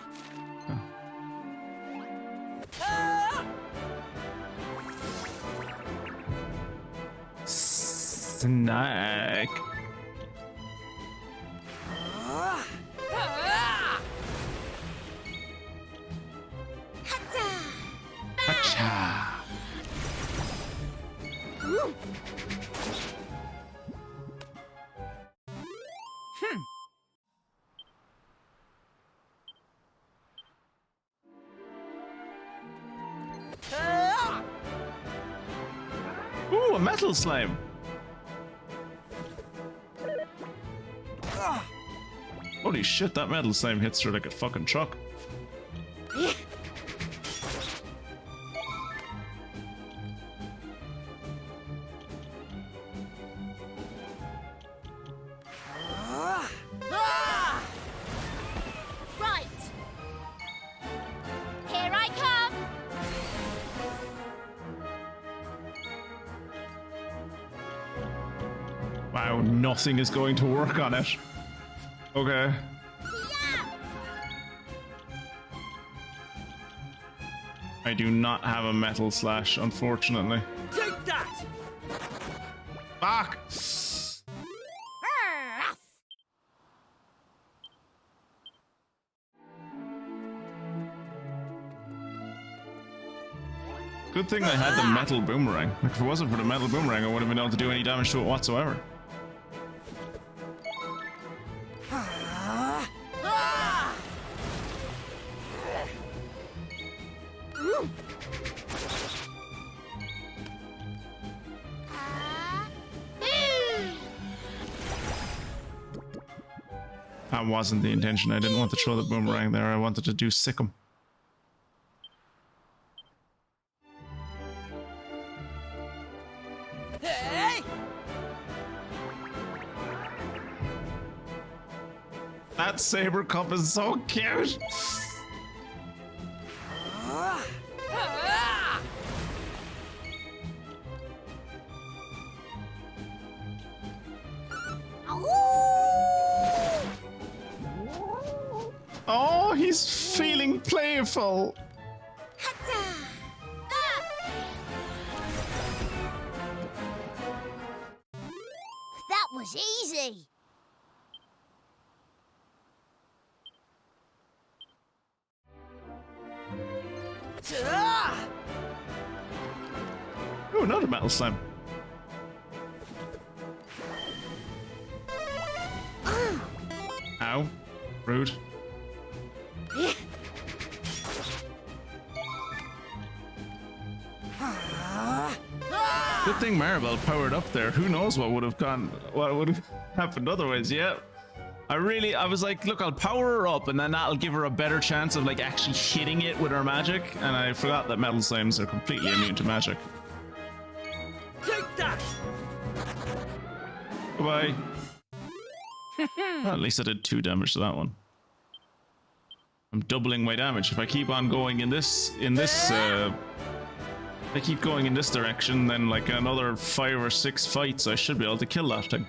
Snack. Acha. Ooh, a metal slime. Holy shit, that metal slime hits her like a fucking truck. Right. Here I come. Wow, nothing is going to work on it. Okay. I do not have a metal slash, unfortunately. Take that! Fuck! Good thing I had the metal boomerang. Like, if it wasn't for the metal boomerang, I wouldn't have been able to do any damage to it whatsoever. That wasn't the intention. I didn't want to throw the boomerang there. I wanted to do sick 'em. Hey! That saber cup is so cute. Oh, he's feeling playful. That was easy. Oh, another metal slime. Ow. Rude. Good thing Maribel powered up there. Who knows what would have happened otherwise, yeah. I was like, look, I'll power her up and then that'll give her a better chance of like actually hitting it with her magic. And I forgot that metal slimes are completely immune to magic. Take that! Goodbye. Well, at least I did 2 damage to that one. I'm doubling my damage. If I keep on going if I keep going in this direction, then like another 5 or 6 fights, I should be able to kill that thing.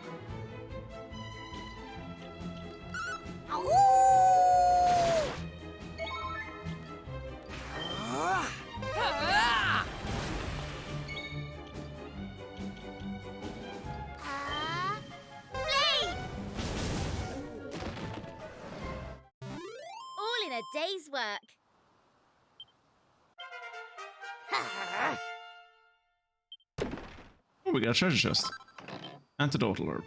All in a day's work. Oh, we got a treasure chest. Antidotal herb.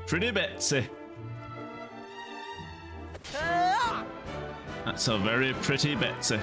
Pretty Betsy. That's a very pretty Betsy.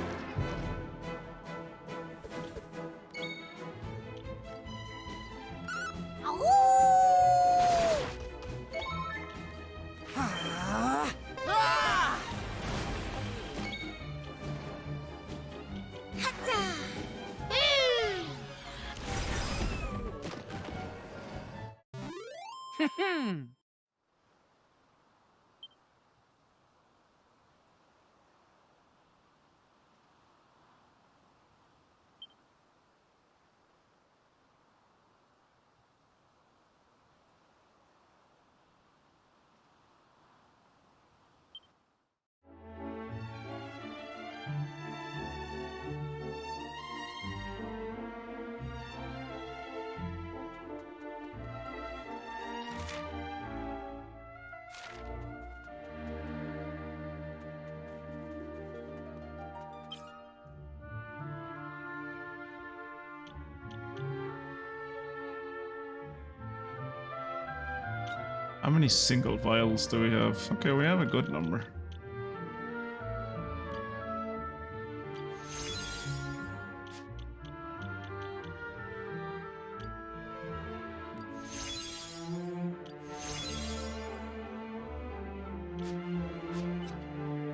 How many single vials do we have? Okay, we have a good number.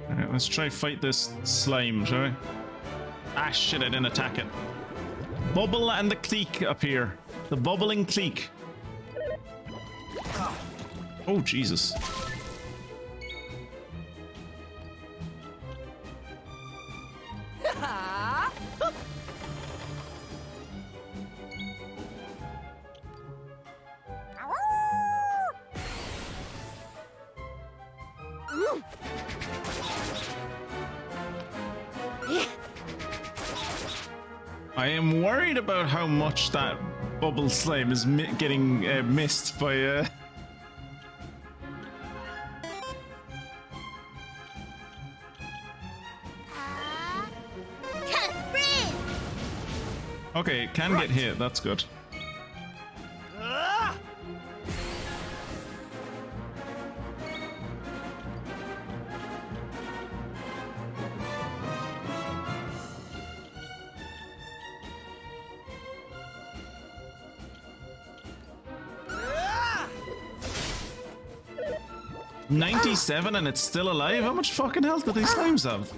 Alright, let's try fight this slime, shall we? Ah shit, I didn't attack it. Bubble and the clique appear. The bubbling clique. Oh, Jesus. I am worried about how much that bubble slime is getting missed by Okay, it can get hit, that's good. $97 and it's still alive? How much fucking health do these slimes have?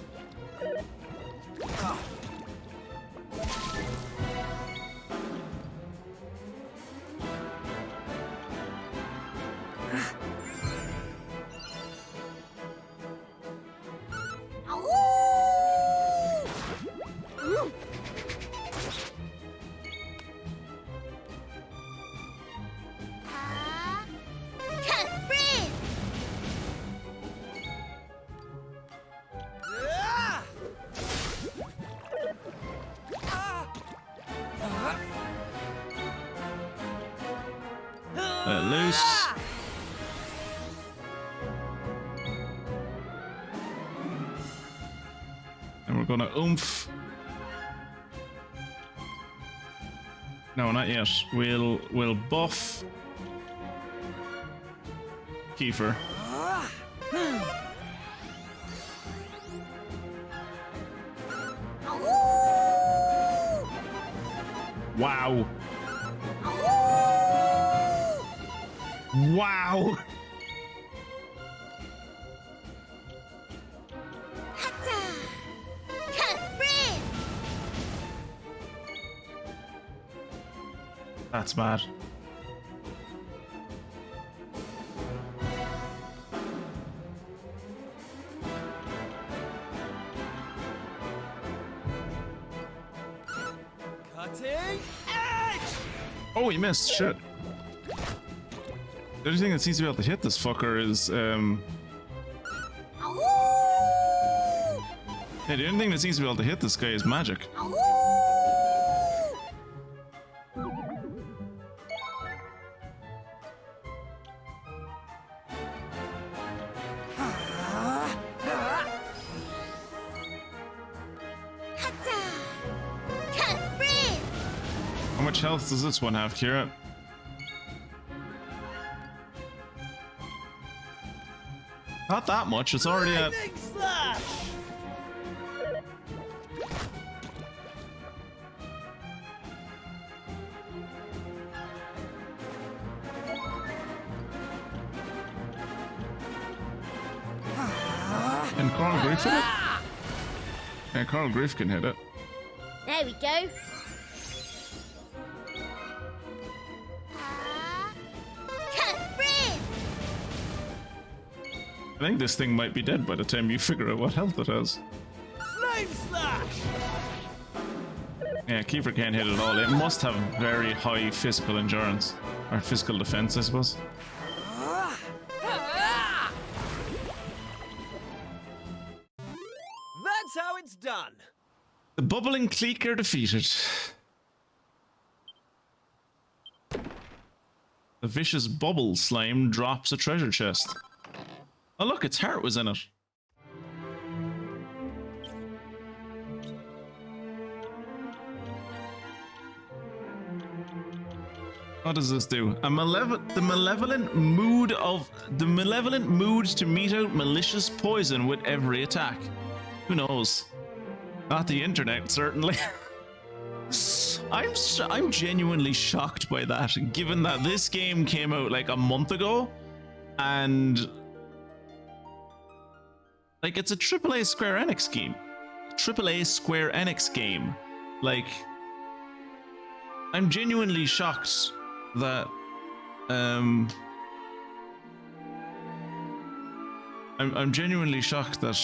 Loose. And we're gonna oomph. No, not yet. We'll buff Kiefer. Wow. Wow. That's bad. Cutting edge! Oh, he missed. Shit. The only thing that seems to be able to hit this fucker is yeah, the only thing that seems to be able to hit this guy is magic. How much health does this one have, Kira? Not that much, it's already at... Can Carl Grief hit it? Yeah, Carl Grief can hit it. There we go. I think this thing might be dead by the time you figure out what health it has. Flame slash! Yeah, Kiefer can't hit it at all. It must have very high physical endurance. Or physical defense, I suppose. That's how it's done. The bubbling clique are defeated. The vicious bubble slime drops a treasure chest. Oh look, its heart was in it. What does this do? The malevolent mood to mete out malicious poison with every attack. Who knows? Not the internet, certainly. I'm genuinely shocked by that, given that this game came out like a month ago, and like it's a AAA Square Enix game. Like, I'm genuinely shocked that I'm genuinely shocked that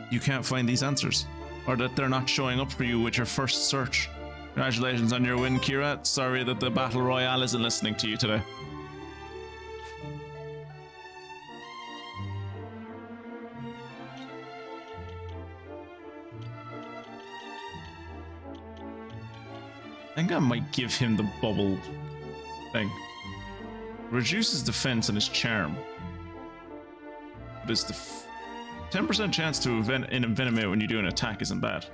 you can't find these answers, or that they're not showing up for you with your first search. Congratulations on your win, Kira. Sorry that the Battle Royale isn't listening to you today. I think I might give him the bubble thing. Reduces defense and his charm. But is the 10% chance to envenomate when you do an attack isn't bad.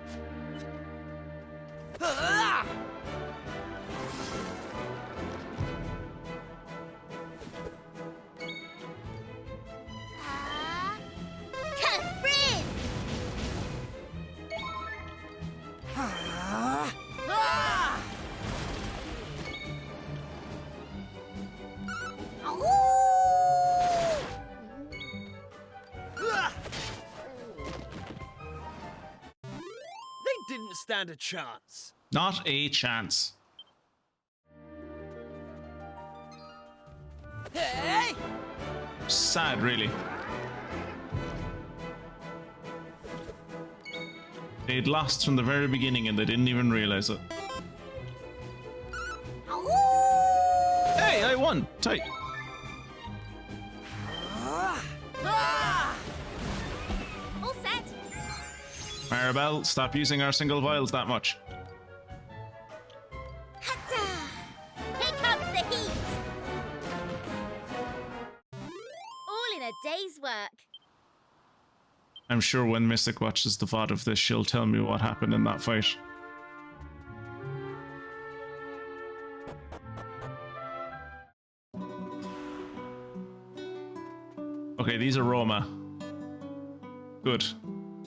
Didn't stand a chance. Not a chance. Hey! Sad, really. They'd lost from the very beginning and they didn't even realize it. Hey, I won! Tight. All set. Maribel, stop using our single vials that much. Hatta! Here comes the heat. All in a day's work. I'm sure when Mystic watches the VoD of this, she'll tell me what happened in that fight. Okay, these are Roma. Good.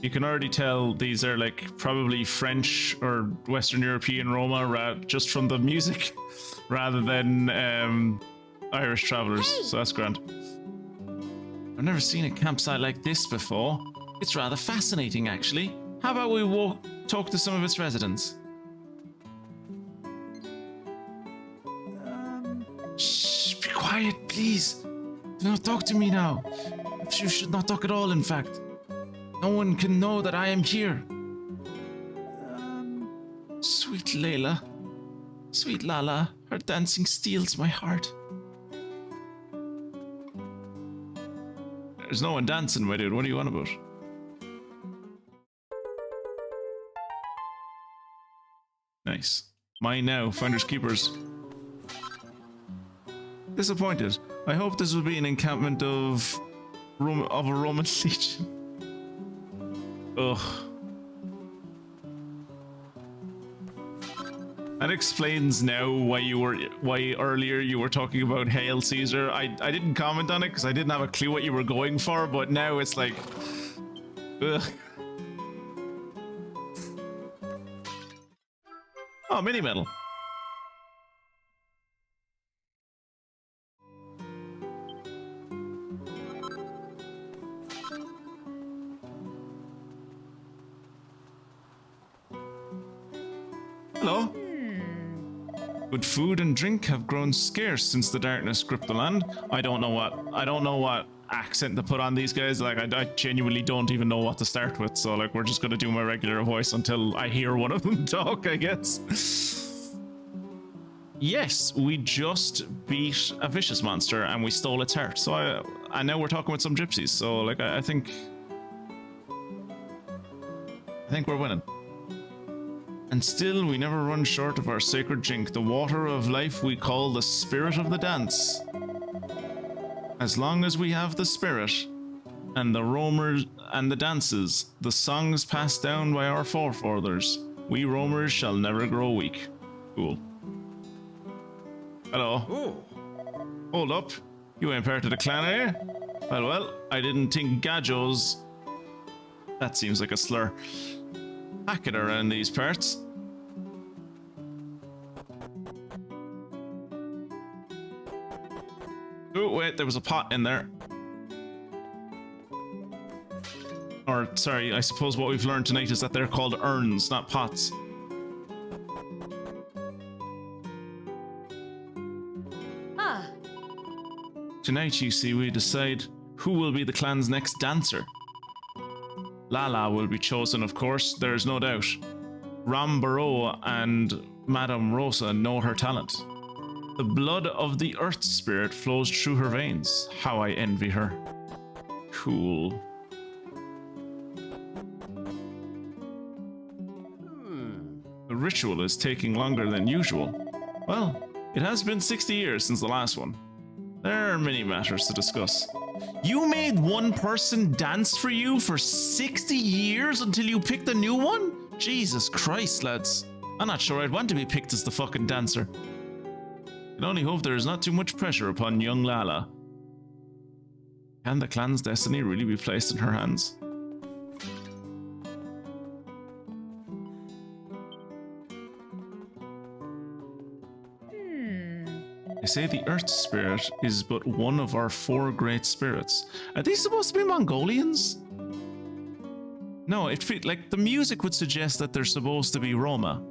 You can already tell these are like probably French or Western European Roma just from the music rather than Irish travelers. Hey. So that's grand. I've never seen a campsite like this before. It's rather fascinating, actually. How about we talk to some of its residents? Shh, be quiet, please. Do not talk to me now. You should not talk at all, in fact. No one can know that I am here. Sweet Layla. Sweet Lala. Her dancing steals my heart. There's no one dancing, my dude. What are you on about? Nice. Mine now. Finders keepers. Disappointed. I hope this will be an encampment of a Roman legion. Ugh. That explains now why earlier you were talking about Hail Caesar. I didn't comment on it because I didn't have a clue what you were going for, but now it's like, ugh. Oh, mini medal. Hello. Good food and drink have grown scarce since the darkness gripped the land. I don't know what accent to put on these guys. Like, I genuinely don't even know what to start with. So, like, we're just gonna do my regular voice until I hear one of them talk, I guess. Yes, we just beat a vicious monster and we stole its heart. So, and now we're talking with some gypsies. So, like, I think we're winning. And still, we never run short of our sacred drink, the water of life we call the spirit of the dance. As long as we have the spirit, and the roamers and the dances, the songs passed down by our forefathers. We roamers shall never grow weak. Cool. Hello. Ooh. Hold up. You ain't part of the clan, are you? Well, I didn't think Gajos... That seems like a slur. Hack it around these parts. Oh, wait, there was a pot in there. Or, sorry, I suppose what we've learned tonight is that they're called urns, not pots. Ah, Tonight, you see, we decide who will be the clan's next dancer. Lala will be chosen, of course, there's no doubt. Rambaro and Madame Rosa know her talent. The blood of the Earth Spirit flows through her veins. How I envy her. Cool. The ritual is taking longer than usual. Well, it has been 60 years since the last one. There are many matters to discuss. You made one person dance for you for 60 years until you picked a new one? Jesus Christ, lads. I'm not sure I'd want to be picked as the fucking dancer. I can only hope there is not too much pressure upon young Lala. Can the clan's destiny really be placed in her hands? They say the Earth Spirit is but one of our 4 great spirits. Are these supposed to be Mongolians? No, like the music would suggest that they're supposed to be Roma.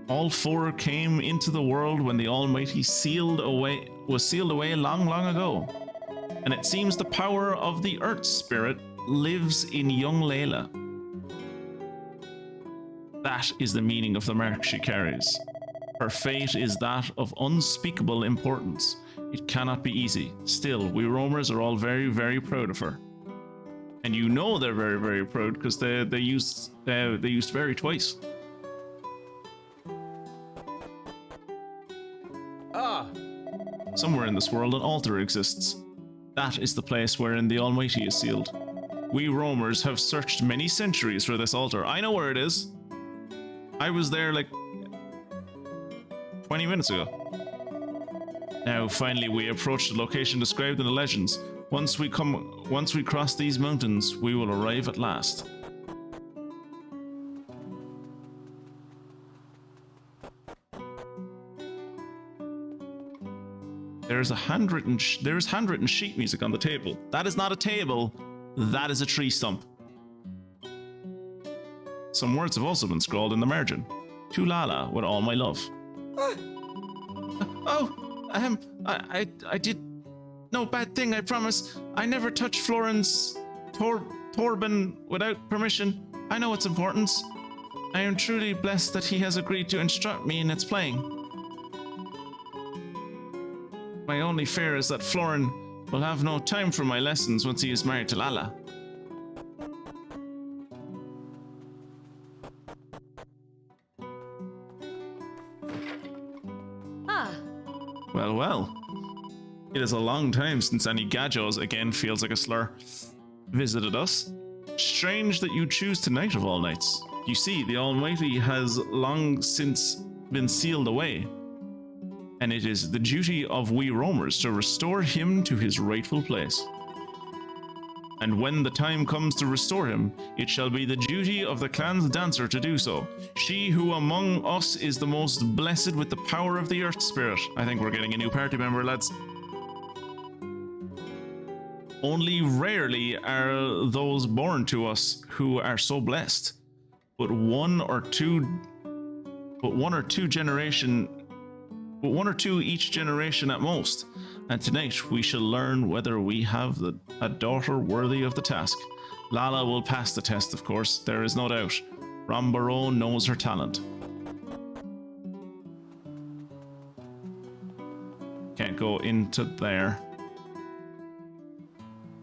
All 4 came into the world when the Almighty was sealed away long, long ago. And it seems the power of the Earth Spirit lives in young Layla. That is the meaning of the mark she carries. Her fate is that of unspeakable importance. It cannot be easy. Still, we roamers are all very, very proud of her. And you know they're very, very proud because they used very twice. Ah. Somewhere in this world an altar exists. That is the place wherein the Almighty is sealed. We roamers have searched many centuries for this altar. I know where it is. I was there like 20 minutes ago. Now, finally, we approach the location described in the legends. Once we cross these mountains, we will arrive at last. There's handwritten sheet music on the table. That is not a table. That is a tree stump. Some words have also been scrawled in the margin. To Lala, with all my love. I did no bad thing, I promise. I never touched Florence Torben without permission. I know its importance. I am truly blessed that he has agreed to instruct me in its playing. My only fear is that Florin will have no time for my lessons once he is married to Lala. Well. It is a long time since any Gajos, again feels like a slur, visited us. Strange that you choose tonight of all nights. You see, the Almighty has long since been sealed away, and it is the duty of we roamers to restore him to his rightful place. And when the time comes to restore him, it shall be the duty of the clan's dancer to do so. She who among us is the most blessed with the power of the Earth Spirit. I think we're getting a new party member, lads. Only rarely are those born to us who are so blessed. But one or two each generation at most. And tonight we shall learn whether we have a daughter worthy of the task. Lala will pass the test, of course, there is no doubt. Rambaro knows her talent. Can't go into there.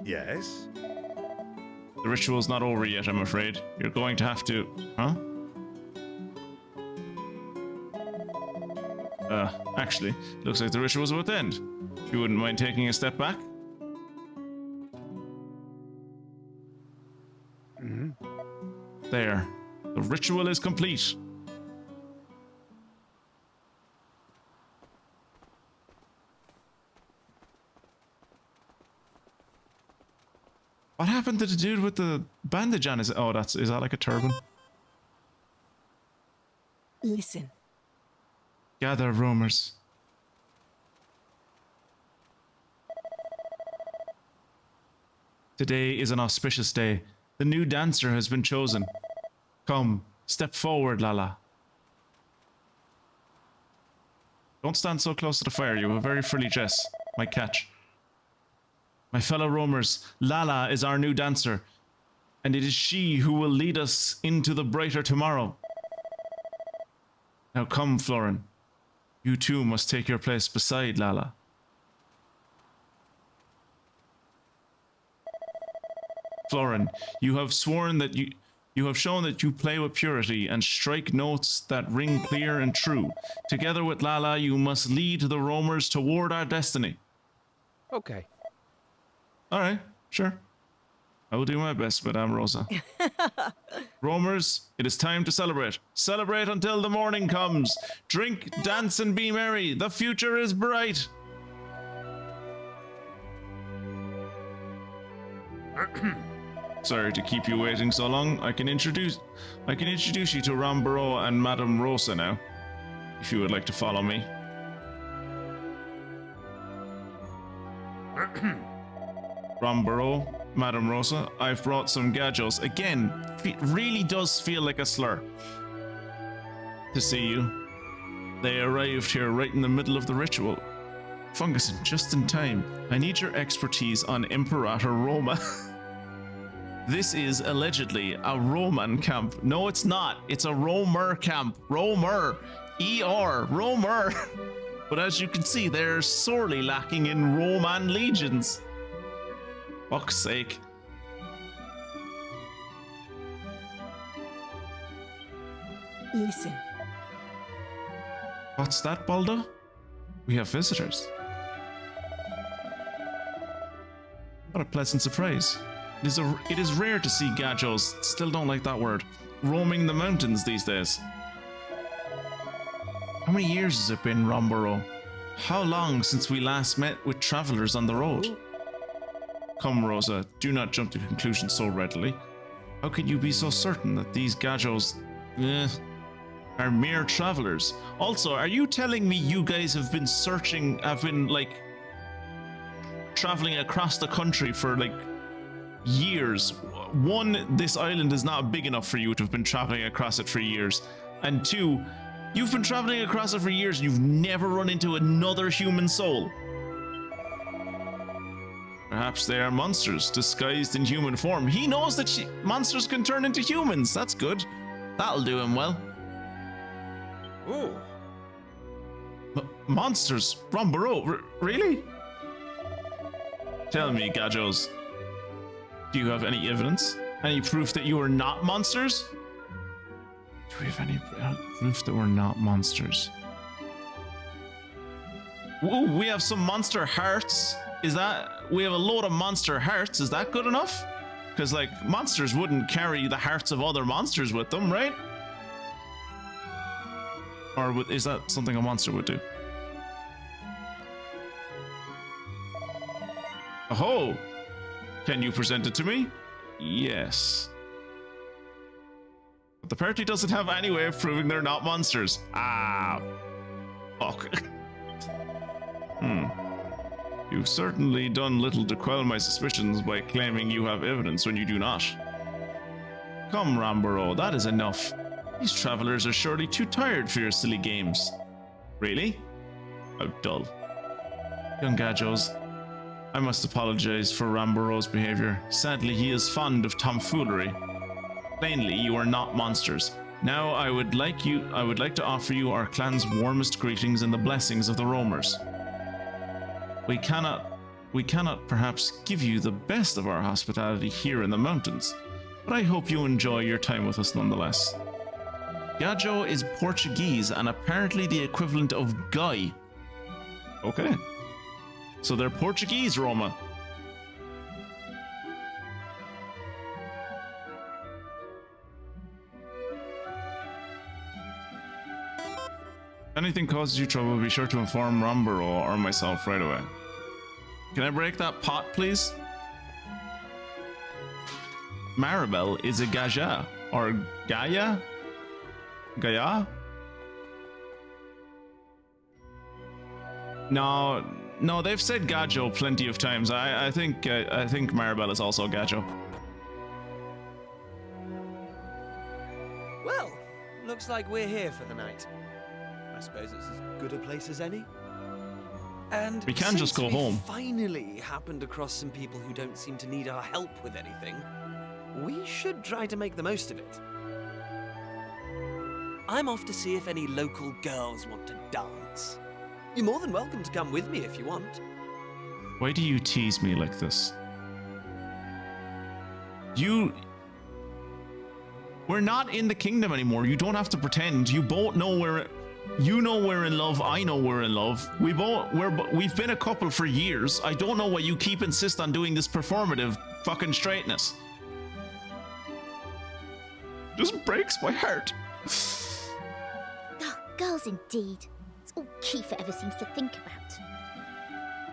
Yes? The ritual's not over yet, I'm afraid. You're going to have to... Huh? Actually, looks like the ritual's about to end. If you wouldn't mind taking a step back. There. The ritual is complete. What happened to the dude with the bandage on his... Oh, is that like a turban? Listen. Gather rumors. Today is an auspicious day. The new dancer has been chosen. Come, step forward, Lala. Don't stand so close to the fire. You have a very frilly dress. Might catch. My fellow roamers, Lala is our new dancer, and it is she who will lead us into the brighter tomorrow. Now come, Florin. You too must take your place beside Lala. Florin, you have sworn that you have shown that you play with purity and strike notes that ring clear and true. Together with Lala, you must lead the roamers toward our destiny. Okay. Alright, sure. I will do my best, Madame Rosa. Roamers, it is time to celebrate. Celebrate until the morning comes. Drink, dance, and be merry. The future is bright. Sorry to keep you waiting so long. I can introduce you to Rambaro and Madame Rosa now, if you would like to follow me. Rambaro, Madame Rosa, I've brought some gajos. Again, it really does feel like a slur to see you. They arrived here right in the middle of the ritual. Funguson, just in time. I need your expertise on Imperator Roma. This is allegedly a Roman camp. No, it's not. It's a Romer camp. Romer. E-R. Romer. But as you can see, they're sorely lacking in Roman legions. Fuck's sake. Listen. What's that, Baldo? We have visitors. What a pleasant surprise. It is rare to see gajos, still don't like that word, roaming the mountains these days. How many years has it been, Rambaro? How long since we last met with travelers on the road? Come, Rosa, do not jump to conclusions so readily. How can you be so certain that these gajos are mere travelers? Also, are you telling me you guys have been traveling across the country for years? One, this island is not big enough for you to have been traveling across it for years. And two, you've been traveling across it for years and you've never run into another human soul. Perhaps they are monsters disguised in human form. He knows that monsters can turn into humans. That's good. That'll do him well. Ooh. Monsters? Rambaro? Really? Tell me, gajos. Do you have any evidence? Any proof that you are not monsters? Do we have any proof that we're not monsters? Ooh, we have some monster hearts. We have a load of monster hearts. Is that good enough? Because, monsters wouldn't carry the hearts of other monsters with them, right? Or is that something a monster would do? Oh! Can you present it to me? Yes. But the party doesn't have any way of proving they're not monsters. Ah. Fuck. You've certainly done little to quell my suspicions by claiming you have evidence when you do not. Come, Rambaro, that is enough. These travelers are surely too tired for your silly games. Really? How dull. Young gajos, I must apologize for Rambaro's behavior. Sadly, he is fond of tomfoolery. Plainly, you are not monsters. Now, I would like to offer you our clan's warmest greetings and the blessings of the roamers. We cannot perhaps give you the best of our hospitality here in the mountains, but I hope you enjoy your time with us nonetheless. Gajo is Portuguese and apparently the equivalent of guy. Okay. So they're Portuguese, Roma. If anything causes you trouble, be sure to inform Rombero or myself right away. Can I break that pot, please? Maribel is a Gaja. Or Gaia? Gaia? No, they've said Gajo plenty of times. I think Maribel is also Gajo. Well, looks like we're here for the night. I suppose it's as good a place as any. And We can just go since home. we finally happened across some people who don't seem to need our help with anything, we should try to make the most of it. I'm off to see if any local girls want to dance. You're more than welcome to come with me if you want. Why do you tease me like this? We're not in the kingdom anymore. You don't have to pretend. You both know you know we're in love. I know we're in love. We've been a couple for years. I don't know why you keep insist on doing this performative fucking straightness. Just breaks my heart. Oh, girls indeed. It's all Kiefer ever seems to think about.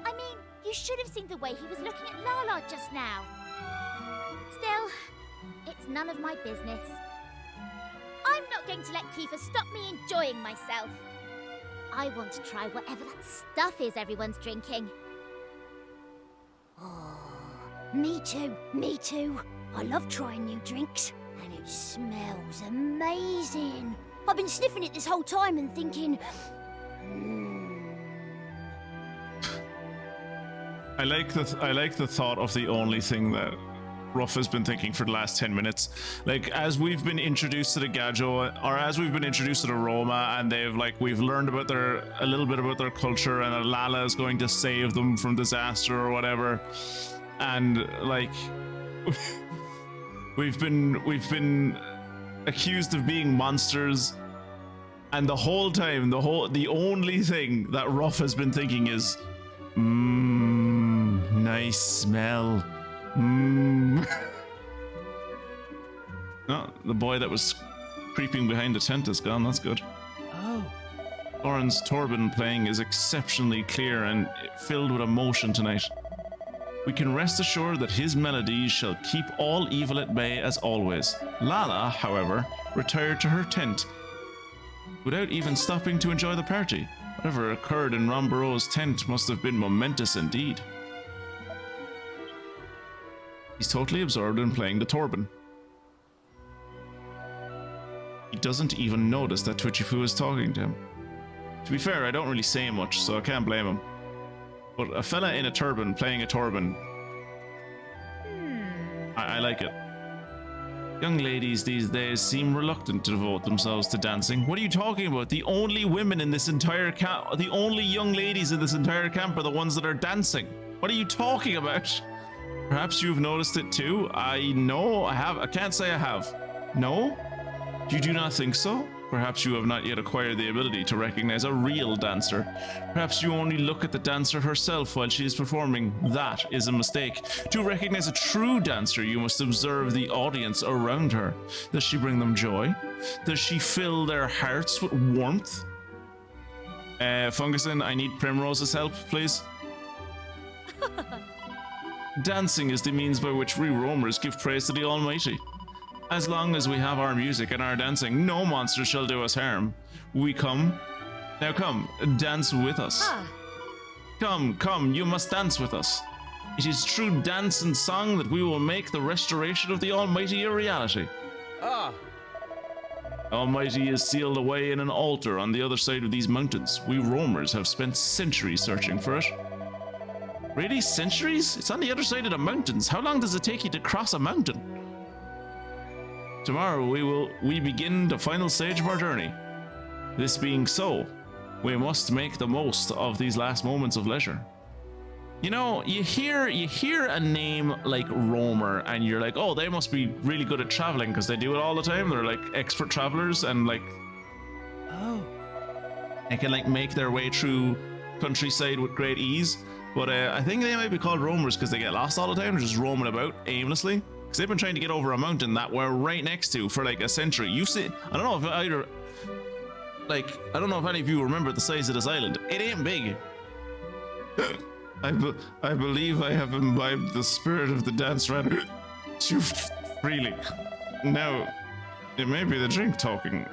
I mean, you should have seen the way he was looking at Lala just now. Still, it's none of my business. I'm not going to let Kiefer stop me enjoying myself. I want to try whatever that stuff is everyone's drinking. Oh, me too, me too. I love trying new drinks, and it smells amazing. I've been sniffing it this whole time and thinking, I like the thought of the only thing that Ruff has been thinking for the last 10 minutes. Like, as we've been introduced to the Gajo, or as we've been introduced to the Roma, and we've learned about a little bit about their culture, and that Lala is going to save them from disaster or whatever. And like, we've been accused of being monsters, and the whole time, the only thing that Ruff has been thinking is, nice smell. No, the boy that was creeping behind the tent is gone. That's good. Oh. Oren's Torben playing is exceptionally clear and filled with emotion tonight. We can rest assured that his melodies shall keep all evil at bay as always. Lala, however, retired to her tent without even stopping to enjoy the party. Whatever occurred in Rombero's tent must have been momentous indeed. He's totally absorbed in playing the Torben. He doesn't even notice that Twitchyfoo is talking to him. To be fair, I don't really say much, so I can't blame him. But a fella in a turban playing a Torben, I like it. Young ladies these days seem reluctant to devote themselves to dancing. What are you talking about? The only women in this entire camp, the only young ladies in this entire camp are the ones that are dancing. What are you talking about? Perhaps you've noticed it too. I know I have. I can't say I have. No? You do not think so? Perhaps you have not yet acquired the ability to recognize a real dancer. Perhaps you only look at the dancer herself while she is performing. That is a mistake. To recognize a true dancer, you must observe the audience around her. Does she bring them joy? Does she fill their hearts with warmth? Fungusin, I need Primrose's help, please. Dancing is the means by which we roamers give praise to the Almighty. As long as we have our music and our dancing, no monster shall do us harm. We come. Now come, dance with us. Come, you must dance with us. It is through dance and song that we will make the restoration of the Almighty a reality. Almighty is sealed away in an altar on the other side of these mountains. We roamers have spent centuries searching for it. Really? Centuries? It's on the other side of the mountains. How long does it take you to cross a mountain? Tomorrow we begin the final stage of our journey. This being so, we must make the most of these last moments of leisure. You know, you hear a name like Roamer, and you're like, oh, they must be really good at traveling because they do it all the time. They're like expert travelers, and like, Oh. they can like make their way through countryside with great ease. But I think they might be called roamers because they get lost all the time, just roaming about aimlessly. Because they've been trying to get over a mountain that we're right next to for like a century. You see, I don't know if either, like, I don't know if any of you remember the size of this island. It ain't big. I believe I have imbibed the spirit of the dance rather too freely. Now, it may be the drink talking,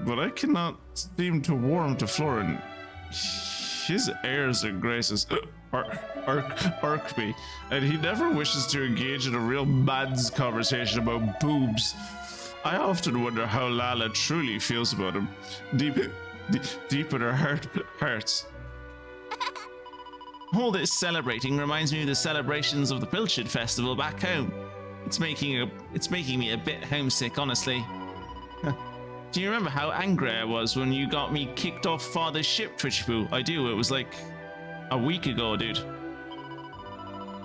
but I cannot seem to warm to Florin. His airs and graces irk me, and he never wishes to engage in a real man's conversation about boobs. I often wonder how Lala truly feels about him, deep in her hearts. All this celebrating reminds me of the celebrations of the Pilchard Festival back home. It's making me a bit homesick, honestly. Do you remember how angry I was when you got me kicked off Father's ship, Twitchboo? I do. It was like a week ago, dude.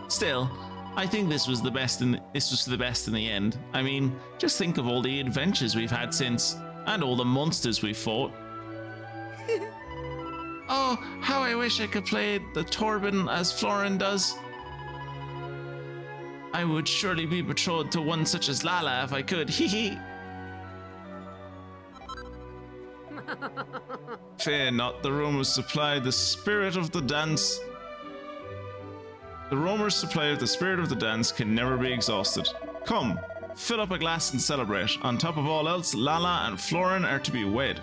Still, I think this was the best in the end. I mean, just think of all the adventures we've had since, and all the monsters we've fought. Oh, how I wish I could play the Torben as Florin does. I would surely be betrothed to one such as Lala if I could. Hee hee. Fear not, the roamers supply the spirit of the dance. The roamers' supply of the spirit of the dance can never be exhausted. Come, fill up a glass and celebrate. On top of all else, Lala and Florin are to be wed.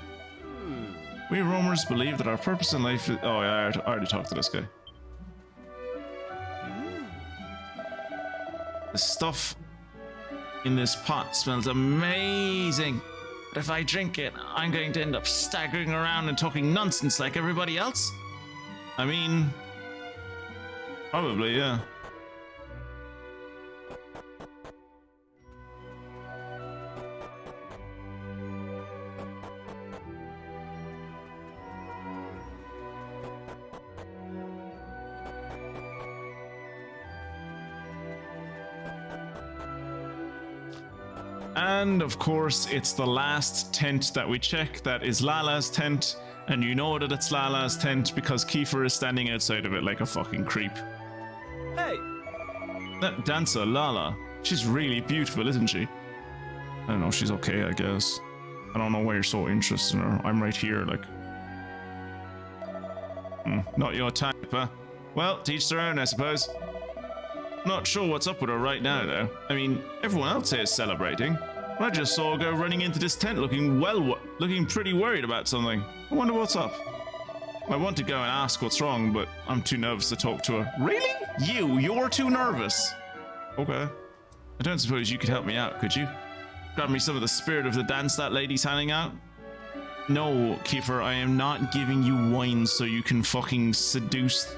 We roamers believe that our purpose in life is... Oh, yeah, I already talked to this guy. The stuff in this pot smells amazing. But if I drink it, I'm going to end up staggering around and talking nonsense like everybody else? I mean... Probably, yeah. And of course, it's the last tent that we check. That is Lala's tent. And you know that it's Lala's tent because Kiefer is standing outside of it like a fucking creep. Hey! That dancer, Lala, she's really beautiful, isn't she? I don't know, she's okay, I guess. I don't know why you're so interested in her. I'm right here, like... not your type, huh? Well, teach their own, I suppose. Not sure what's up with her right now, though. I mean, everyone else here is celebrating. I just saw her go running into this tent looking pretty worried about something. I wonder what's up. I want to go and ask what's wrong, but I'm too nervous to talk to her. Really? You're too nervous? Okay. I don't suppose you could help me out, could you? Grab me some of the spirit of the dance that lady's handing out? No, Kiefer, I am not giving you wine so you can fucking seduce...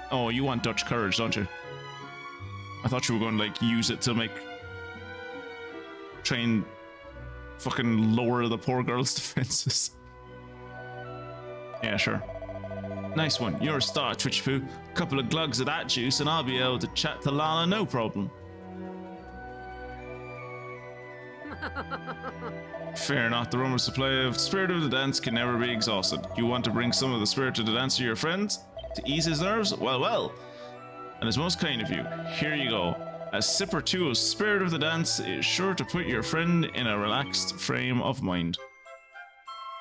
Oh, you want Dutch courage, don't you? I thought you were going to, like, use it to, like... try and fucking lower the poor girl's defenses. Yeah, sure. Nice one. You're a star, Twitchpoo. Couple of glugs of that juice and I'll be able to chat to Lala no problem. Fear not, the roamer's supply of spirit of the dance can never be exhausted. You want to bring some of the spirit of the dance to your friends? To ease his nerves? Well. And it's most kind of you. Here you go. A sip or two of spirit of the dance is sure to put your friend in a relaxed frame of mind.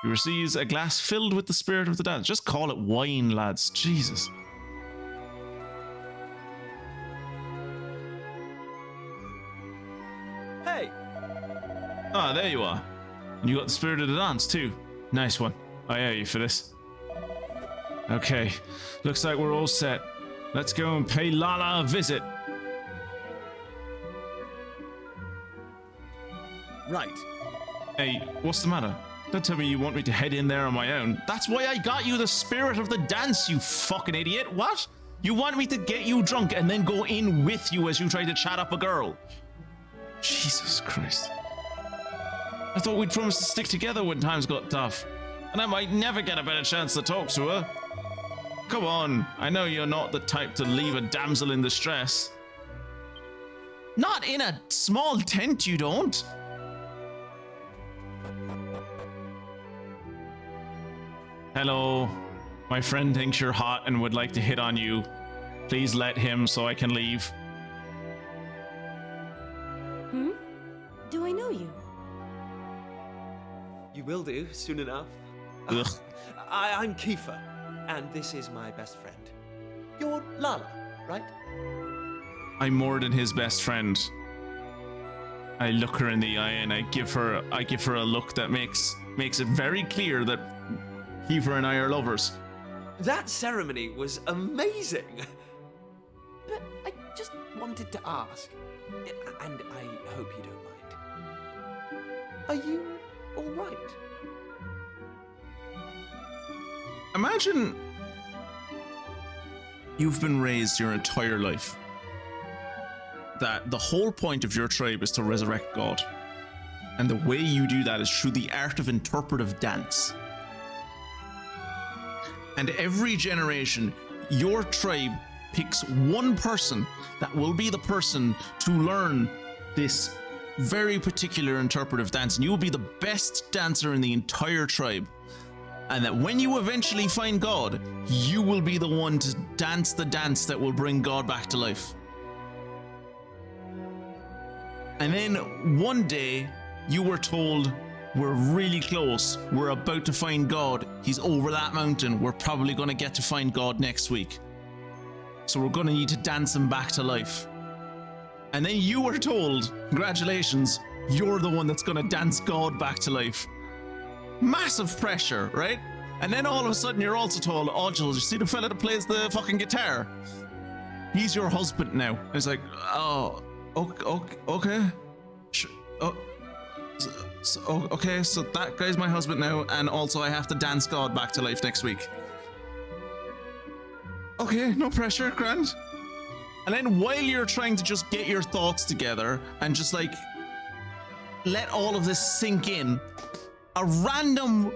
He receives a glass filled with the spirit of the dance. Just call it wine, lads. Jesus. Hey! Ah, there you are. And you got the spirit of the dance too. Nice one. I owe you for this. Okay, looks like we're all set. Let's go and pay Lala a visit. Right. Hey, what's the matter? Don't tell me you want me to head in there on my own. That's why I got you the spirit of the dance, you fucking idiot. What? You want me to get you drunk and then go in with you as you try to chat up a girl? Jesus Christ. I thought we'd promised to stick together when times got tough. And I might never get a better chance to talk to her. Come on, I know you're not the type to leave a damsel in distress. Not in a small tent, you don't. Hello, my friend thinks you're hot and would like to hit on you. Please let him so I can leave. Hmm? Do I know you? You will do, soon enough. Ugh. I'm Kiefer, and this is my best friend. You're Lala, right? I'm more than his best friend. I look her in the eye and I give her a look that makes it very clear that Kiefer and I are lovers. That ceremony was amazing. But I just wanted to ask, and I hope you don't mind. Are you all right? Imagine you've been raised your entire life that the whole point of your tribe is to resurrect God. And the way you do that is through the art of interpretive dance. And every generation, your tribe picks one person that will be the person to learn this very particular interpretive dance. And you will be the best dancer in the entire tribe. And that when you eventually find God, you will be the one to dance the dance that will bring God back to life. And then one day, you were told, we're really close. We're about to find God. He's over that mountain. We're probably going to get to find God next week. So we're going to need to dance him back to life. And then you were told, congratulations, you're the one that's going to dance God back to life. Massive pressure, right? And then all of a sudden you're also told, oh, Jules, you see the fella that plays the fucking guitar? He's your husband now. It's like, oh, okay. Okay, so that guy's my husband now, and also I have to dance God back to life next week. Okay, no pressure, grand. And then while you're trying to just get your thoughts together and just like let all of this sink in, a random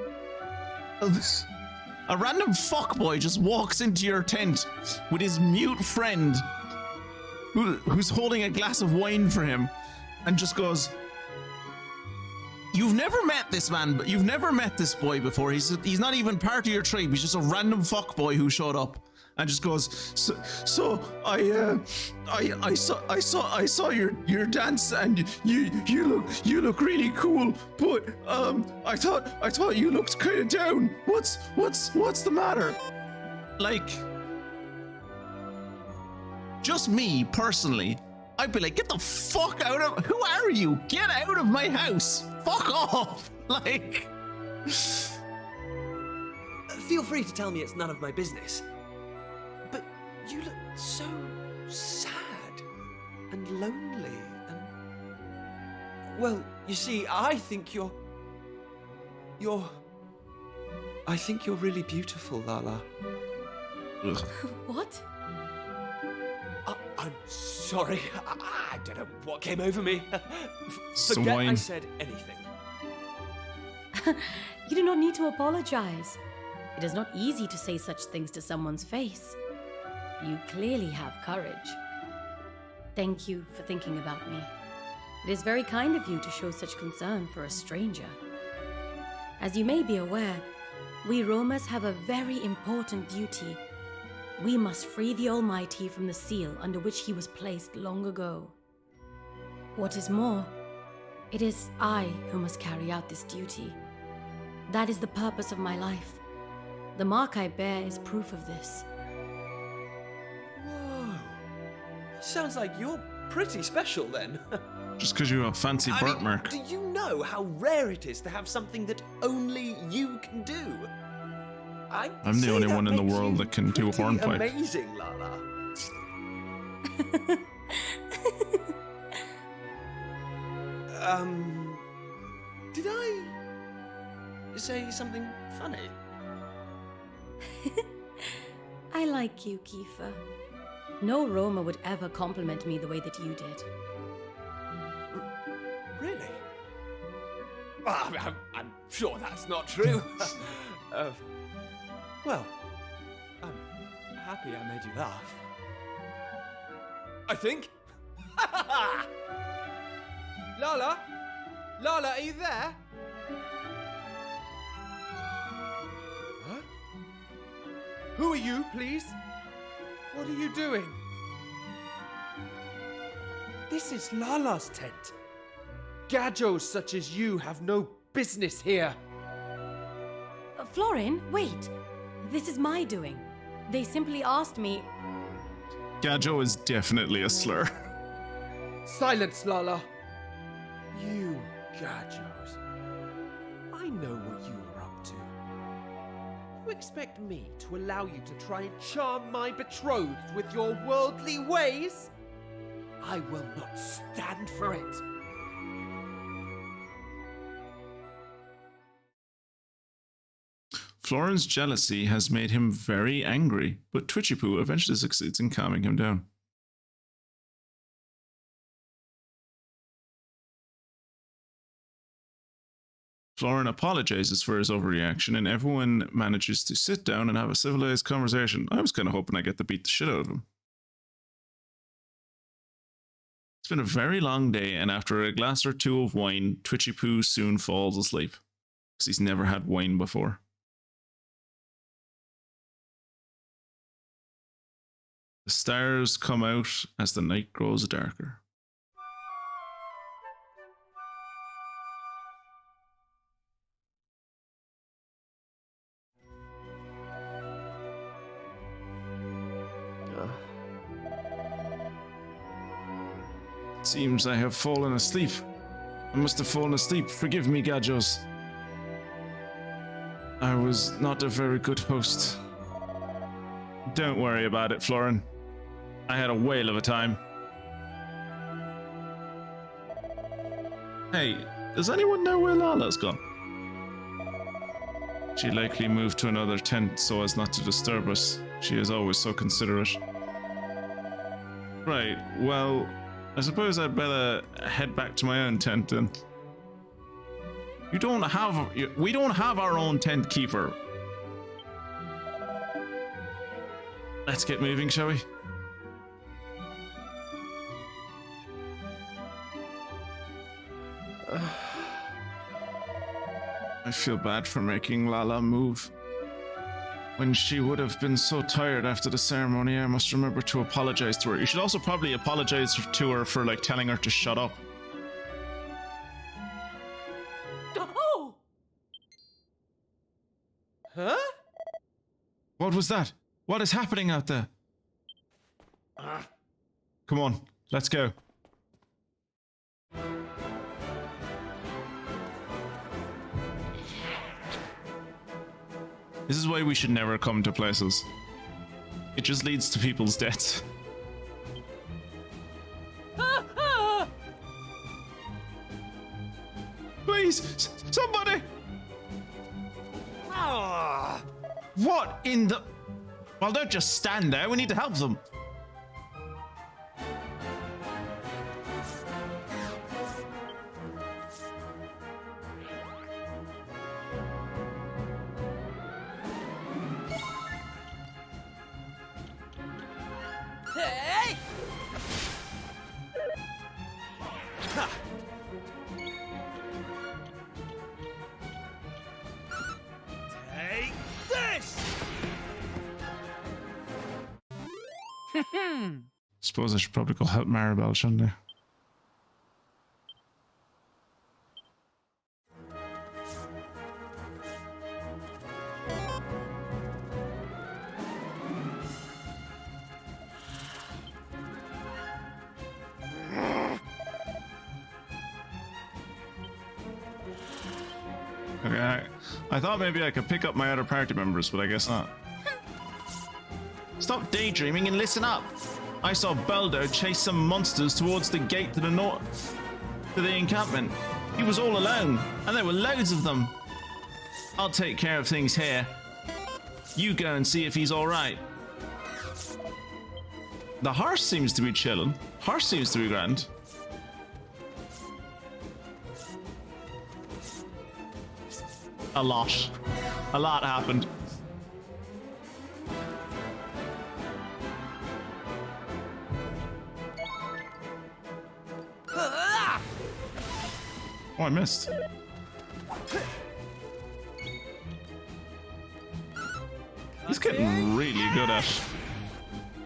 fuckboy just walks into your tent with his mute friend who's holding a glass of wine for him and just goes, you've never met this man, but you've never met this boy before. He's not even part of your tribe. He's just a random fuckboy who showed up and just goes, so I saw your dance and you look really cool, but I thought you looked kind of down. What's the matter? Like, just me personally, I'd be like, get the fuck out of, who are you? Get out of my house. Fuck off. Like, feel free to tell me it's none of my business. But you look so sad and lonely and... Well, you see, I think you're really beautiful, Lala. Ugh. What? I'm sorry. I don't know what came over me. Some Forget wine. I said anything. You do not need to apologize. It is not easy to say such things to someone's face. You clearly have courage. Thank you for thinking about me. It is very kind of you to show such concern for a stranger. As you may be aware, we Romas have a very important duty. We must free the Almighty from the seal under which he was placed long ago. What is more, it is I who must carry out this duty. That is the purpose of my life. The mark I bear is proof of this. Whoa. Sounds like you're pretty special then. Just because you have a fancy birthmark. Do you know how rare it is to have something that only you can do? I'm the only one in the world that can do a hornpipe. Amazing, Lala. Did I say something funny? I like you, Kiefer. No Roma would ever compliment me the way that you did. Really? I'm sure that's not true. Well, happy I made you laugh. I think. Lala? Lala, are you there? Huh? Who are you, please? What are you doing? This is Lala's tent. Gadgos such as you have no business here. Florin, wait. This is my doing. They simply asked me. Gadjo is definitely a slur. Silence, Lala. You Gadgos. I know what you are up to. You expect me to allow you to try and charm my betrothed with your worldly ways? I will not stand for it. Florin's jealousy has made him very angry, but Twitchypoo eventually succeeds in calming him down. Florin apologizes for his overreaction, and everyone manages to sit down and have a civilized conversation. I was kind of hoping I get to beat the shit out of him. It's been a very long day, and after a glass or two of wine, Twitchypoo soon falls asleep, because he's never had wine before. The stars come out as the night grows darker. It seems I have fallen asleep. I must have fallen asleep. Forgive me, Gadjos. I was not a very good host. Don't worry about it, Florin. I had a whale of a time. Hey, does anyone know where Lala's gone? She likely moved to another tent so as not to disturb us. She is always so considerate. Right, well, I suppose I'd better head back to my own tent then. We don't have our own tent, Kiefer. Let's get moving, shall we? I feel bad for making Lala move. When she would have been so tired after the ceremony, I must remember to apologize to her. You should also probably apologize to her for, like, telling her to shut up. Oh! Huh? What was that? What is happening out there? Come on, let's go. This is why we should never come to places. It just leads to people's deaths. Please, somebody! What in the... Well, don't just stand there. We need to help them. Hey! Ha! Take this! Suppose I should probably go help Maribel, shouldn't I? Okay, I thought maybe I could pick up my other party members, but I guess not. Stop daydreaming and listen up. I saw Beldo chase some monsters towards the gate to the north, to the encampment. He was all alone, and there were loads of them. I'll take care of things here. You go and see if he's all right. The horse seems to be chilling. Horse seems to be grand. A lot happened. Oh, I missed. He's getting really good at.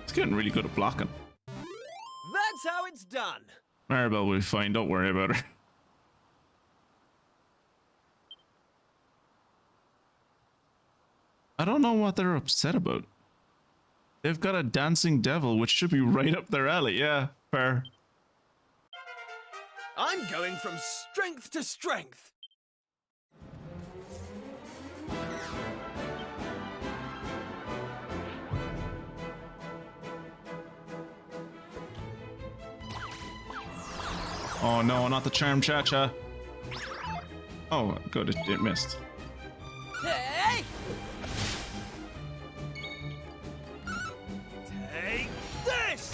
He's getting really good at blocking. That's how it's done. Maribel will be fine. Don't worry about her. I don't know what they're upset about. They've got a dancing devil, which should be right up their alley. Yeah, fair. I'm going from strength to strength. Oh no, not the charm cha-cha. Oh, good, it missed. Hey! Take this!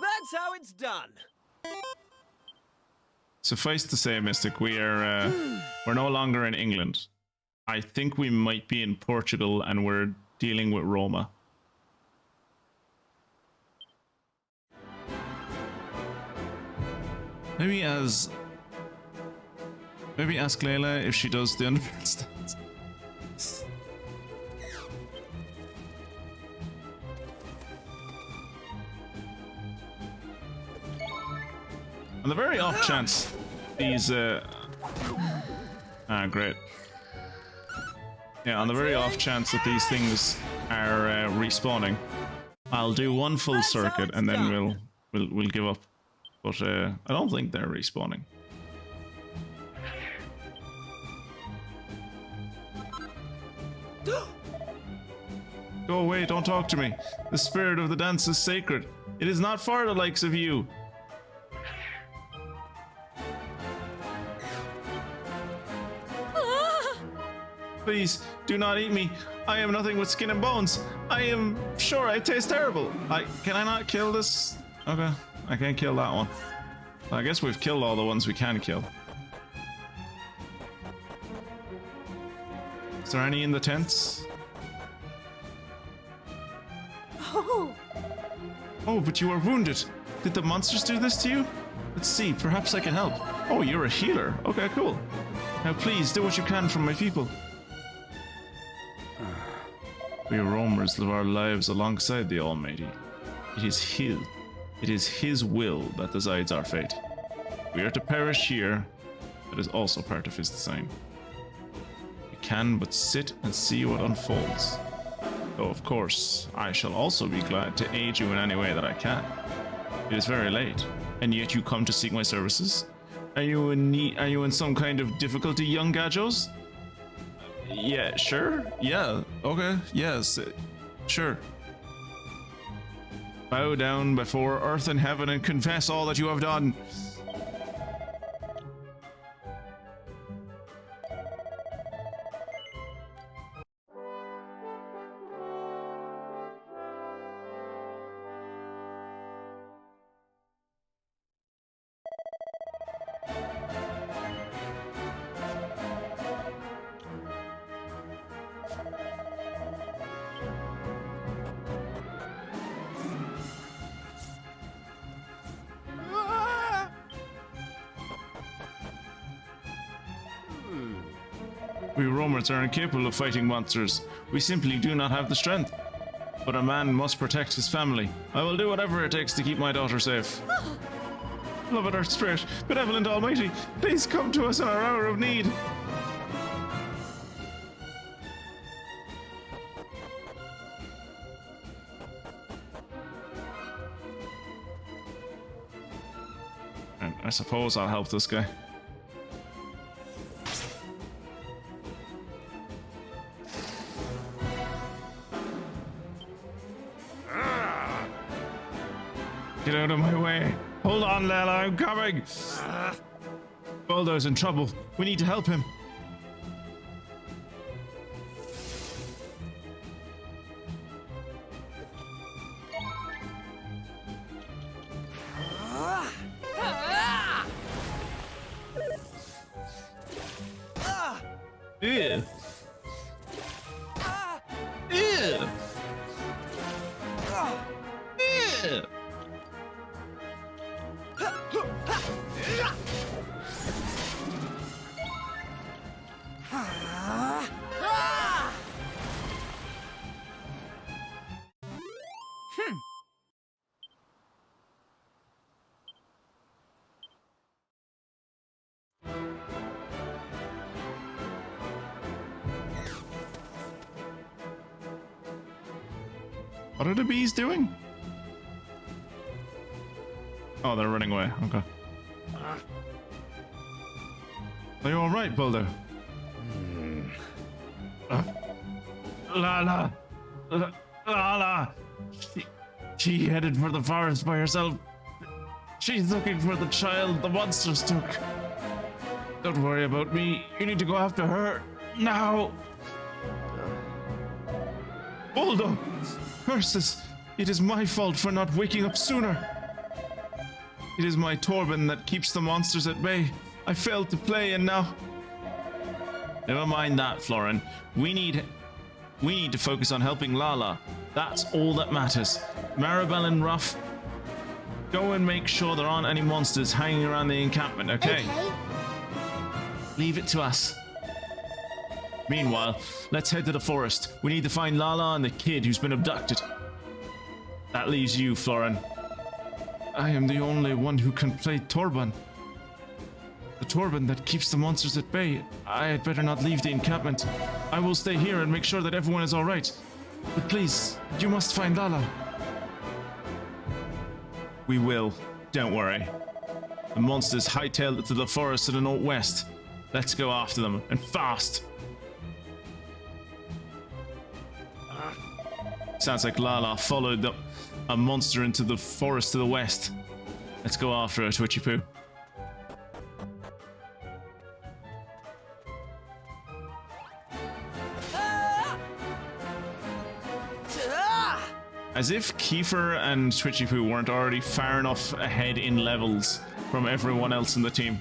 That's how it's done. Suffice to say, Mystic, we're no longer in England. I think we might be in Portugal, and we're dealing with Roma. Maybe ask Layla if she does the underground stance. On the very off chance these great. Yeah, on the very off chance that these things are respawning, I'll do one full circuit and then we'll give up. But I don't think they're respawning. Go away, don't talk to me. The spirit of the dance is sacred. It is not for the likes of you. Please, do not eat me. I am nothing but skin and bones. I am sure I taste terrible. Can I not kill this? Okay. I can't kill that one. I guess we've killed all the ones we can kill. Is there any in the tents? Oh! Oh, but you are wounded. Did the monsters do this to you? Let's see, perhaps I can help. Oh, you're a healer. Okay, cool. Now please, do what you can for my people. We roamers live our lives alongside the Almighty. It is His will that decides our fate. We are to perish here. That is also part of His design. We can but sit and see what unfolds. Though of course, I shall also be glad to aid you in any way that I can. It is very late, and yet you come to seek my services? Are you in need? Are you in some kind of difficulty, young Gajos? Yeah, sure. Yeah, okay, yes, sure. Bow down before earth and heaven and confess all that you have done. We Romans are incapable of fighting monsters. We simply do not have the strength. But a man must protect his family. I will do whatever it takes to keep my daughter safe. Beloved Earth Spirit, benevolent Almighty, please come to us in our hour of need. And I suppose I'll help this guy. Get out of my way. Hold on, Layla, I'm coming. Baldo's in trouble. We need to help him. Ew. Ew. Ew. What are the bees doing? Oh, they're running away. Okay. Are you alright, Boulder? Lala! Lala! She headed for the forest by herself. She's looking for the child the monsters took. Don't worry about me. You need to go after her now. Boulder! Curses! It is my fault for not waking up sooner. It is my Torben that keeps the monsters at bay. I failed to play and now... Never mind that, Florin. We need to focus on helping Lala. That's all that matters. Maribel and Ruff, go and make sure there aren't any monsters hanging around the encampment, okay? Leave it to us. Meanwhile, let's head to the forest. We need to find Lala and the kid who's been abducted. That leaves you, Florin. I am the only one who can play Torben. The Torben that keeps the monsters at bay. I had better not leave the encampment. I will stay here and make sure that everyone is alright. But please, you must find Lala. We will. Don't worry. The monsters hightailed it to the forest to the northwest. Let's go after them, and fast. Sounds like Lala followed a monster into the forest to the west. Let's go after her, Twitchy Poo. As if Kiefer and Twitchy Poo weren't already far enough ahead in levels from everyone else in the team.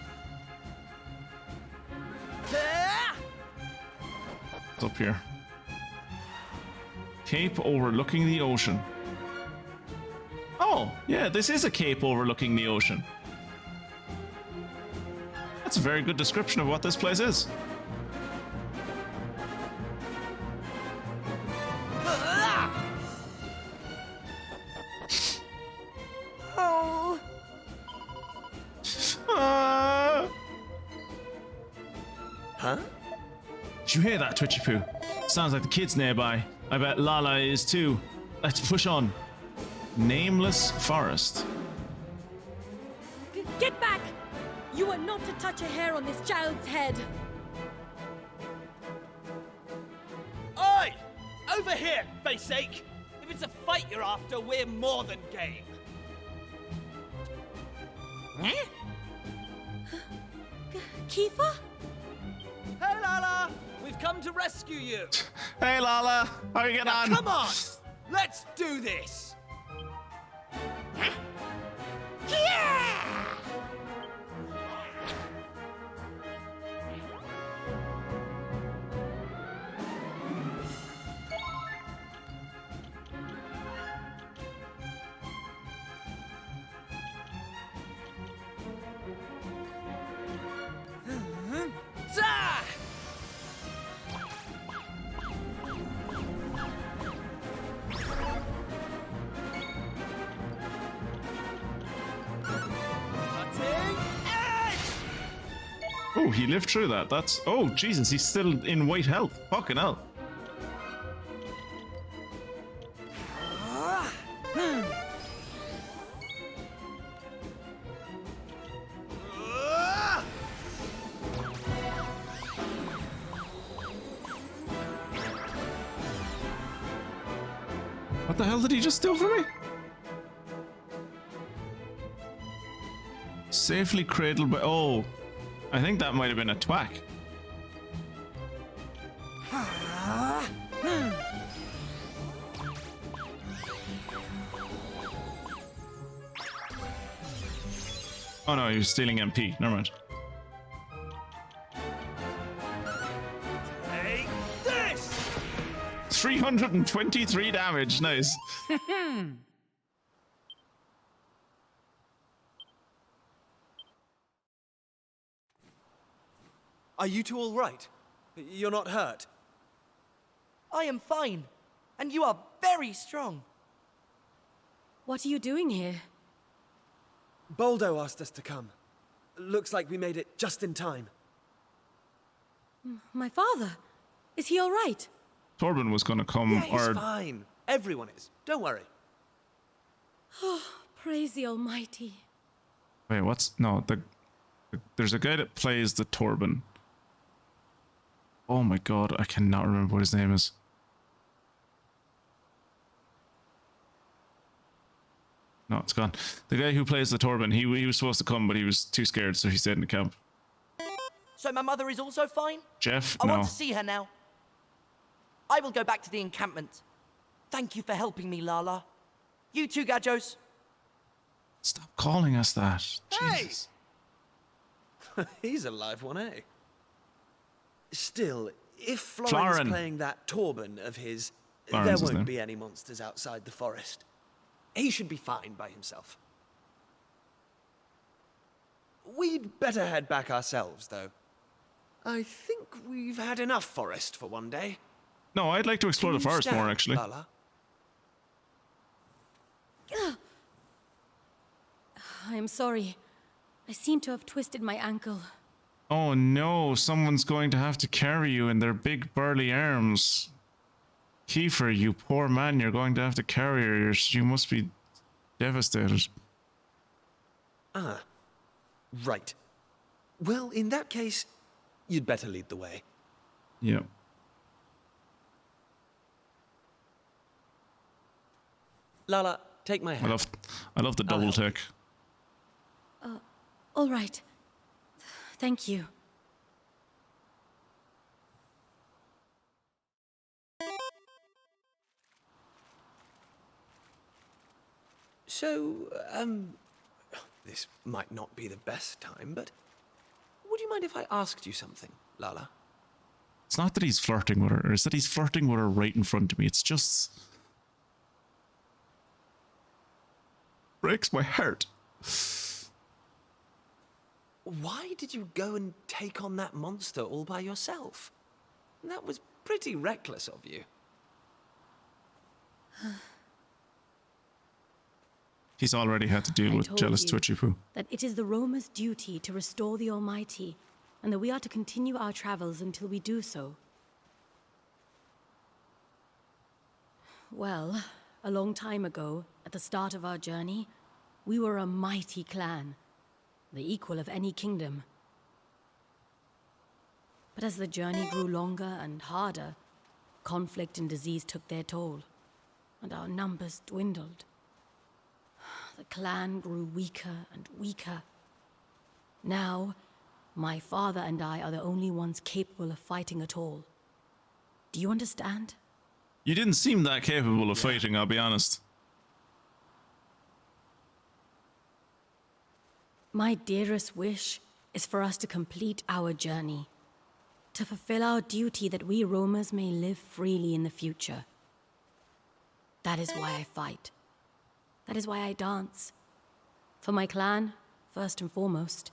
What's up here? Cape overlooking the ocean. Oh, yeah, this is a cape overlooking the ocean. That's a very good description of what this place is. Huh? Did you hear that, Twitchy Poo? Sounds like the kid's nearby. I bet Lala is too. Let's push on. Nameless forest. Get back! You are not to touch a hair on this child's head. Oi! Over here, face sake! If it's a fight you're after, we're more than game. Kiefer? Hey, Lala! We've come to rescue you. Hey, Lala! How are you getting on? Come on! Let's do this! Oh, he lived through that. That's... Oh, Jesus, he's still in white health. Fucking hell. What the hell did he just do for me? Safely cradled by... Oh, I think that might have been a twack. Oh no, he was stealing MP. Never mind. Take this! 323 damage. Nice. Are you two all right? You're not hurt? I am fine, and you are very strong. What are you doing here? Boldo asked us to come. Looks like we made it just in time. My father? Is he all right? Torben was going to come, Yeah, he's fine. Everyone is. Don't worry. Oh, praise the Almighty. Wait, what's... No, there's a guy that plays the Torben. Oh my god, I cannot remember what his name is. No, it's gone. The guy who plays the Torben, he was supposed to come, but he was too scared, so he stayed in the camp. So my mother is also fine? Jeff, I no. want to see her now. I will go back to the encampment. Thank you for helping me, Lala. You too, Gajos. Stop calling us that. Hey! Jesus. He's a live one, eh? Still, if Florin's Florin. playing that Torben of his, Florin's his there name. won't be any monsters outside the forest. He should be fine by himself. We'd better head back ourselves, though. I think we've had enough forest for one day. No, I'd like to explore the forest more, actually. Lala? I am sorry. I seem to have twisted my ankle. Oh no, someone's going to have to carry you in their big burly arms. Kiefer, you poor man, you're going to have to carry her. You must be devastated. Ah, right. Well, in that case, you'd better lead the way. Yep. Lala, take my hand. I love the double take. All right. Thank you. So, this might not be the best time, but would you mind if I asked you something, Lala? It's not that he's flirting with her, or it's that he's flirting with her right in front of me. It's just... breaks my heart. Why did you go and take on that monster all by yourself? That was pretty reckless of you. He's already had to deal with jealous Twitchy Poo. That it is the roamer's duty to restore the Almighty, and that we are to continue our travels until we do so. Well, a long time ago, at the start of our journey, we were a mighty clan, the equal of any kingdom. But as the journey grew longer and harder, conflict and disease took their toll, and our numbers dwindled. The clan grew weaker and weaker. Now, my father and I are the only ones capable of fighting at all. Do you understand? You didn't seem that capable of fighting, I'll be honest. My dearest wish is for us to complete our journey, to fulfill our duty that we roamers may live freely in the future. That is why I fight. That is why I dance. For my clan, first and foremost.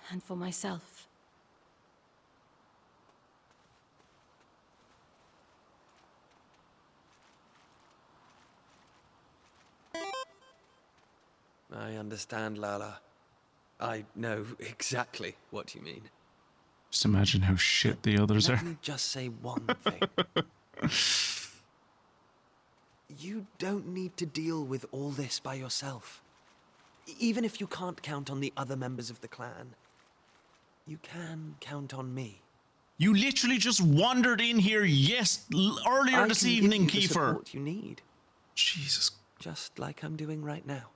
And for myself. I understand, Lala. I know exactly what you mean. Just imagine how shit the others Let are. me just say one thing. You don't need to deal with all this by yourself. Even if you can't count on the other members of the clan, you can count on me. You literally just wandered in here, earlier this evening, I can give you the Kiefer. support you need. Jesus. Just like I'm doing right now.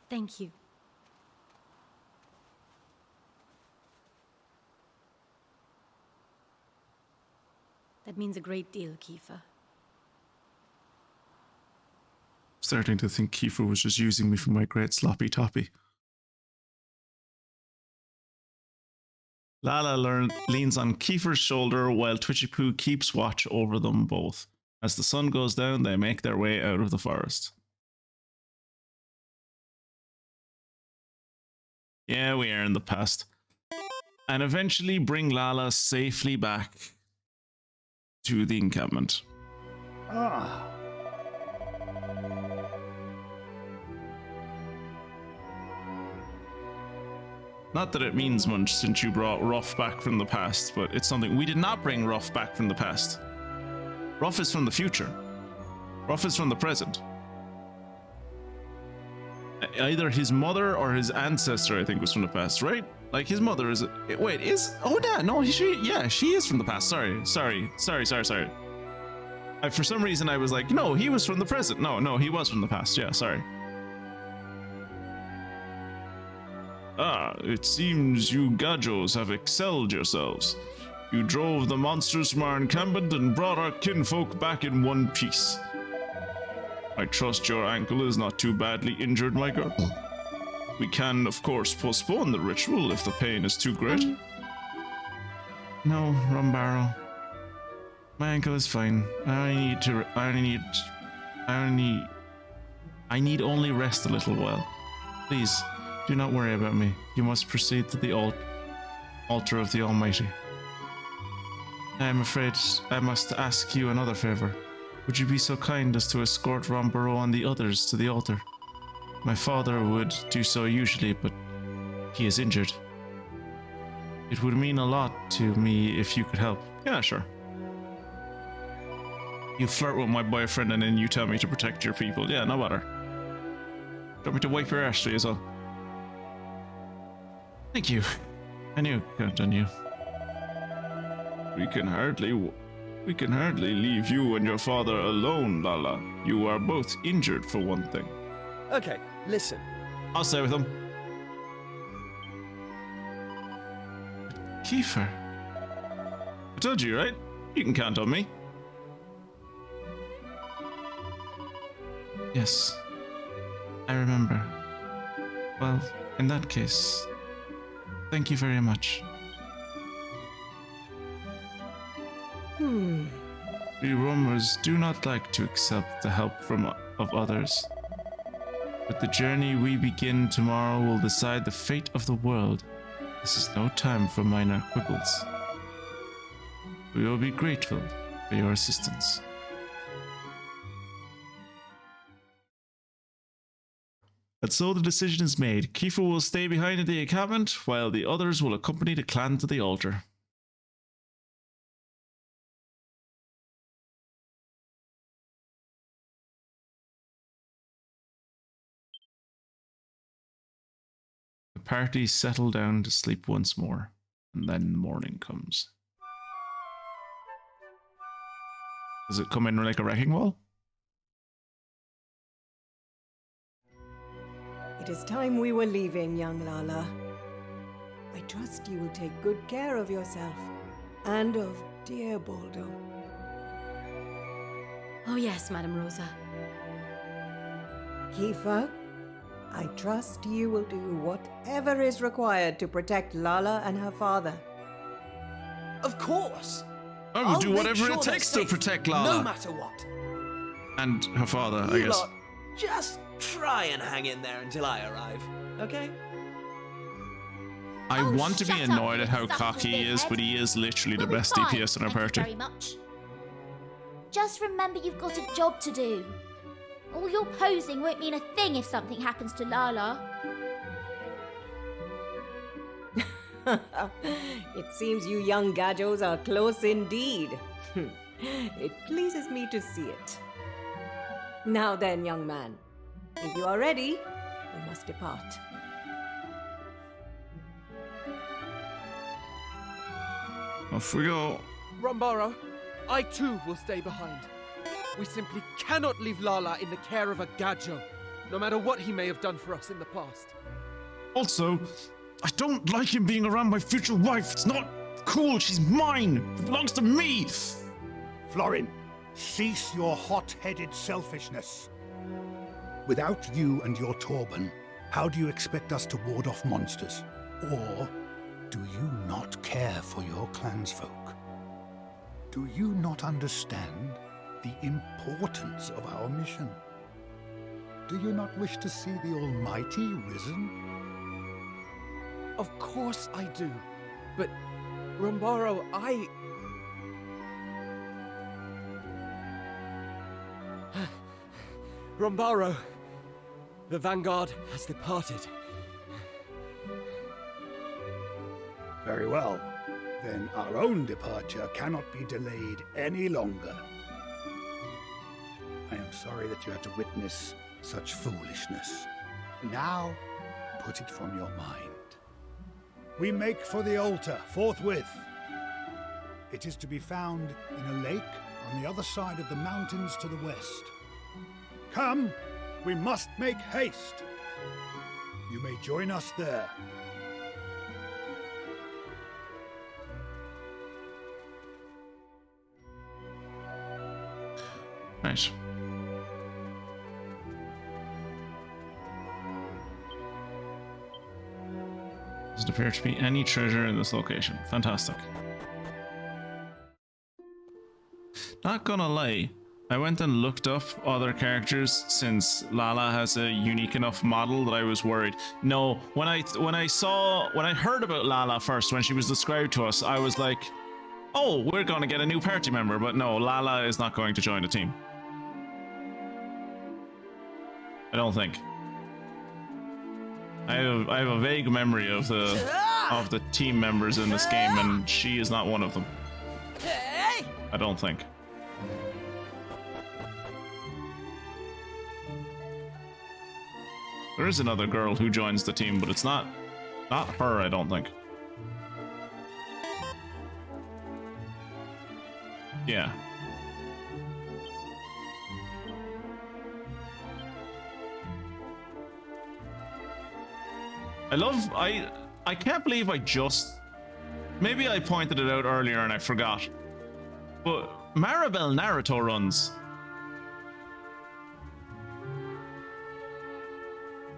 Thank you. That means a great deal, Kiefer. Starting to think Kiefer was just using me for my great sloppy toppy. Lala leans on Kiefer's shoulder while Twitchy Poo keeps watch over them both. As the sun goes down, they make their way out of the forest. Yeah, we are in the past. And eventually bring Lala safely back to the encampment. Ah. Not that it means much since you brought Ruff back from the past, but it's something. We did not bring Ruff back from the past. Ruff is from the future. Ruff is from the present. Either his mother or his ancestor, I think, was from the past, right? Like his mother is. Wait, is? Oh yeah, no, she is from the past. Sorry. For some reason, I was like, no, he was from the present. No, he was from the past. Yeah, sorry. Ah, it seems you Gajos have excelled yourselves. You drove the monsters from our encampment and brought our kinfolk back in one piece. I trust your ankle is not too badly injured, my girl. We can, of course, postpone the ritual if the pain is too great. No, Rumbaro. My ankle is fine. I need only rest a little while. Please, do not worry about me. You must proceed to the altar of the Almighty. I am afraid I must ask you another favor. Would you be so kind as to escort Rumbaro and the others to the altar? My father would do so usually, but he is injured. It would mean a lot to me if you could help. Yeah, sure. You flirt with my boyfriend and then you tell me to protect your people. Yeah, no bother. Do you want me to wipe your ass as well? Thank you. I knew I count on you. We can hardly leave you and your father alone, Lala. You are both injured for one thing. Okay, listen. I'll stay with him. Kiefer. I told you, right? You can count on me. Yes. I remember. Well, in that case, thank you very much. We roamers do not like to accept the help of others. But the journey we begin tomorrow will decide the fate of the world. This is no time for minor quibbles. We will be grateful for your assistance. And so the decision is made. Kiefer will stay behind in the encampment, while the others will accompany the clan to the altar. The party settle down to sleep once more, and then morning comes. Does it come in like a wrecking ball? It is time we were leaving, young Lala. I trust you will take good care of yourself and of dear Baldo. Oh yes, Madame Rosa. Kiefer, I trust you will do whatever is required to protect Lala and her father. Of course! I will do whatever it takes to protect Lala. No matter what. And her father, I You guess. lot just try and hang in there until I arrive, okay? I want to be annoyed at how cocky he is, but he is literally the best DPS in our party. Very much. Just remember you've got a job to do. All your posing won't mean a thing if something happens to Lala. It seems you young Gajos are close indeed. It pleases me to see it. Now then, young man, if you are ready, we must depart. Off we go. Rumbaro, I too will stay behind. We simply cannot leave Lala in the care of a Gajo, no matter what he may have done for us in the past. Also, I don't like him being around my future wife. It's not cool. She's mine. It belongs to me. Florin, cease your hot-headed selfishness. Without you and your Torben, how do you expect us to ward off monsters? Or do you not care for your clansfolk? Do you not understand the importance of our mission? Do you not wish to see the Almighty risen? Of course I do. But, Rumbaro, Grombaro. The Vanguard has departed. Very well. Then our own departure cannot be delayed any longer. I am sorry that you had to witness such foolishness. Now, put it from your mind. We make for the altar forthwith. It is to be found in a lake on the other side of the mountains to the west. Come, we must make haste. You may join us there. Right. Doesn't appear to be any treasure in this location. Fantastic. Not gonna lie, I went and looked up other characters since Lala has a unique enough model that I was worried. No, when I heard about Lala first, when she was described to us, I was like, oh, we're gonna get a new party member, but no, Lala is not going to join the team. I don't think. I have a vague memory of the team members in this game, and she is not one of them. I don't think. There is another girl who joins the team, but it's not her, I don't think. Yeah. I can't believe maybe I pointed it out earlier and I forgot, but Maribel Naruto runs.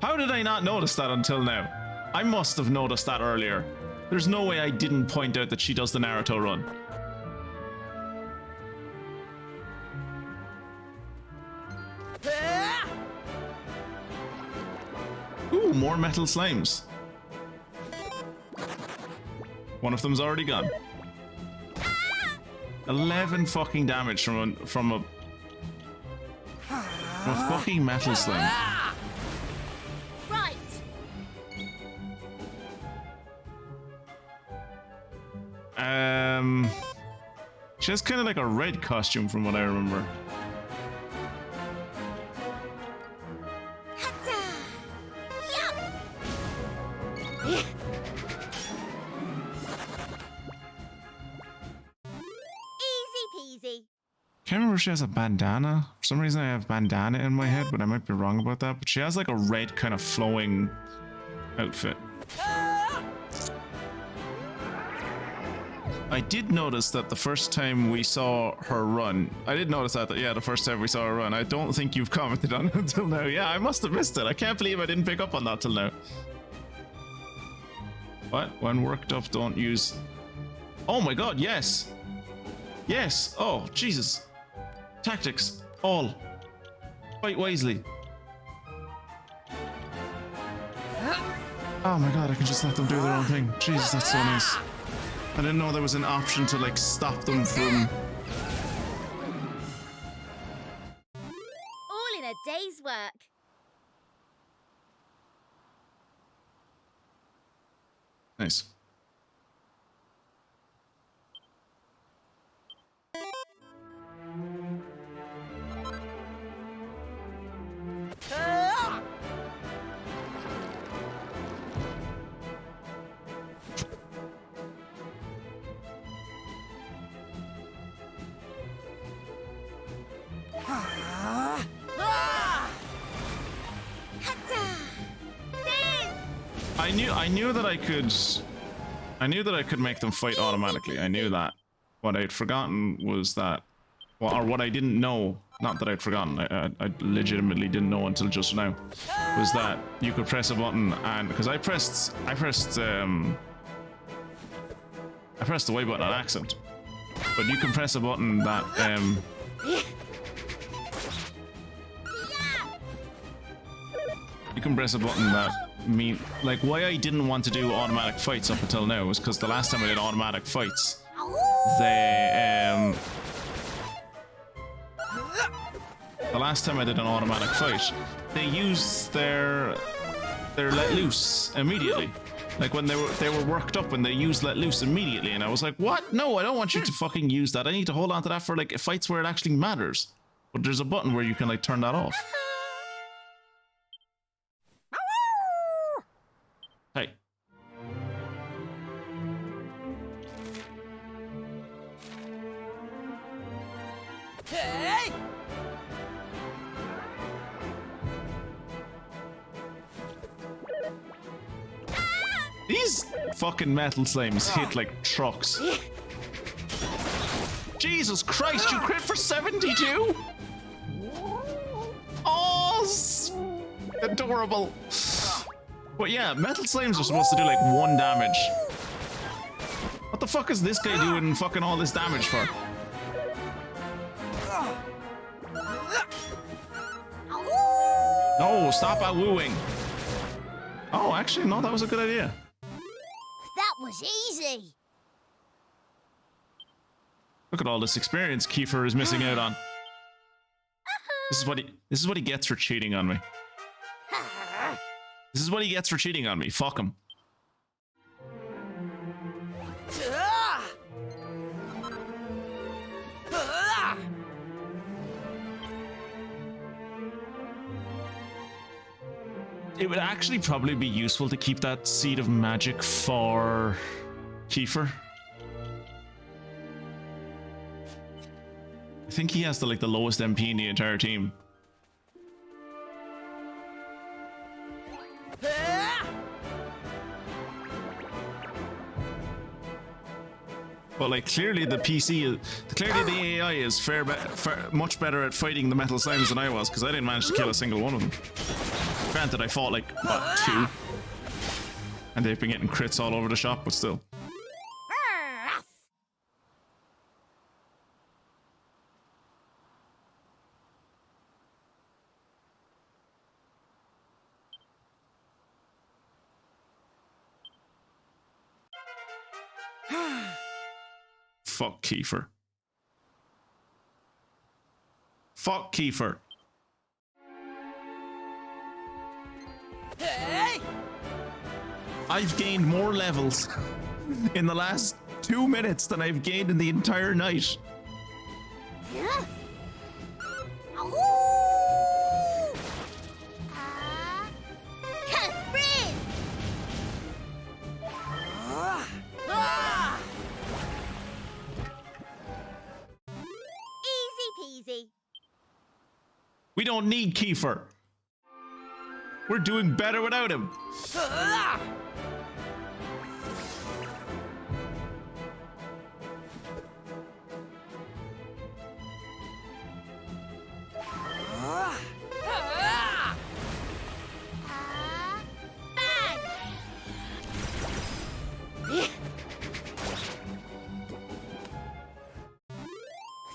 How did I not notice that until now? I must have noticed that earlier. There's no way I didn't point out that she does the Naruto run. Ooh, more metal slimes. One of them's already gone. 11 fucking damage from a fucking metal slime. Right. She has kind of like a red costume from what I remember. Can't remember if she has a bandana. For some reason I have bandana in my head, but I might be wrong about that. But she has like a red kind of flowing outfit. I did notice that the first time we saw her run, the first time we saw her run, I don't think you've commented on it until now. Yeah, I must have missed it. I can't believe I didn't pick up on that till now. What? When worked up, don't use... Oh my god, yes! Yes! Oh, Jesus. Tactics. All. Fight wisely. Oh my god, I can just let them do their own thing. Jesus, that's so nice. I didn't know there was an option to like stop them from... All in a day's work. Nice. I knew that I could make them fight automatically. I knew that. What I'd forgotten was that, or what I didn't know, not that I'd forgotten, I legitimately didn't know until just now, was that you could press a button and, because I pressed the Y button on accident, but you can press a button that you can press a button that like why I didn't want to do automatic fights up until now was because the last time I did automatic fights, the last time I did an automatic fight, they used their let loose immediately. Like when they were worked up and they used let loose immediately, and I was like, what? No, I don't want you to fucking use that. I need to hold on to that for like fights where it actually matters. But there's a button where you can like turn that off. Hey. Hey! These fucking metal slimes hit like trucks. Jesus Christ, you crit for 72? Oh, adorable. But yeah, metal slimes are supposed to do like 1 damage. What the fuck is this guy doing fucking all this damage for? No, stop wooing. Oh, actually, no, that was a good idea. That was easy. Look at all this experience Kiefer is missing out on. This is what he gets for cheating on me. This is what he gets for cheating on me. Fuck him. It would actually probably be useful to keep that seed of magic for Kiefer. I think he has the lowest MP in the entire team. But like clearly the AI is much better at fighting the metal slimes than I was, because I didn't manage to kill a single one of them. Granted, I fought like what, 2, and they've been getting crits all over the shop, but still. Fuck Kiefer. Fuck Kiefer. Hey! I've gained more levels in the last 2 minutes than I've gained in the entire night. Yeah. Easy peasy. We don't need Kiefer. We're doing better without him.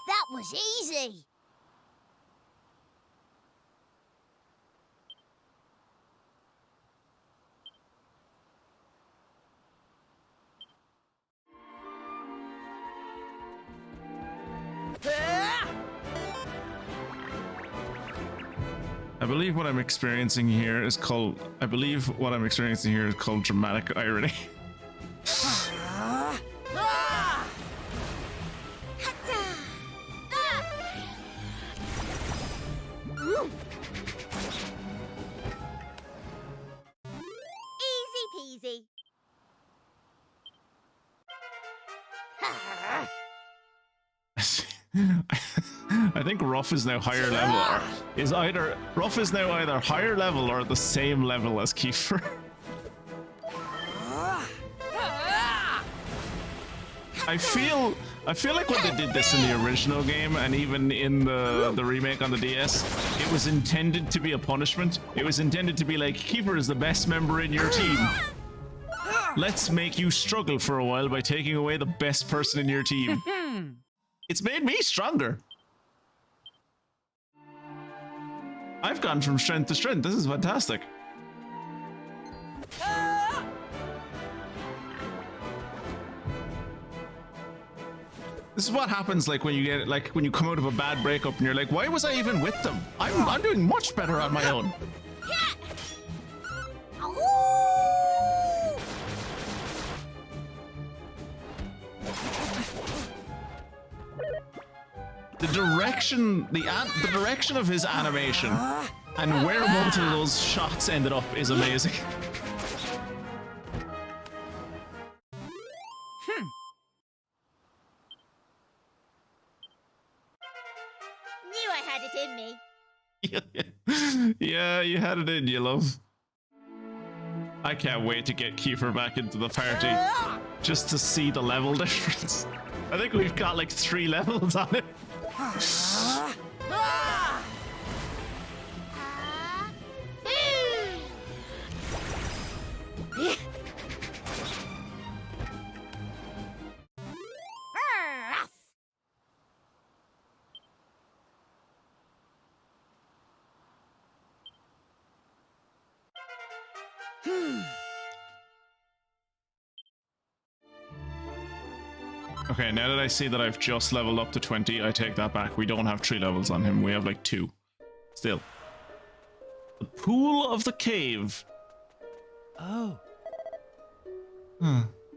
That was easy. I believe what I'm experiencing here is called dramatic irony. Easy peasy. I think Ruff is now higher level, or Ruff is now either higher level or at the same level as Kiefer. I feel like when they did this in the original game and even in the remake on the DS, it was intended to be a punishment. It was intended to be like, Kiefer is the best member in your team. Let's make you struggle for a while by taking away the best person in your team. It's made me stronger. I've gone from strength to strength. This is fantastic. This is what happens like when you get like when you come out of a bad breakup and you're like, why was I even with them? I'm doing much better on my own. The direction of his animation and where both of those shots ended up is amazing. Knew I had it in me. Yeah, you had it in you, love. I can't wait to get Kiefer back into the party just to see the level difference. I think we've got like 3 levels on it. Okay, now that I see that I've just leveled up to 20, I take that back. We don't have 3 levels on him. We have like 2. Still. The pool of the cave. Oh.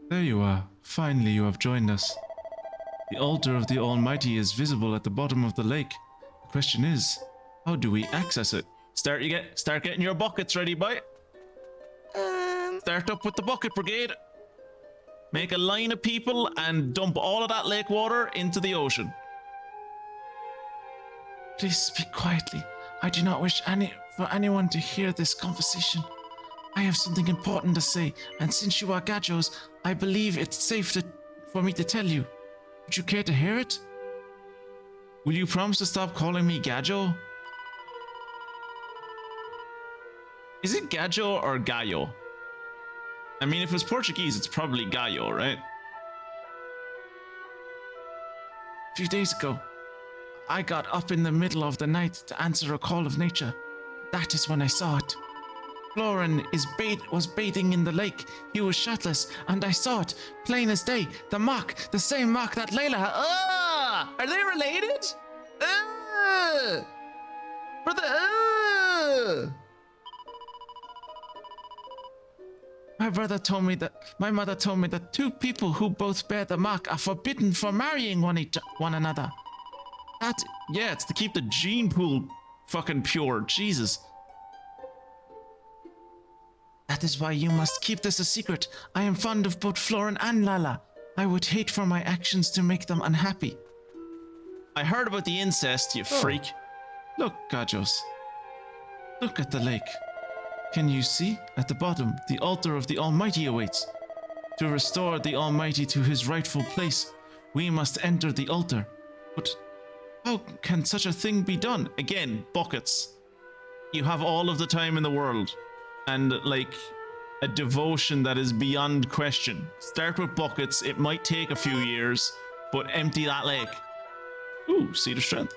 There you are. Finally, you have joined us. The altar of the Almighty is visible at the bottom of the lake. The question is, how do we access it? Start getting your buckets ready, boy. Start up with the bucket brigade. Make a line of people and dump all of that lake water into the ocean. Please speak quietly. I do not wish for anyone to hear this conversation. I have something important to say, and since you are Gajos, I believe it's safe for me to tell you. Would you care to hear it? Will you promise to stop calling me Gajo? Is it Gajo or Gallo? I mean, if it was Portuguese, it's probably Gallo, right? A few days ago, I got up in the middle of the night to answer a call of nature. That is when I saw it. Florin was bathing in the lake. He was shirtless, and I saw it, plain as day. The mark, the same mark that Layla had. Ah! Are they related? Brother. My mother told me that 2 people who both bear the mark are forbidden from marrying one another. It's to keep the gene pool fucking pure. Jesus. That is why you must keep this a secret. I am fond of both Florin and Lala. I would hate for my actions to make them unhappy. I heard about the incest, you freak. Look, Gajos. Look at the lake. Can you see? At the bottom, the altar of the Almighty awaits. To restore the Almighty to his rightful place, we must enter the altar. But how can such a thing be done? Again, buckets. You have all of the time in the world. And, like, a devotion that is beyond question. Start with buckets. It might take a few years, but empty that lake. Ooh, Seed of Strength.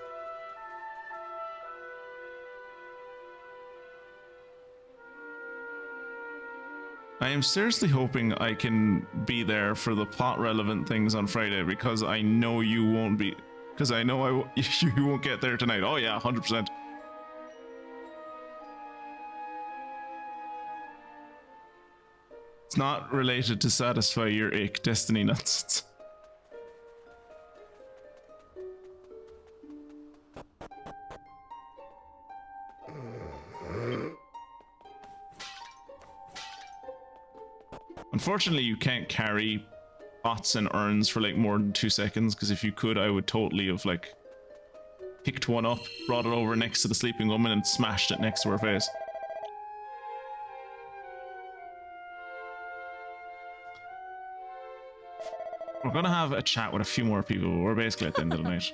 I am seriously hoping I can be there for the plot relevant things on Friday, because I know you won't be, because I know you won't get there tonight. Oh yeah, 100%. It's not related to satisfy your ick, Destiny nuts. Unfortunately, you can't carry pots and urns for like more than 2 seconds, because if you could, I would totally have like picked one up, brought it over next to the sleeping woman and smashed it next to her face. We're gonna have a chat with a few more people, but we're basically at the end of the night.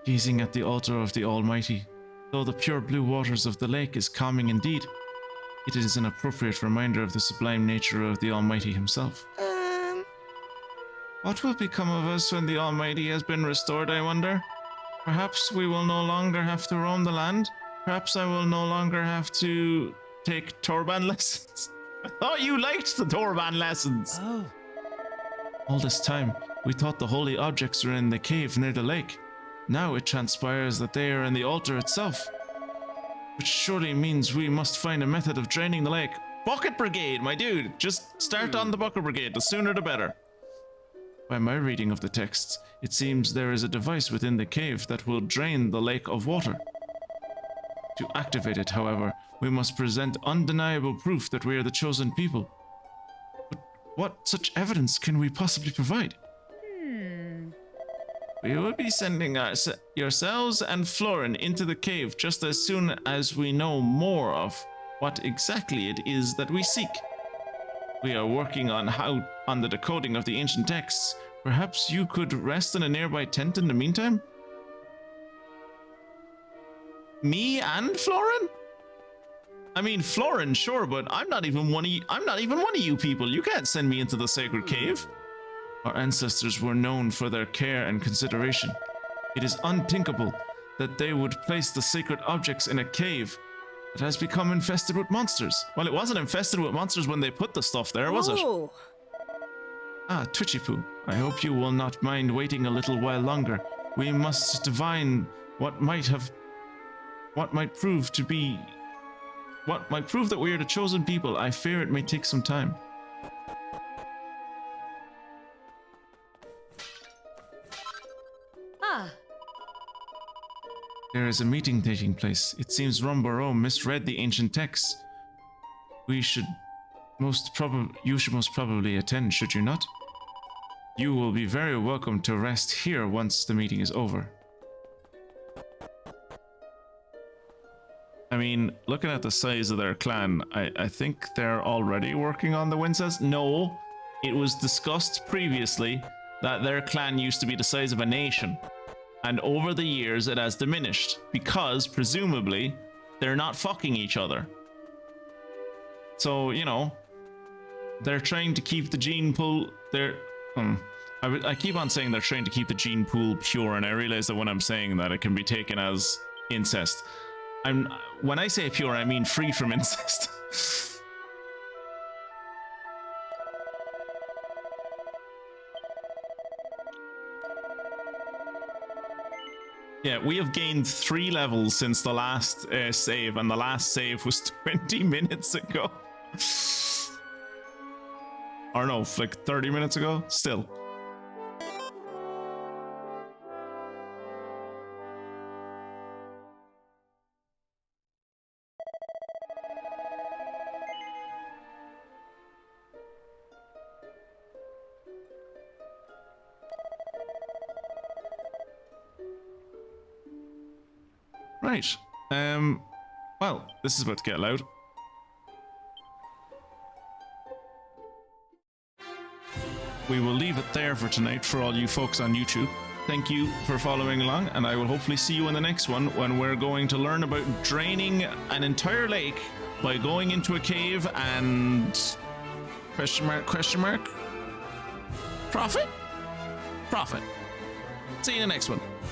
Gazing at the altar of the Almighty, though the pure blue waters of the lake is calming indeed, it is an appropriate reminder of the sublime nature of the Almighty himself. What will become of us when the Almighty has been restored, I wonder? Perhaps we will no longer have to roam the land. Perhaps I will no longer have to take Torban lessons. I thought you liked the Torban lessons. Oh. All this time, We thought the holy objects were in the cave near the lake. Now it transpires that they are in the altar itself. Which surely means we must find a method of draining the lake. Bucket Brigade, my dude! Just start on the Bucket Brigade, the sooner the better. By my reading of the texts, it seems there is a device within the cave that will drain the lake of water. To activate it, however, we must present undeniable proof that we are the chosen people. But what such evidence can we possibly provide? We will be sending yourselves and Florin into the cave just as soon as we know more of what exactly it is that we seek. We are working on the decoding of the ancient texts. Perhaps you could rest in a nearby tent in the meantime? Me and Florin? I mean, Florin, sure, but I'm not even one of you people. You can't send me into the sacred cave. Our ancestors were known for their care and consideration. It is unthinkable that they would place the sacred objects in a cave that has become infested with monsters. Well, it wasn't infested with monsters when they put the stuff there, was it? Ah, Twitchy Poo, I hope you will not mind waiting a little while longer. We must divine what might prove that we are the chosen people. I fear it may take some time. There is a meeting taking place. It seems Rumbaro misread the ancient texts. You should most probably attend, should you not? You will be very welcome to rest here once the meeting is over. I mean, looking at the size of their clan, I think they're already working on the Wincest. No, it was discussed previously that their clan used to be the size of a nation. And over the years, it has diminished because, presumably, they're not fucking each other. So, you know, they're trying to keep the gene pool. I keep on saying they're trying to keep the gene pool pure, and I realize that when I'm saying that, it can be taken as incest. When I say pure, I mean free from incest. Yeah, we have gained 3 levels since the last save, and the last save was 20 minutes ago. Or no, like 30 minutes ago? Still. Right. Well, this is about to get loud. We will leave it there for tonight for all you folks on YouTube. Thank you for following along, and I will hopefully see you in the next one when we're going to learn about draining an entire lake by going into a cave and... question mark? Profit? Profit. See you in the next one.